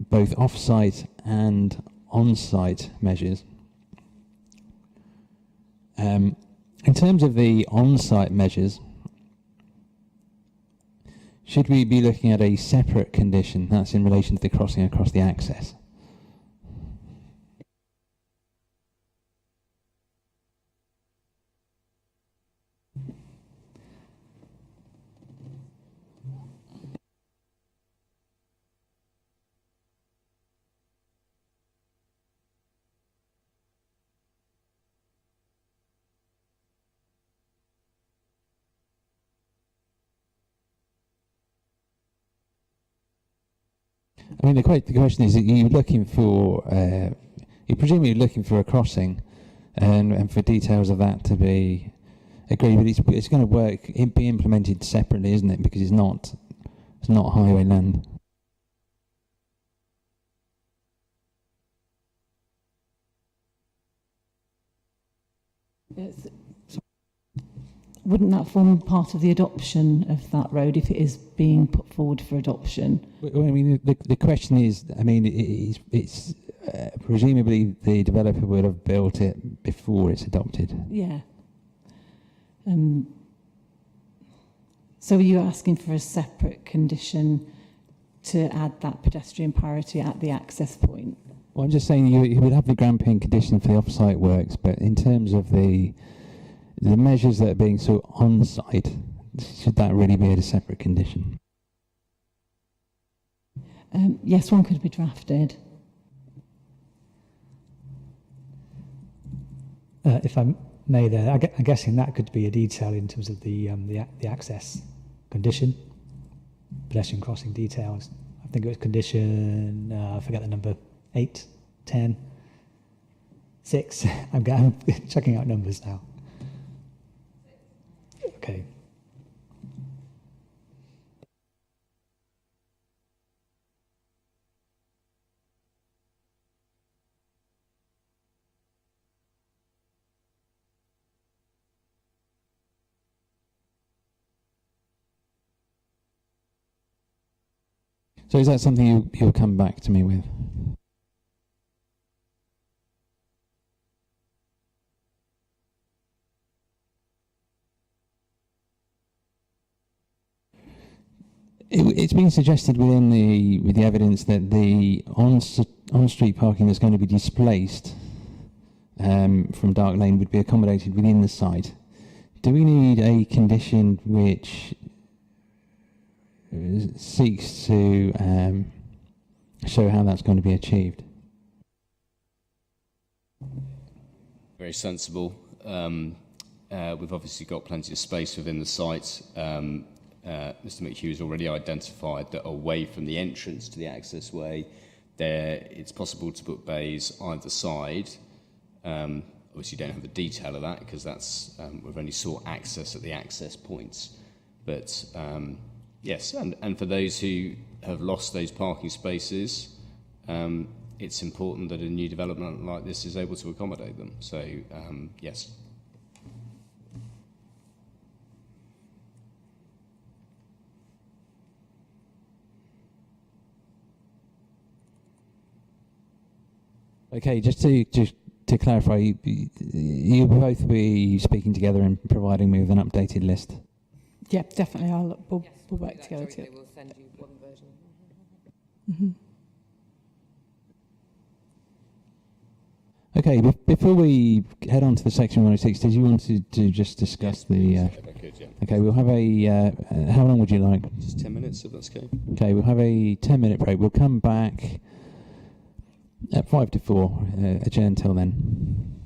both off-site and on-site measures? In terms of the on-site measures, should we be looking at a separate condition that's in relation to the crossing across the access? I mean, the question is, are you looking for, you're presumably looking for a crossing and for details of that to be agreed, but it's going to work, be implemented separately, isn't it? Because it's not highway land. Yes. Wouldn't that form part of the adoption of that road if it is being put forward for adoption? Well, I mean, the question is, I mean, it's presumably the developer would have built it before it's adopted. Yeah. So are you asking for a separate condition to add that pedestrian priority at the access point? Well, I'm just saying you would have the grampian condition for the off-site works, but in terms of the measures that are being sought on-site, should that really be a separate condition? Yes, one could be drafted. If I may there, I'm guessing that could be a detail in terms of the access condition, pedestrian crossing details. I think it was condition, I forget the number, 8, 10, 6. I'm checking out numbers now. Okay. So is that something you'll come back to me with? It's been suggested with the evidence that the on-street parking that's going to be displaced from Dark Lane would be accommodated within the site. Do we need a condition which seeks to show how that's going to be achieved? Very sensible. We've obviously got plenty of space within the site. Mr. McHugh has already identified that away from the entrance to the access way, it's possible to put bays either side. Obviously, you don't have the detail of that because we've only sought access at the access points. But yes, and for those who have lost those parking spaces, it's important that a new development like this is able to accommodate them. So yes. Okay, just to clarify, you'll both be speaking together and providing me with an updated list. Yeah, definitely. We'll work together. We'll send you one version. Mm-hmm. Okay, before we head on to the section 106, did you want to just discuss the... Okay, we'll have a... how long would you like? Just 10 minutes, if that's okay. Okay, we'll have a 10-minute break. We'll come back at 5 to 4. Adjourn until then.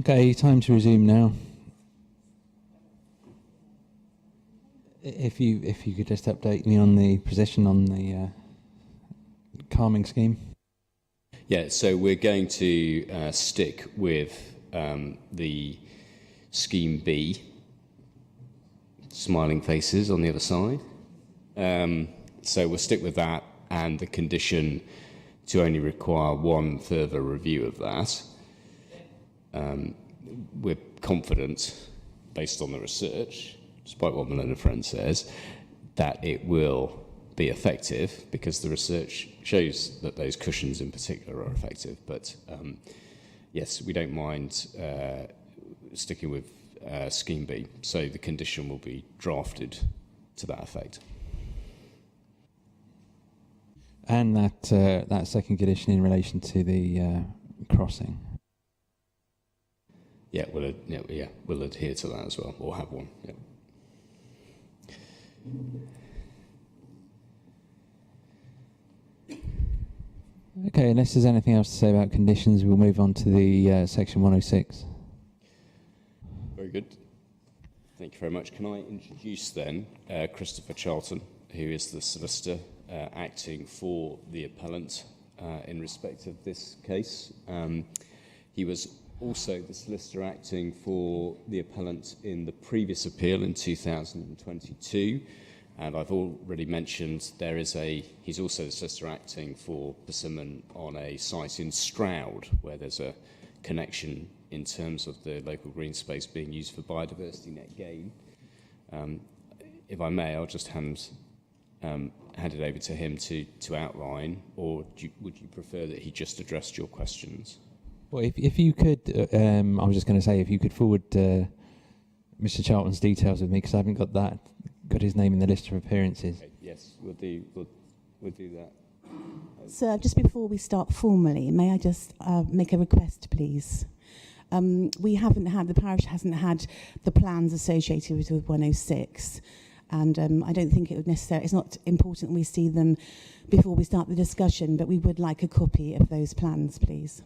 Okay, time to resume now. If you could just update me on the position on the calming scheme. Yeah, so we're going to stick with the scheme B, smiling faces on the other side. So we'll stick with that, and the condition to only require one further review of that. We're confident, based on the research, despite what Melinda Friend says, that it will be effective, because the research shows that those cushions in particular are effective. But yes, we don't mind sticking with scheme B. So the condition will be drafted to that effect. And that second condition in relation to the crossing. Yeah, we'll adhere to that as well, or have one. Yeah. Okay, unless there's anything else to say about conditions, we'll move on to the section 106. Very good. Thank you very much. Can I introduce then Christopher Charlton, who is the solicitor acting for the appellant in respect of this case. He was also the solicitor acting for the appellant in the previous appeal in 2022. And I've already mentioned he's also the solicitor acting for Persimmon on a site in Stroud, where there's a connection in terms of the local green space being used for biodiversity net gain. If I may, I'll just hand it over to him to outline, or would you prefer that he just addressed your questions? Well, if you could, I was just going to say, if you could forward Mr. Charlton's details with me, because I haven't got his name in the list of appearances. Okay, yes, we'll do that. Sir, just before we start formally, may I just make a request, please? The parish hasn't had the plans associated with 106, and I don't think it's not important we see them before we start the discussion, but we would like a copy of those plans, please.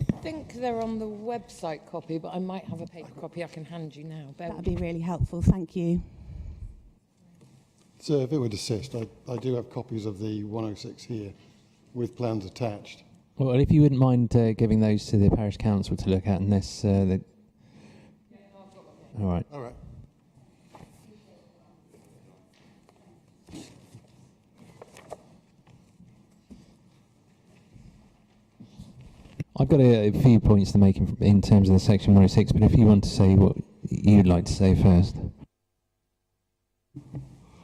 I think they're on the website copy, but I might have a paper copy I can hand you now. That would be really helpful, thank you. So if it would assist, I do have copies of the 106 here with plans attached. Well, if you wouldn't mind giving those to the parish council to look at, unless all right. All right. I've got a few points to make in terms of the section 106, but if you want to say what you'd like to say first.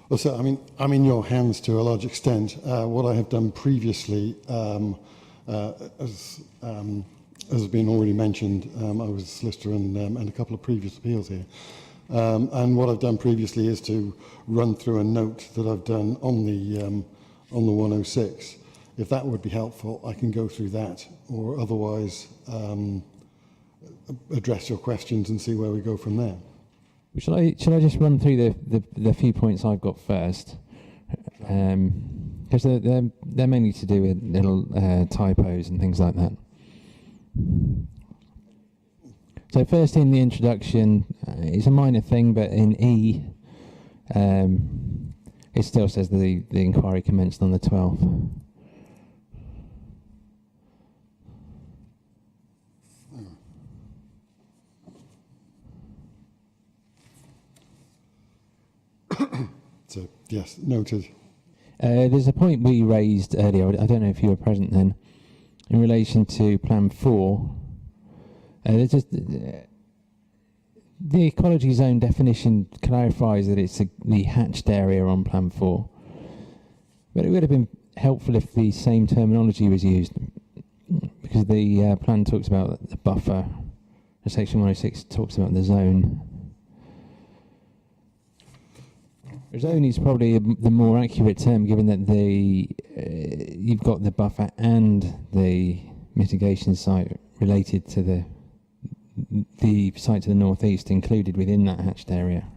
Well, so, I'm in your hands to a large extent. What I have done previously, as has been already mentioned, I was a solicitor in a couple of previous appeals here. And what I've done previously is to run through a note that I've done on the 106. If that would be helpful, I can go through that, or otherwise address your questions and see where we go from there. Shall I just run through the few points I've got first? Because they're mainly to do with little typos and things like that. So first, in the introduction, it's a minor thing, but in E, it still says the inquiry commenced on the 12th. So, yes, noted. There's a point we raised earlier, I don't know if you were present then, in relation to Plan 4. There's just, the ecology zone definition clarifies that it's the hatched area on Plan 4. But it would have been helpful if the same terminology was used, because the plan talks about the buffer, and Section 106 talks about the zone. Zone is probably the more accurate term, given that you've got the buffer and the mitigation site related to the site to the northeast included within that hatched area.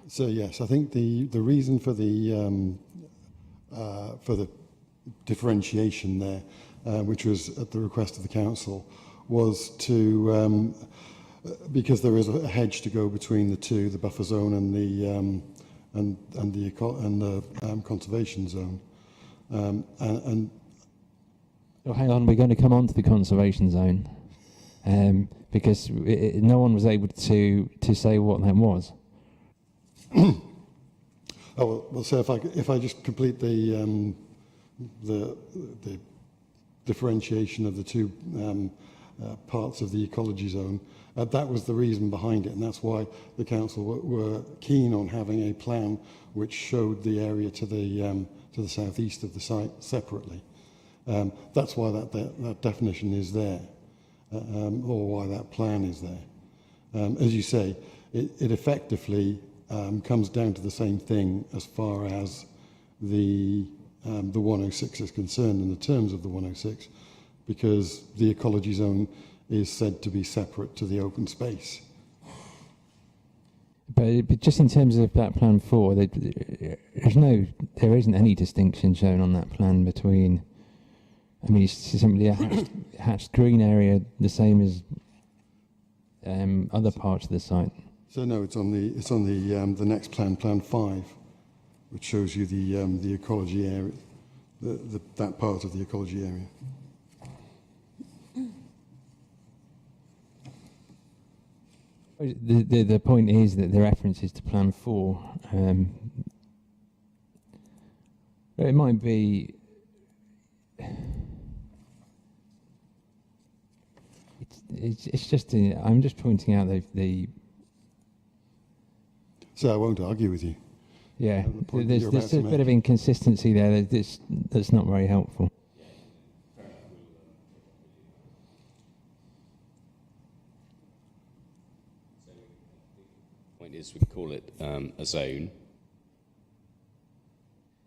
So yes, I think the reason for the differentiation there, which was at the request of the council, was to, because there is a hedge to go between the two, the buffer zone and the conservation zone. Oh, hang on, we're going to come on to the conservation zone, because no one was able to say what that was. Oh well. So if I just complete the differentiation of the two parts of the ecology zone, that was the reason behind it, and that's why the council were keen on having a plan which showed the area to the southeast of the site separately. That's why that definition is there, or why that plan is there. As you say, it effectively comes down to the same thing as far as the 106 is concerned in the terms of the 106, because the ecology zone is said to be separate to the open space. But just in terms of that plan 4, there isn't any distinction shown on that plan between. I mean, it's simply a hatched green area, the same as other parts of the site. So no, it's on the next plan, Plan 5, which shows you the ecology area, that part of the ecology area. The point is that the reference is to Plan 4. But it might be. It's just. I'm just pointing out the. So I won't argue with you. Yeah, there's a bit of inconsistency there that's not very helpful. Point is, we call it a zone.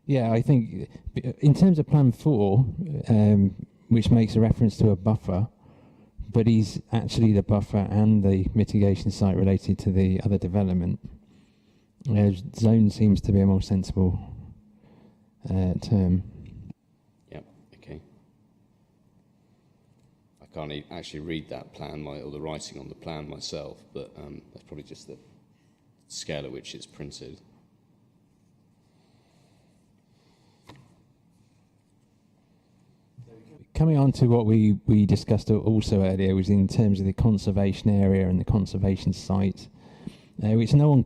Yeah, I think in terms of Plan 4, which makes a reference to a buffer, but he's actually the buffer and the mitigation site related to the other development. Zone seems to be a more sensible term. Yep, okay. I can't actually read that plan or the writing on the plan myself, but that's probably just the scale at which it's printed. Coming on to what we discussed also earlier was in terms of the conservation area and the conservation site, which no one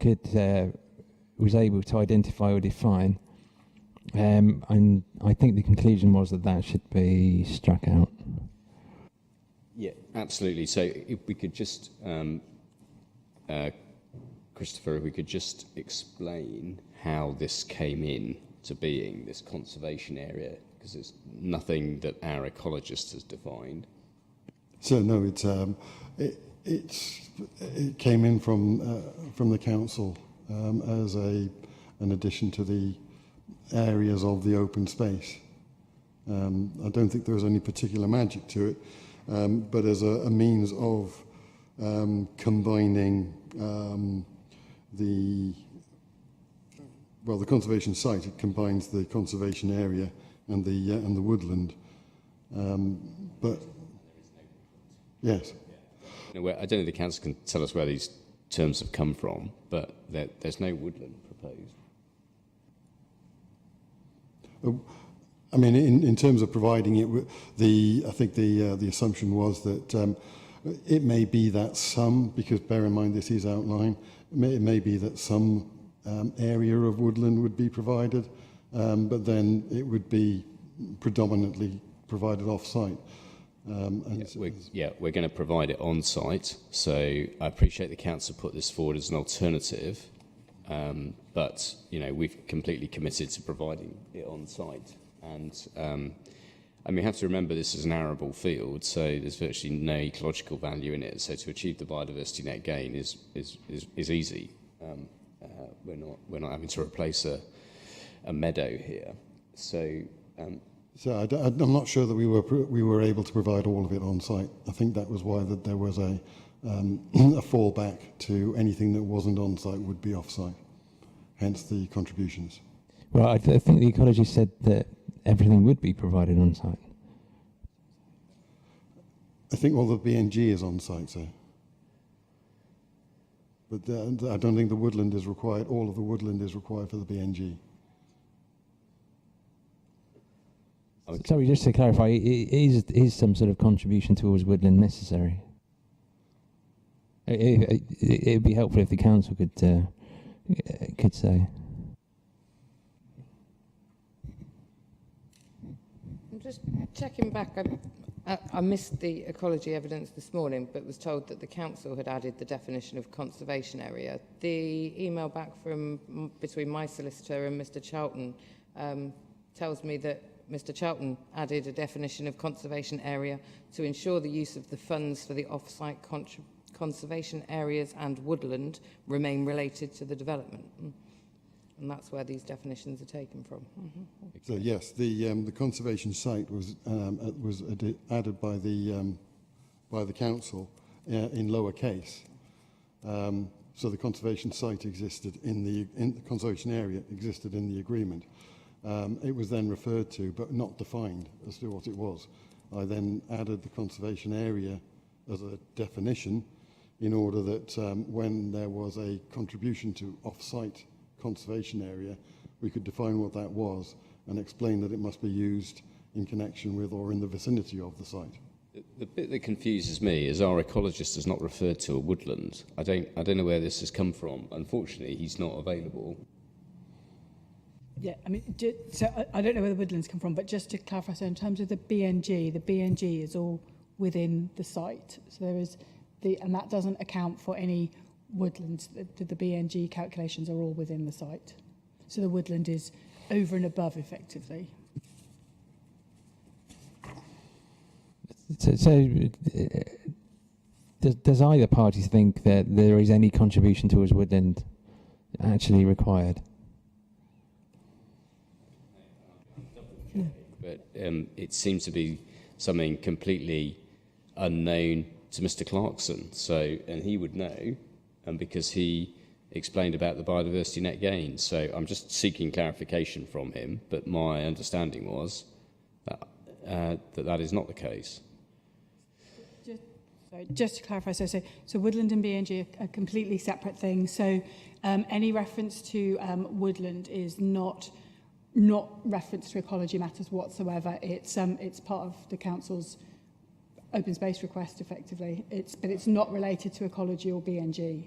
was able to identify or define, and I think the conclusion was that should be struck out. Yeah, absolutely. So if we could just, Christopher, if we could just explain how this came in to being, this conservation area, because it's nothing that our ecologist has defined. So no, it came in from the council as an addition to the areas of the open space. I don't think there was any particular magic to it, but as a means of combining the conservation site. It combines the conservation area and the woodland, but yes. I don't think the council can tell us where these terms have come from, but there's no woodland proposed. I mean, in terms of providing it, I think the assumption was that it may be that some, because bear in mind this is outline, it may be that some area of woodland would be provided, but then it would be predominantly provided off-site. We're going to provide it on site. So I appreciate the council put this forward as an alternative, but we've completely committed to providing it on site. And we have to remember this is an arable field, so there's virtually no ecological value in it. So to achieve the biodiversity net gain is easy. We're not having to replace a meadow here. So. So I'm not sure that we were able to provide all of it on site. I think that was why there was a fallback to anything that wasn't on site would be off site. Hence the contributions. Well, I think the ecologist said that everything would be provided on site. I think all the BNG is on site, sir. But I don't think the woodland is required. All of the woodland is required for the BNG. Sorry, just to clarify, is some sort of contribution towards woodland necessary? It would be helpful if the council could say. I'm just checking back. I missed the ecology evidence this morning, but was told that the council had added the definition of conservation area. The email back from between my solicitor and Mr. Charlton tells me that Mr. Charlton added a definition of conservation area to ensure the use of the funds for the off-site conservation areas and woodland remain related to the development. And that's where these definitions are taken from. So yes, the conservation site was added by the council in lowercase. So the conservation site existed in the conservation area existed in the agreement. It was then referred to, but not defined as to what it was. I then added the conservation area as a definition in order that when there was a contribution to off-site conservation area, we could define what that was and explain that it must be used in connection with or in the vicinity of the site. The bit that confuses me is our ecologist has not referred to a woodland. I don't know where this has come from. Unfortunately, he's not available. Yeah, I mean, so I don't know where the woodlands come from, but just to clarify, so in terms of the BNG is all within the site. So there is and that doesn't account for any woodlands. The BNG calculations are all within the site. So the woodland is over and above, effectively. So does either party think that there is any contribution towards woodland actually required? But it seems to be something completely unknown to Mr. Clarkson. So, and he would know, and because he explained about the biodiversity net gain. So I'm just seeking clarification from him, but my understanding was that that is not the case. Just to clarify, so woodland and BNG are completely separate things. So any reference to woodland is not reference to ecology matters whatsoever. It's part of the council's open space request, effectively. But it's not related to ecology or BNG.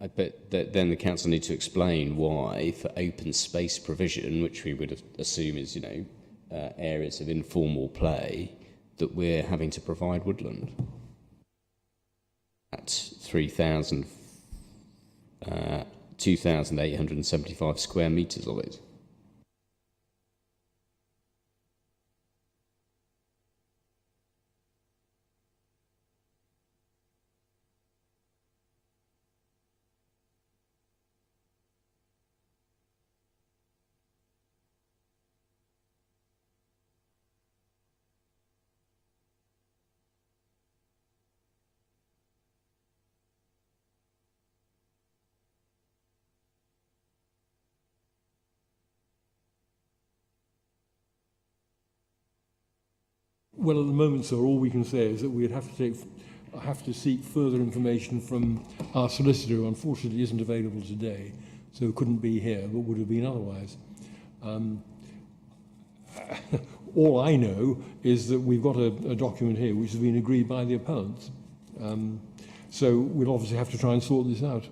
Yeah. But then the council need to explain why, for open space provision, which we would assume is areas of informal play, that we're having to provide woodland. At 2,875 square metres of it. Well, at the moment, sir, all we can say is that we'd have to seek further information from our solicitor, who unfortunately isn't available today, so couldn't be here, but would have been otherwise. All I know is that we've got a document here which has been agreed by the appellants. So we'll obviously have to try and sort this out.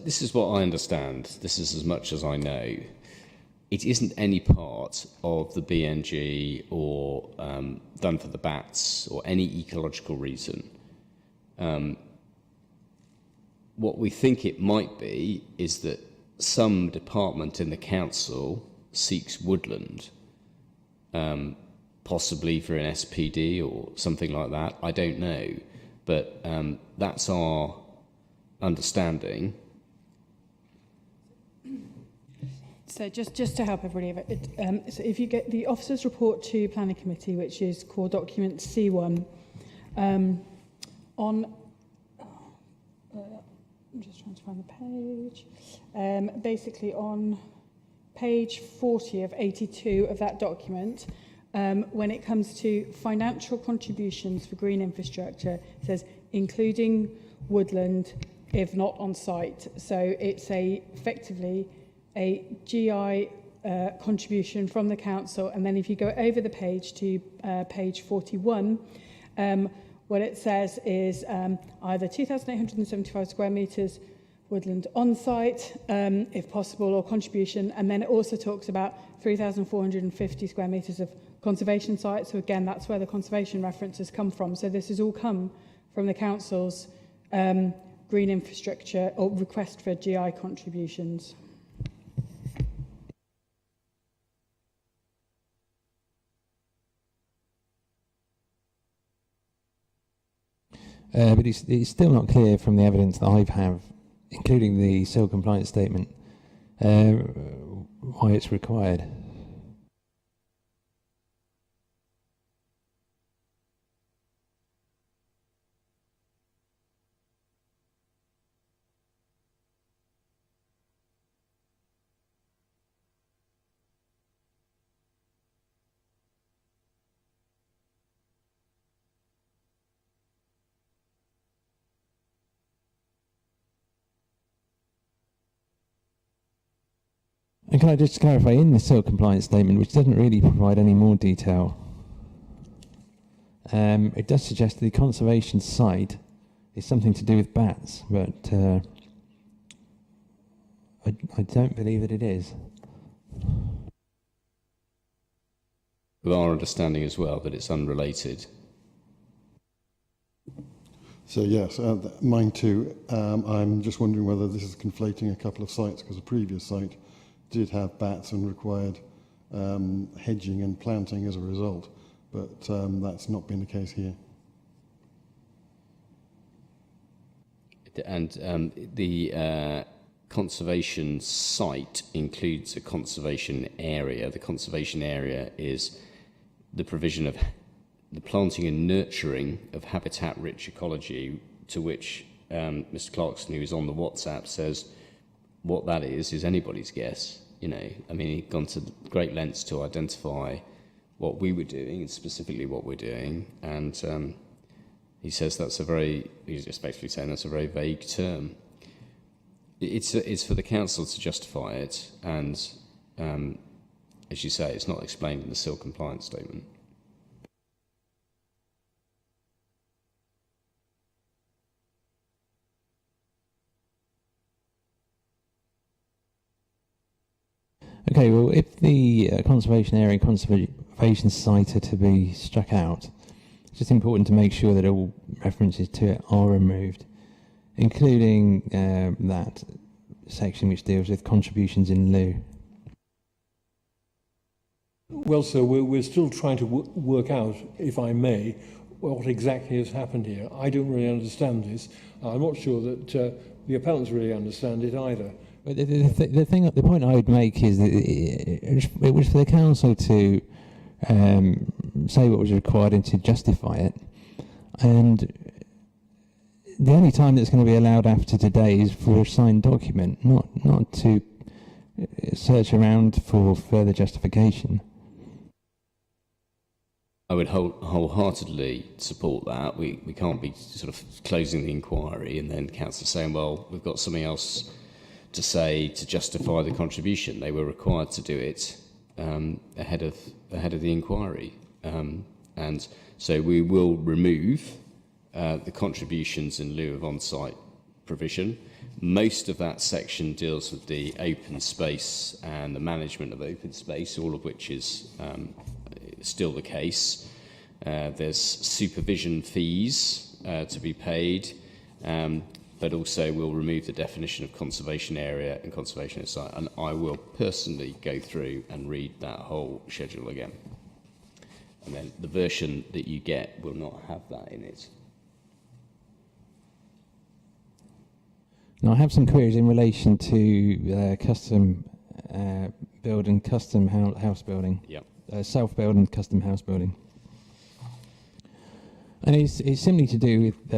This is what I understand. This is as much as I know. It isn't any part of the BNG or done for the bats or any ecological reason. What we think it might be is that some department in the council seeks woodland, possibly for an SPD or something like that. I don't know, but that's our understanding. So just to help everybody, so if you get the officer's report to planning committee, which is core document C1, I'm just trying to find the page. Basically on page 40 of 82 of that document, when it comes to financial contributions for green infrastructure, it says including woodland, if not on site. So it's effectively a GI contribution from the council. And then if you go over the page to page 41, what it says is either 2,875 square metres woodland on site, if possible, or contribution. And then it also talks about 3,450 square metres of conservation sites. So again, that's where the conservation references come from. So this has all come from the council's green infrastructure or request for GI contributions. But it's still not clear from the evidence that I have, including the civil compliance statement, why it's required. And can I just clarify, in the civil compliance statement, which doesn't really provide any more detail, it does suggest the conservation site is something to do with bats, but I don't believe that it is. With our understanding as well that it's unrelated. So yes, mine too. I'm just wondering whether this is conflating a couple of sites, because the previous site did have bats and required hedging and planting as a result, but that's not been the case here. And the conservation site includes a conservation area. The conservation area is the provision of the planting and nurturing of habitat-rich ecology, to which Mr. Clarkson, who is on the WhatsApp, says what that is anybody's guess. You know, I mean, he'd gone to great lengths to identify what we were doing, and specifically what we're doing, and he says he's just basically saying that's a very vague term. It's for the council to justify it, and as you say, it's not explained in the civil compliance statement. Okay, well, if the conservation area and conservation site are to be struck out, it's just important to make sure that all references to it are removed, including that section which deals with contributions in lieu. Well, sir, we're still trying to work out, if I may, what exactly has happened here. I don't really understand this. I'm not sure that the appellants really understand it either. But the point I would make is that it was for the council to say what was required and to justify it. And the only time that's going to be allowed after today is for a signed document, not to search around for further justification. I would wholeheartedly support that. We can't be sort of closing the inquiry and then council saying, well, we've got something else to say to justify the contribution. They were required to do it ahead of the inquiry, and so we will remove the contributions in lieu of on-site provision. Most of that section deals with the open space and the management of open space, all of which is still the case. There's supervision fees to be paid, but also we'll remove the definition of conservation area and conservation site. And I will personally go through and read that whole schedule again. And then the version that you get will not have that in it. Now, I have some queries in relation to custom build and custom house building. Yep. Self-build and custom house building. And it's simply to do with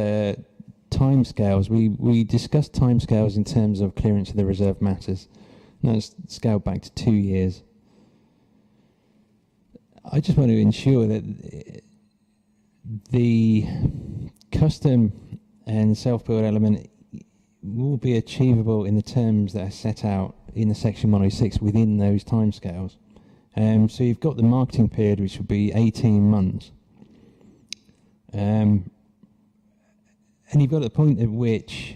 timescales. We discussed timescales in terms of clearance of the reserved matters. And that's scaled back to 2 years. I just want to ensure that the custom and self-build element will be achievable in the terms that are set out in the section 106 within those timescales. So you've got the marketing period, which will be 18 months. And you've got the point at which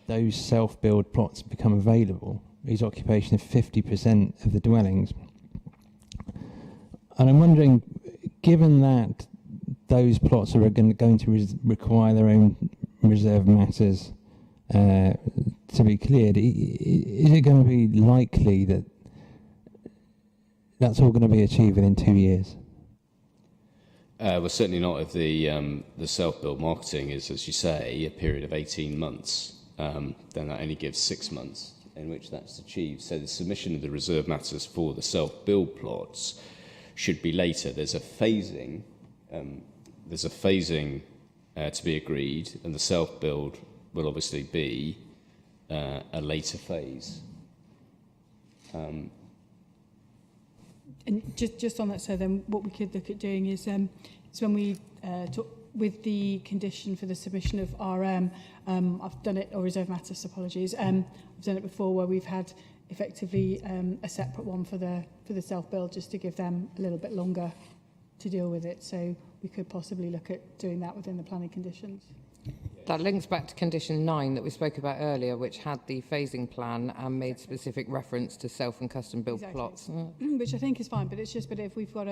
those self-build plots become available is occupation of 50% of the dwellings. And I'm wondering, given that those plots are going to require their own reserved matters to be cleared, is it going to be likely that that's all going to be achieved within 2 years? Well, certainly not if the self-build marketing is, as you say, a period of 18 months. Then that only gives 6 months in which that's achieved. So the submission of the reserve matters for the self-build plots should be later. There's a phasing. To be agreed, and the self-build will obviously be a later phase. And just on that, so then what we could look at doing is when we talk with the condition for the submission of RM, I've done it, or reserve matters, apologies. I've done it before where we've had effectively a separate one for the self-build, just to give them a little bit longer to deal with it. So we could possibly look at doing that within the planning conditions. That links back to condition 9 that we spoke about earlier, which had the phasing plan and made specific reference to self and custom built plots. Which I think is fine, but it's just, but if we've got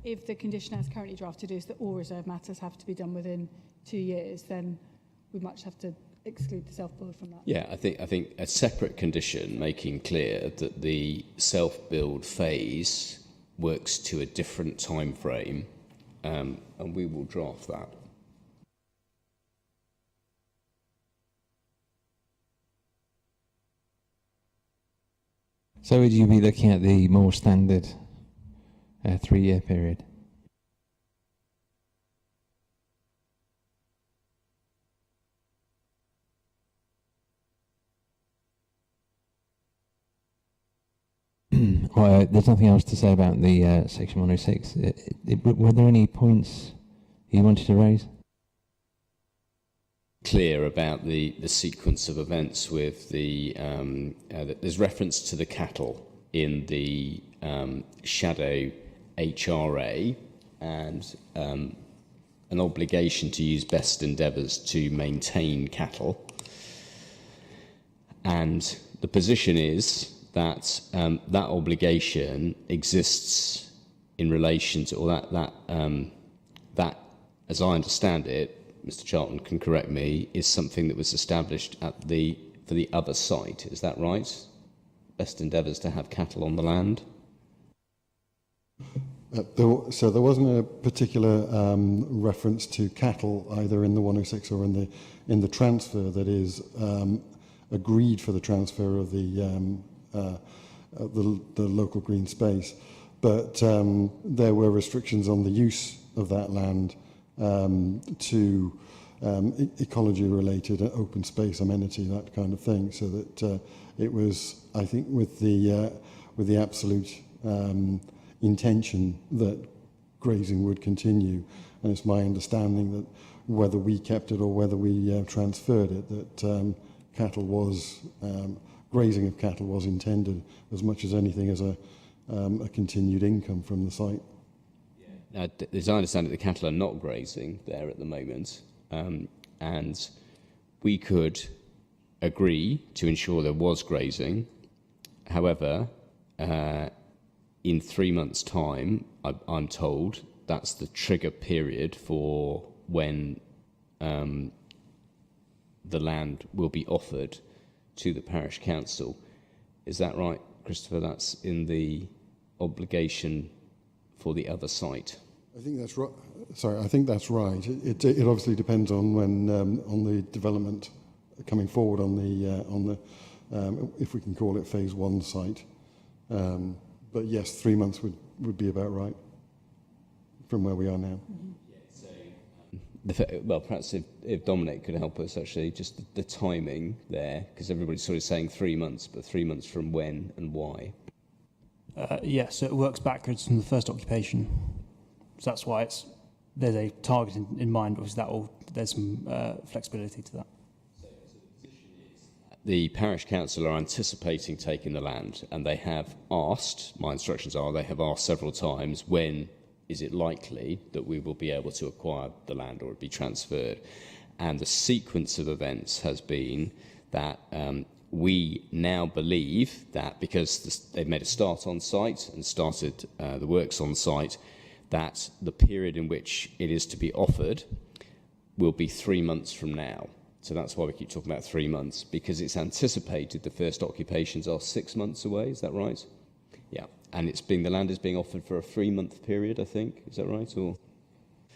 if the condition as currently drafted is that all reserve matters have to be done within 2 years, then we might have to exclude the self-build from that. Yeah, I think a separate condition making clear that the self-build phase works to a different time frame, and we will draft that. So would you be looking at the more standard 3-year period? Well, there's nothing else to say about the section 106. Were there any points you wanted to raise? Clear about the sequence of events with there's reference to the cattle in the shadow HRA and an obligation to use best endeavours to maintain cattle, and the position is that that obligation exists in relation to, or that as I understand it, Mr. Charlton can correct me, is something that was established for the other site. Is that right? Best endeavours to have cattle on the land? So there wasn't a particular reference to cattle either in the 106 or in the transfer that is agreed for the transfer of the local green space, but there were restrictions on the use of that land to ecology-related open space amenity, that kind of thing, so that it was, I think, with the absolute intention that grazing would continue. And it's my understanding that whether we kept it or whether we transferred it, that cattle was grazing of cattle was intended as much as anything as a continued income from the site. Now, as I understand it, the cattle are not grazing there at the moment, and we could agree to ensure there was grazing. However, in 3 months' time, I'm told that's the trigger period for when the land will be offered to the parish council. Is that right, Christopher? That's in the obligation for the other site. I think that's right. Sorry, I think that's right. It obviously depends on when on the development coming forward on the if we can call it phase 1 site. But yes, 3 months would be about right from where we are now. Well, perhaps if Dominic could help us, actually, just the timing there, because everybody's sort of saying 3 months, but 3 months from when and why? Yes, so it works backwards from the first occupation. So that's why there's a target in mind, because there's some flexibility to that. The parish council are anticipating taking the land, and they have asked, my instructions are, they have asked several times, when is it likely that we will be able to acquire the land or be transferred? And the sequence of events has been that we now believe that because they've made a start on site and started the works on site, that the period in which it is to be offered will be 3 months from now. So that's why we keep talking about 3 months, because it's anticipated the first occupations are 6 months away. Is that right? Yeah. And the land is being offered for a 3-month period, I think. Is that right? Or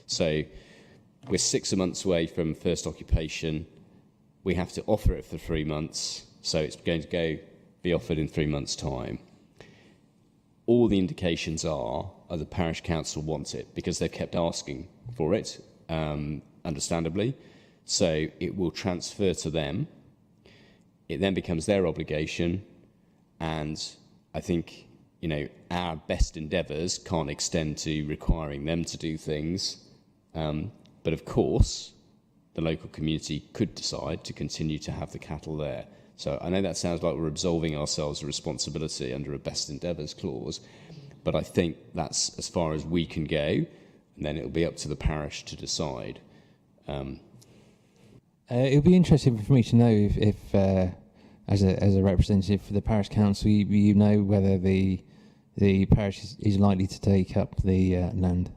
so we're 6 months away from first occupation. We have to offer it for 3 months, so it's going to be offered in 3 months' time. All the indications are the parish council wants it because they've kept asking for it, understandably. So it will transfer to them. It then becomes their obligation, and I think, our best endeavours can't extend to requiring them to do things. But of course, the local community could decide to continue to have the cattle there. So I know that sounds like we're absolving ourselves of responsibility under a best endeavours clause, but I think that's as far as we can go, and then it'll be up to the parish to decide. It would be interesting for me to know if as a representative for the parish council, you know whether the parish is likely to take up the land.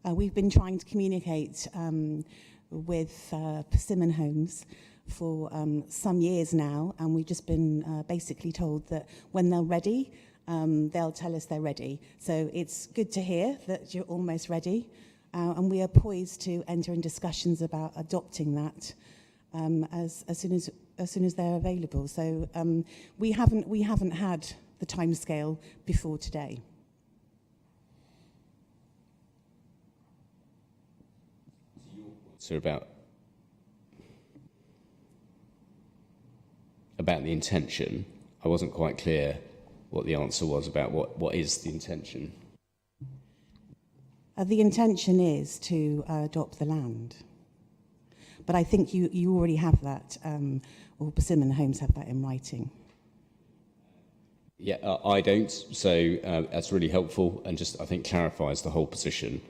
We've been trying to communicate with Persimmon Homes for some years now, and we've just been basically told that when they're ready, they'll tell us they're ready. So it's good to hear that you're almost ready, and we are poised to enter in discussions about adopting that as soon as they're available. So we haven't had the timescale before today. So about the intention, I wasn't quite clear what the answer was about what is the intention. The intention is to adopt the land. But I think you already have that, or Persimmon Homes have that in writing. Yeah, I don't, so that's really helpful and just, I think, clarifies the whole position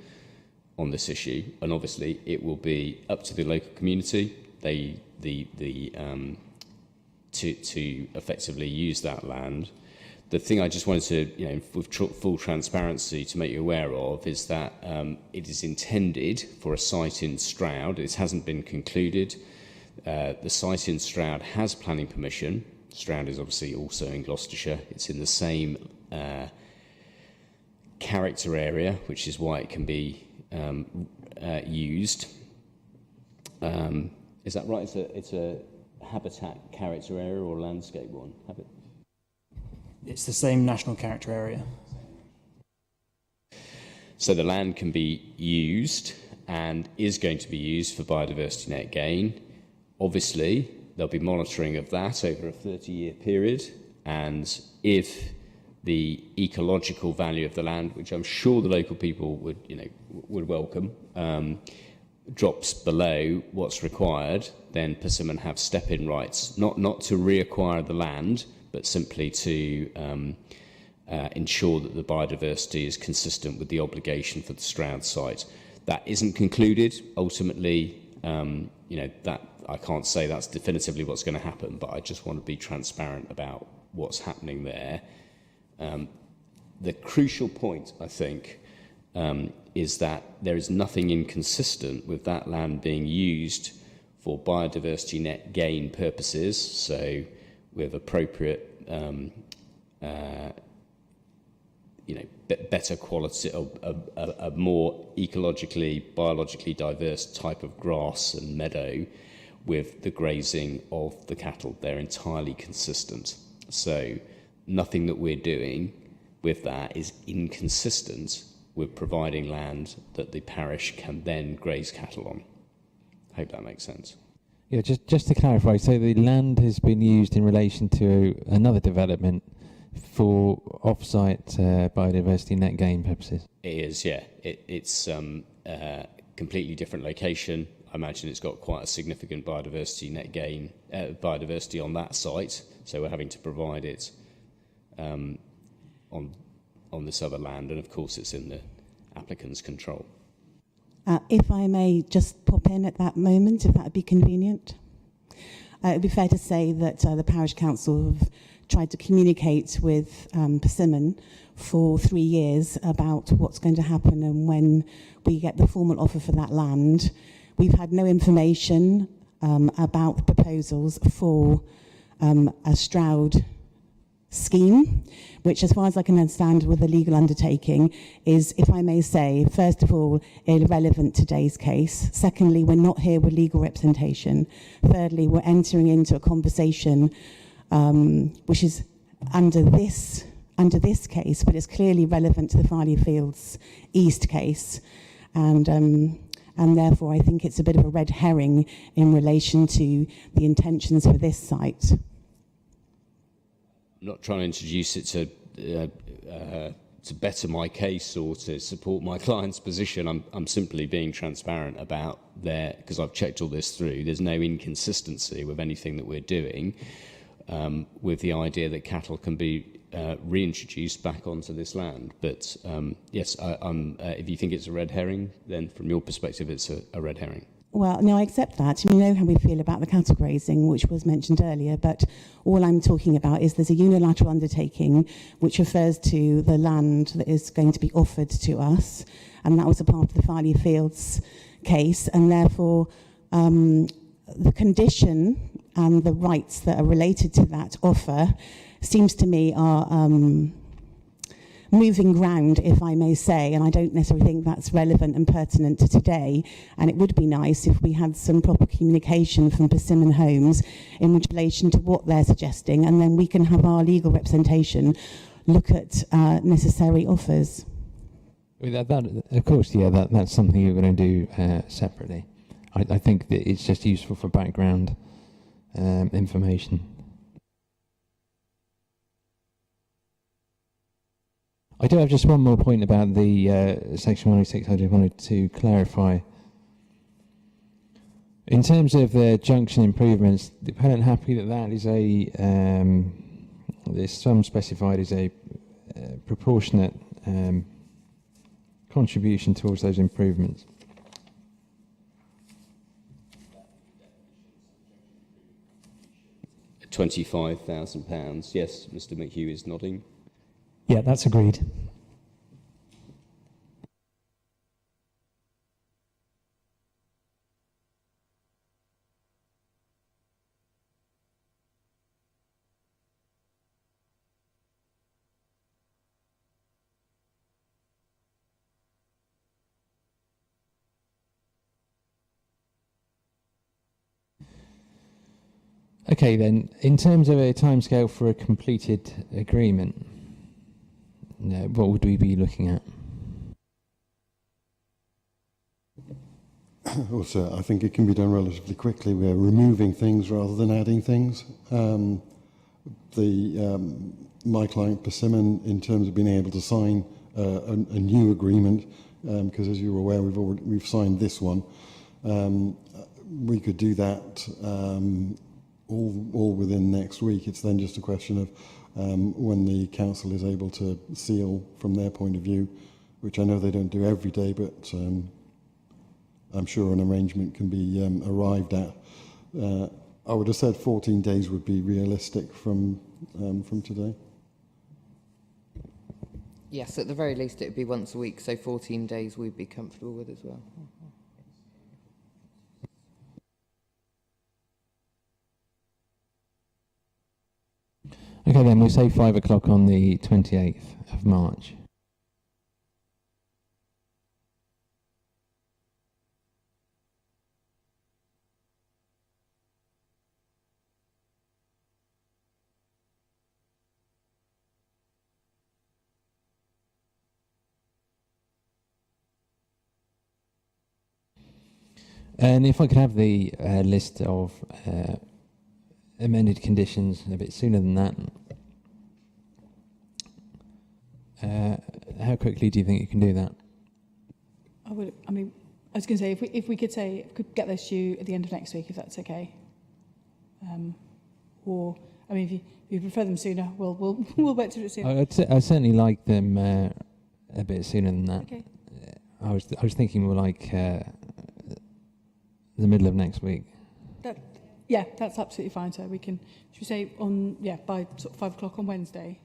on this issue. And obviously, it will be up to the local community to effectively use that land. The thing I just wanted to, with full transparency to make you aware of is that it is intended for a site in Stroud. It hasn't been concluded. The site in Stroud has planning permission. Stroud is obviously also in Gloucestershire. It's in the same character area, which is why it can be used. Is that right? It's a habitat character area or landscape one? It's the same national character area. So the land can be used and is going to be used for biodiversity net gain. Obviously, there'll be monitoring of that over a 30-year period, and if the ecological value of the land, which I'm sure the local people would welcome, drops below what's required, then Persimmon have step-in rights, not to reacquire the land, but simply to ensure that the biodiversity is consistent with the obligation for the Stroud site. That isn't concluded. Ultimately, that I can't say that's definitively what's going to happen, but I just want to be transparent about what's happening there. The crucial point, I think, is that there is nothing inconsistent with that land being used for biodiversity net gain purposes, so with appropriate, better quality, a more ecologically, biologically diverse type of grass and meadow, with the grazing of the cattle. They're entirely consistent. So nothing that we're doing with that is inconsistent with providing land that the parish can then graze cattle on. Hope that makes sense. Yeah, just to clarify, so the land has been used in relation to another development for off-site biodiversity net gain purposes? It is, yeah. It's a completely different location. I imagine it's got quite a significant biodiversity net gain, biodiversity on that site, so we're having to provide it on this other land, and of course it's in the applicant's control. If I may just pop in at that moment, if that would be convenient. It would be fair to say that the Parish Council have tried to communicate with Persimmon for 3 years about what's going to happen and when we get the formal offer for that land. We've had no information about the proposals for a Stroud scheme, which, as far as I can understand with a legal undertaking, is, if I may say, first of all, irrelevant to today's case. Secondly, we're not here with legal representation. Thirdly, we're entering into a conversation which is under this case, but it's clearly relevant to the Farley Fields East case. And therefore, I think it's a bit of a red herring in relation to the intentions for this site. I'm not trying to introduce it to better my case or to support my client's position. I'm simply being transparent about because I've checked all this through. There's no inconsistency with anything that we're doing with the idea that cattle can be reintroduced back onto this land. But yes, if you think it's a red herring, then from your perspective, it's a red herring. Well, no, I accept that. You know how we feel about the cattle grazing, which was mentioned earlier, but all I'm talking about is there's a unilateral undertaking which refers to the land that is going to be offered to us, and that was a part of the Farley Fields case, and therefore the condition and the rights that are related to that offer seems to me are moving ground, if I may say, and I don't necessarily think that's relevant and pertinent to today. And it would be nice if we had some proper communication from Persimmon Homes in relation to what they're suggesting, and then we can have our legal representation look at necessary offers. Of course, yeah, that's something you're going to do separately. I think that it's just useful for background information. I do have just one more point about the Section 106 I just wanted to clarify. In terms of the junction improvements, the appellant happy that is there's some specified as a proportionate contribution towards those improvements. £25,000. Yes, Mr. McHugh is nodding. Yeah, that's agreed. Okay, then, in terms of a timescale for a completed agreement, what would we be looking at? Also, I think it can be done relatively quickly. We're removing things rather than adding things. My client Persimmon, in terms of being able to sign a new agreement, because as you're aware, we've signed this one. We could do that all within next week. It's then just a question of when the council is able to seal from their point of view, which I know they don't do every day, but I'm sure an arrangement can be arrived at. I would have said 14 days would be realistic from today. Yes, at the very least it would be once a week, so 14 days we'd be comfortable with as well. Okay, then we'll say 5 o'clock on the 28th of March. And if I could have the list of amended conditions a bit sooner than that, how quickly do you think you can do that? I was going to say, if we could get this to you at the end of next week, if that's okay. Or, I mean, if you prefer them sooner, we'll wait till it's sooner. I'd certainly like them a bit sooner than that. Okay. I was thinking more like the middle of next week. Yeah, that's absolutely fine. So we can, should we say by sort of 5 o'clock on Wednesday?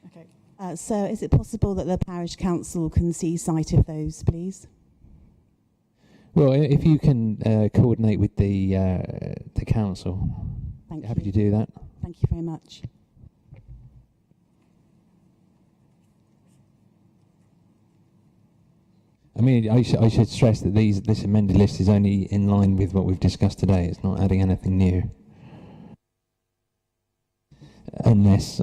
Okay. So is it possible that the parish council can see sight of those, please? Well, if you can coordinate with the council, happy to do that. Thank you very much. I mean, I should stress that this amended list is only in line with what we've discussed today. It's not adding anything new. Unless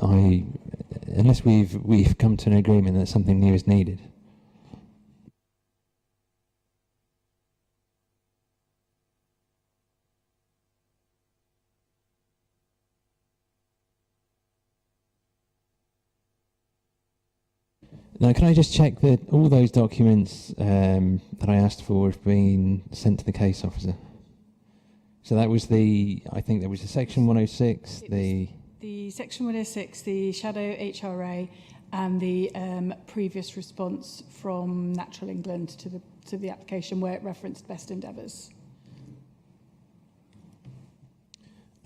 we've come to an agreement that something new is needed. Now, can I just check that all those documents that I asked for have been sent to the case officer? So that was I think there was the section 106, the section 106, the shadow HRA, and the previous response from Natural England to the application where it referenced best endeavours.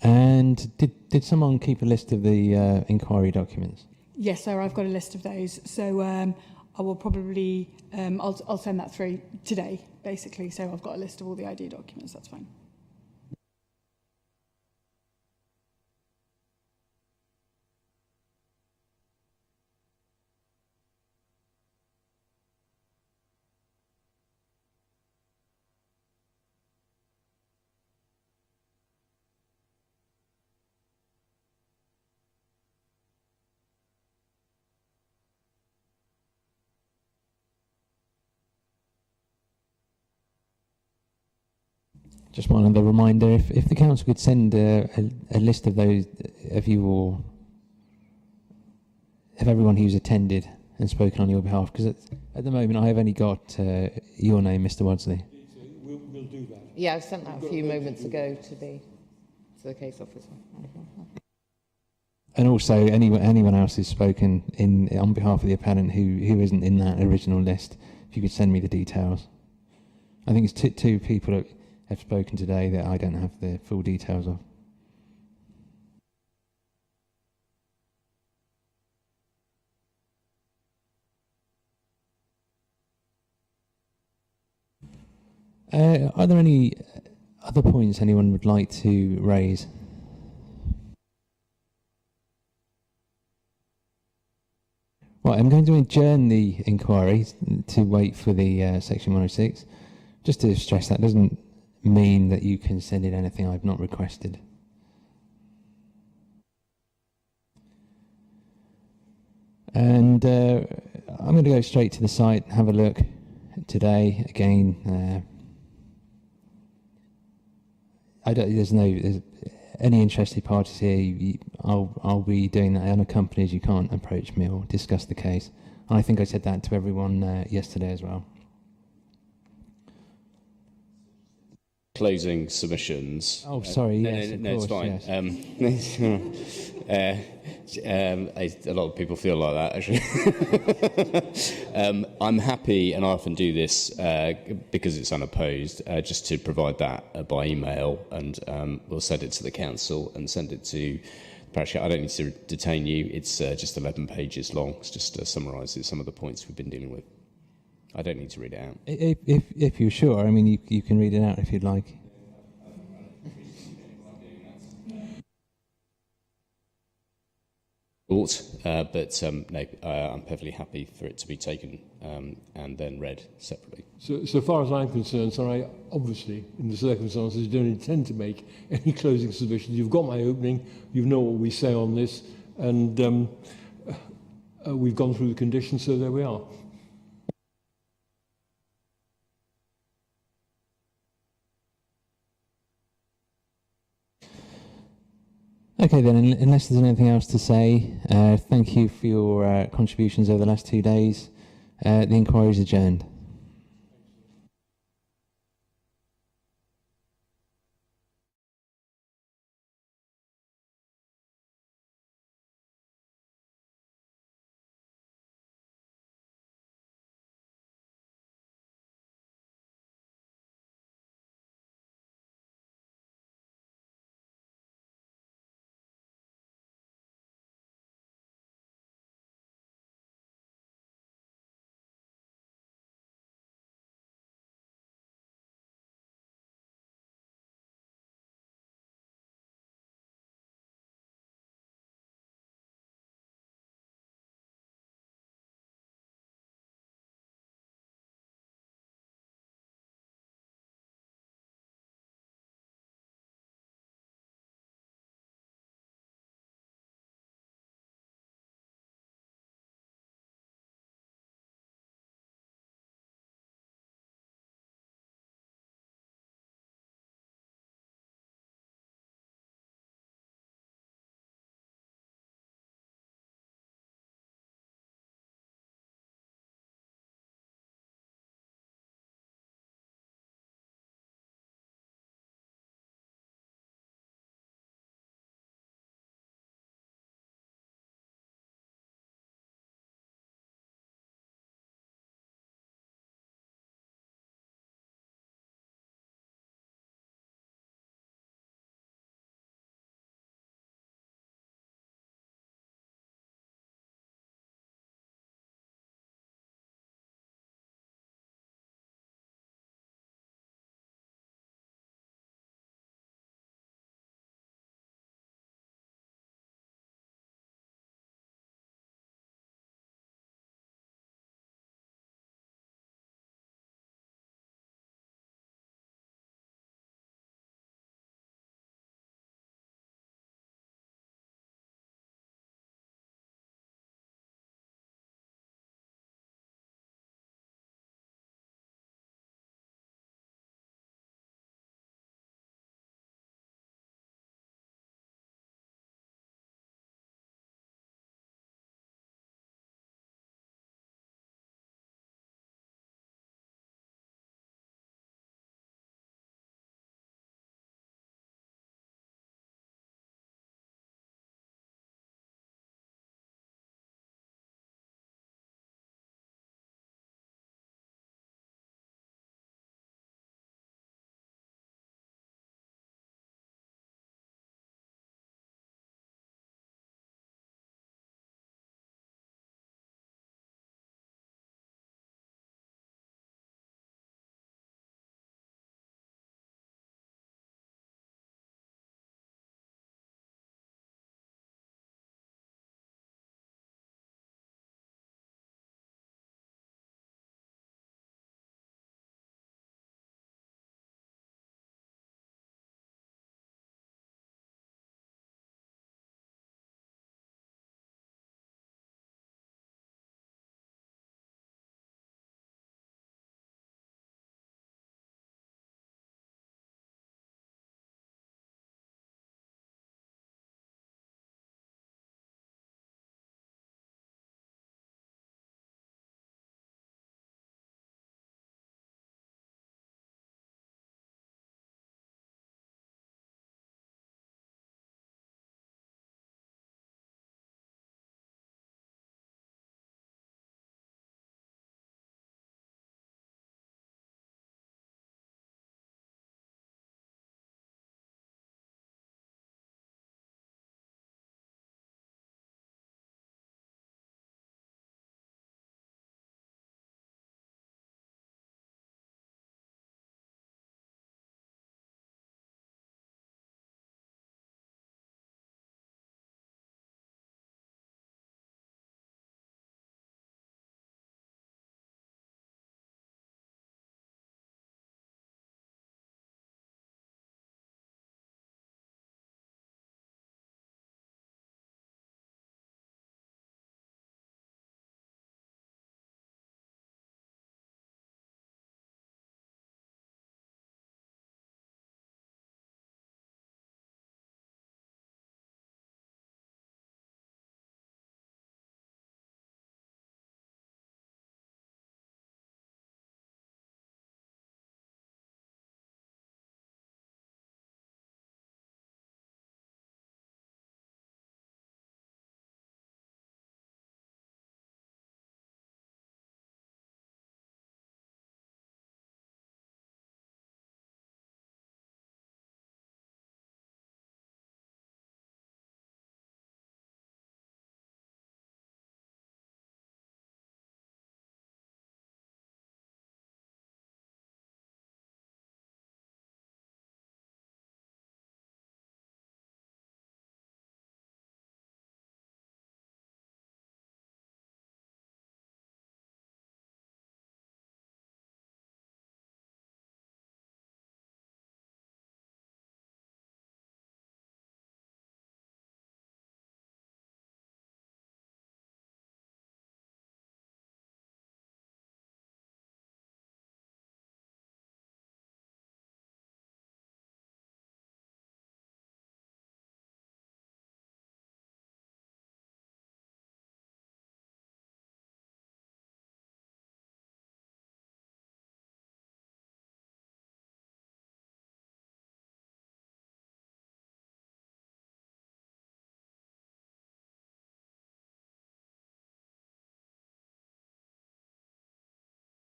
And did someone keep a list of the inquiry documents? Yes, sir, I've got a list of those. So I will probably, I'll send that through today, basically. So I've got a list of all the ID documents, that's fine. Just one other reminder, if the council could send a list of those, of you all, of everyone who's attended and spoken on your behalf, because at the moment I have only got your name, Mr. Wadsley. We'll do that. Yeah, I sent that a few moments ago to the case officer. And also anyone else who's spoken on behalf of the appellant who isn't in that original list, if you could send me the details. I think it's two people that have spoken today that I don't have the full details of. Are there any other points anyone would like to raise? Right, I'm going to adjourn the inquiry to wait for the section 106. Just to stress, that doesn't mean that you can send in anything I've not requested. And I'm going to go straight to the site, have a look today. Again, there's any interested parties here. I'll be doing that unaccompanied. You can't approach me or discuss the case. And I think I said that to everyone yesterday as well. Closing submissions. Oh, sorry. Yes, no, of course, it's fine. Yes. A lot of people feel like that, actually. I'm happy, and I often do this because it's unopposed, just to provide that by email, and we'll send it to the council and send it to the parish. I don't need to detain you. It's just 11 pages long. It's just summarises some of the points we've been dealing with. I don't need to read it out. If you're sure, I mean, you can read it out if you'd like. But no, I'm perfectly happy for it to be taken and then read separately. So far as I'm concerned, sorry, obviously, in the circumstances, you don't intend to make any closing submissions. You've got my opening, you know what we say on this, and we've gone through the conditions, so there we are. Okay then, unless there's anything else to say, thank you for your contributions over the last 2 days. The inquiry is adjourned.